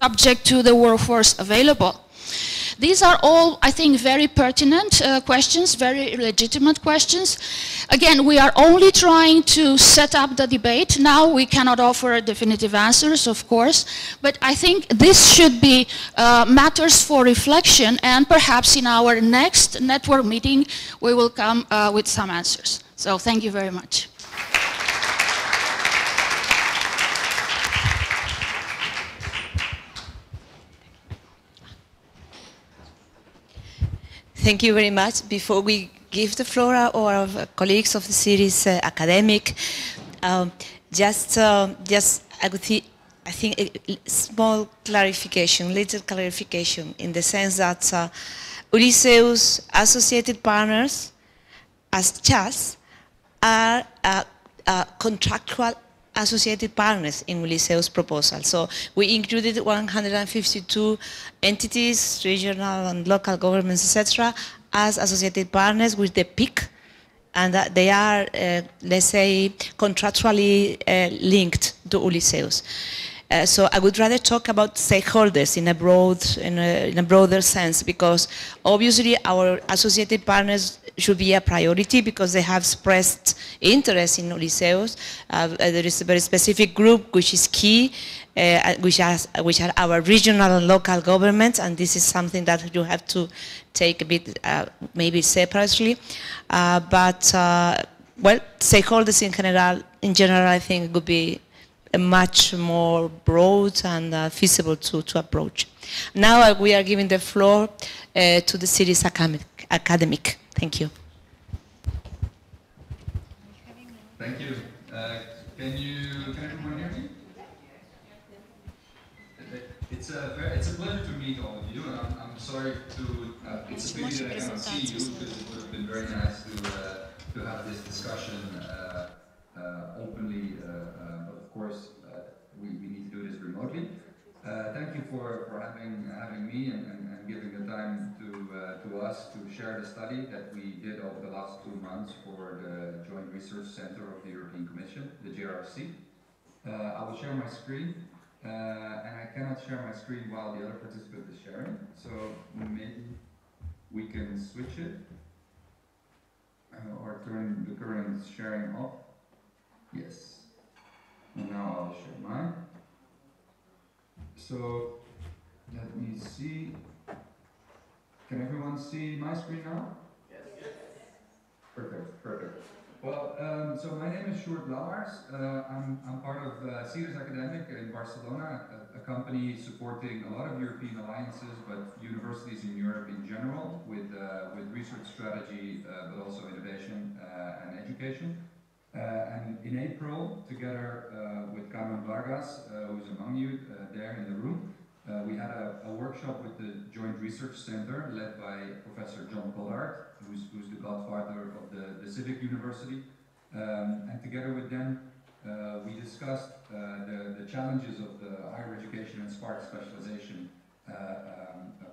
subject to the workforce available? These are all, I think, very pertinent questions, very legitimate questions. Again, we are only trying to set up the debate. Now we cannot offer definitive answers, of course, but I think this should be matters for reflection, and perhaps in our next network meeting we will come with some answers. So thank you very much. Thank you very much. Before we give the floor to our colleagues of the series academic, just I think a small clarification, little clarification, in the sense that Ulysseus associated partners as CHAS are contractual associated partners in Ulysseus proposal. So we included 152 entities, regional and local governments, etc., as associated partners with the PIC, and that they are, let's say, contractually linked to Ulysseus. So I would rather talk about stakeholders in a broader sense, because obviously our associated partners should be a priority because they have expressed interest in Ulysseus. There is a very specific group which is key, which are our regional and local governments, and this is something that you have to take a bit maybe separately. Well, stakeholders in general, I think would be much more broad and feasible to approach. Now we are giving the floor to the series academic. Thank you. Thank you. Can everyone hear me? It's a pleasure to meet all of you, and I'm sorry to. It's a pity that I cannot see you, because it would have been very nice to have this discussion openly. But of course, we need to do this remotely. Thank you for having me and giving the time to us to share the study that we did over the last 2 months for the Joint Research Center of the European Commission, the JRC. I will share my screen, and I cannot share my screen while the other participant is sharing, so maybe we can switch it or turn the current sharing off. Yes. And now I'll share mine. So let me see. Can everyone see my screen now? Yes. Perfect. Perfect. Well, so my name is Sjoerd Lauwers. I'm part of Series Academic in Barcelona, a company supporting a lot of European alliances, but universities in Europe in general, with research strategy, but also innovation and education. And in April, together with Carmen Vargas, who's among you there in the room, we had a workshop with the Joint Research Center led by Professor John Pollard, who's the godfather of the Civic University. And together with them, we discussed the challenges of the higher education and smart specialization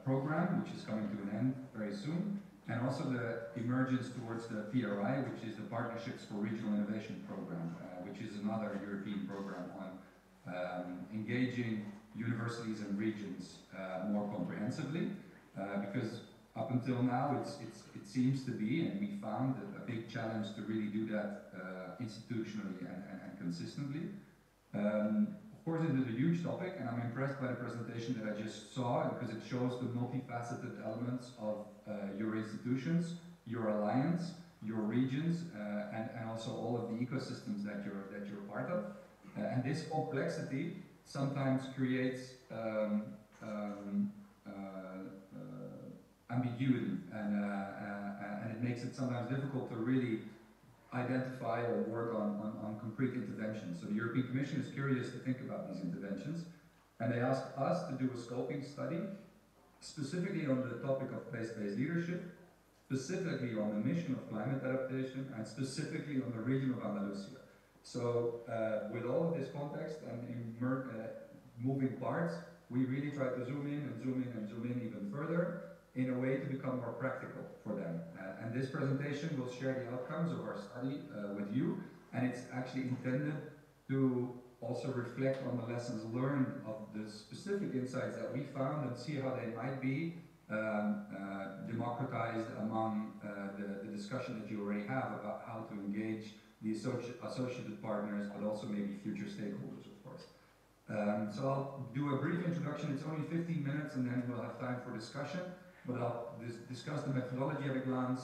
program, which is coming to an end very soon, and also the emergence towards the PRI, which is the Partnerships for Regional Innovation Program, which is another European program on engaging universities and regions more comprehensively, because up until now it seems to be, and we found a big challenge to really do that institutionally and consistently. Of course, it is a huge topic, and I'm impressed by the presentation that I just saw, because it shows the multifaceted elements of your institutions, your alliance, your regions, and also all of the ecosystems that you're part of. And this complexity sometimes creates ambiguity, and it makes it sometimes difficult to really identify or work on concrete interventions. So the European Commission is curious to think about these interventions, and they asked us to do a scoping study specifically on the topic of place-based leadership, specifically on the mission of climate adaptation, and specifically on the region of Andalusia. So with all of this context and moving parts, we really try to zoom in and zoom in and zoom in even further in a way to become more practical for them. And this presentation will share the outcomes of our study with you, and it's actually intended to also reflect on the lessons learned of the specific insights that we found and see how they might be democratized among the discussion that you already have about how to engage the associated partners, but also maybe future stakeholders, of course. So I'll do a brief introduction. It's only 15 minutes, and then we'll have time for discussion. But I'll discuss the methodology at a glance.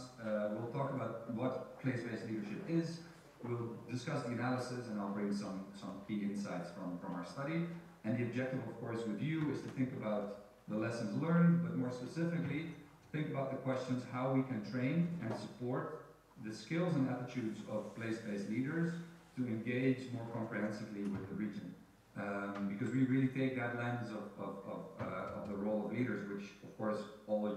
We'll talk about what place-based leadership is. We'll discuss the analysis, and I'll bring some key insights from our study. And the objective, of course, with you is to think about the lessons learned, but more specifically, think about the questions how we can train and support the skills and attitudes of place-based leaders to engage more comprehensively with the region. Because we really take that lens of the role of leaders, which of course all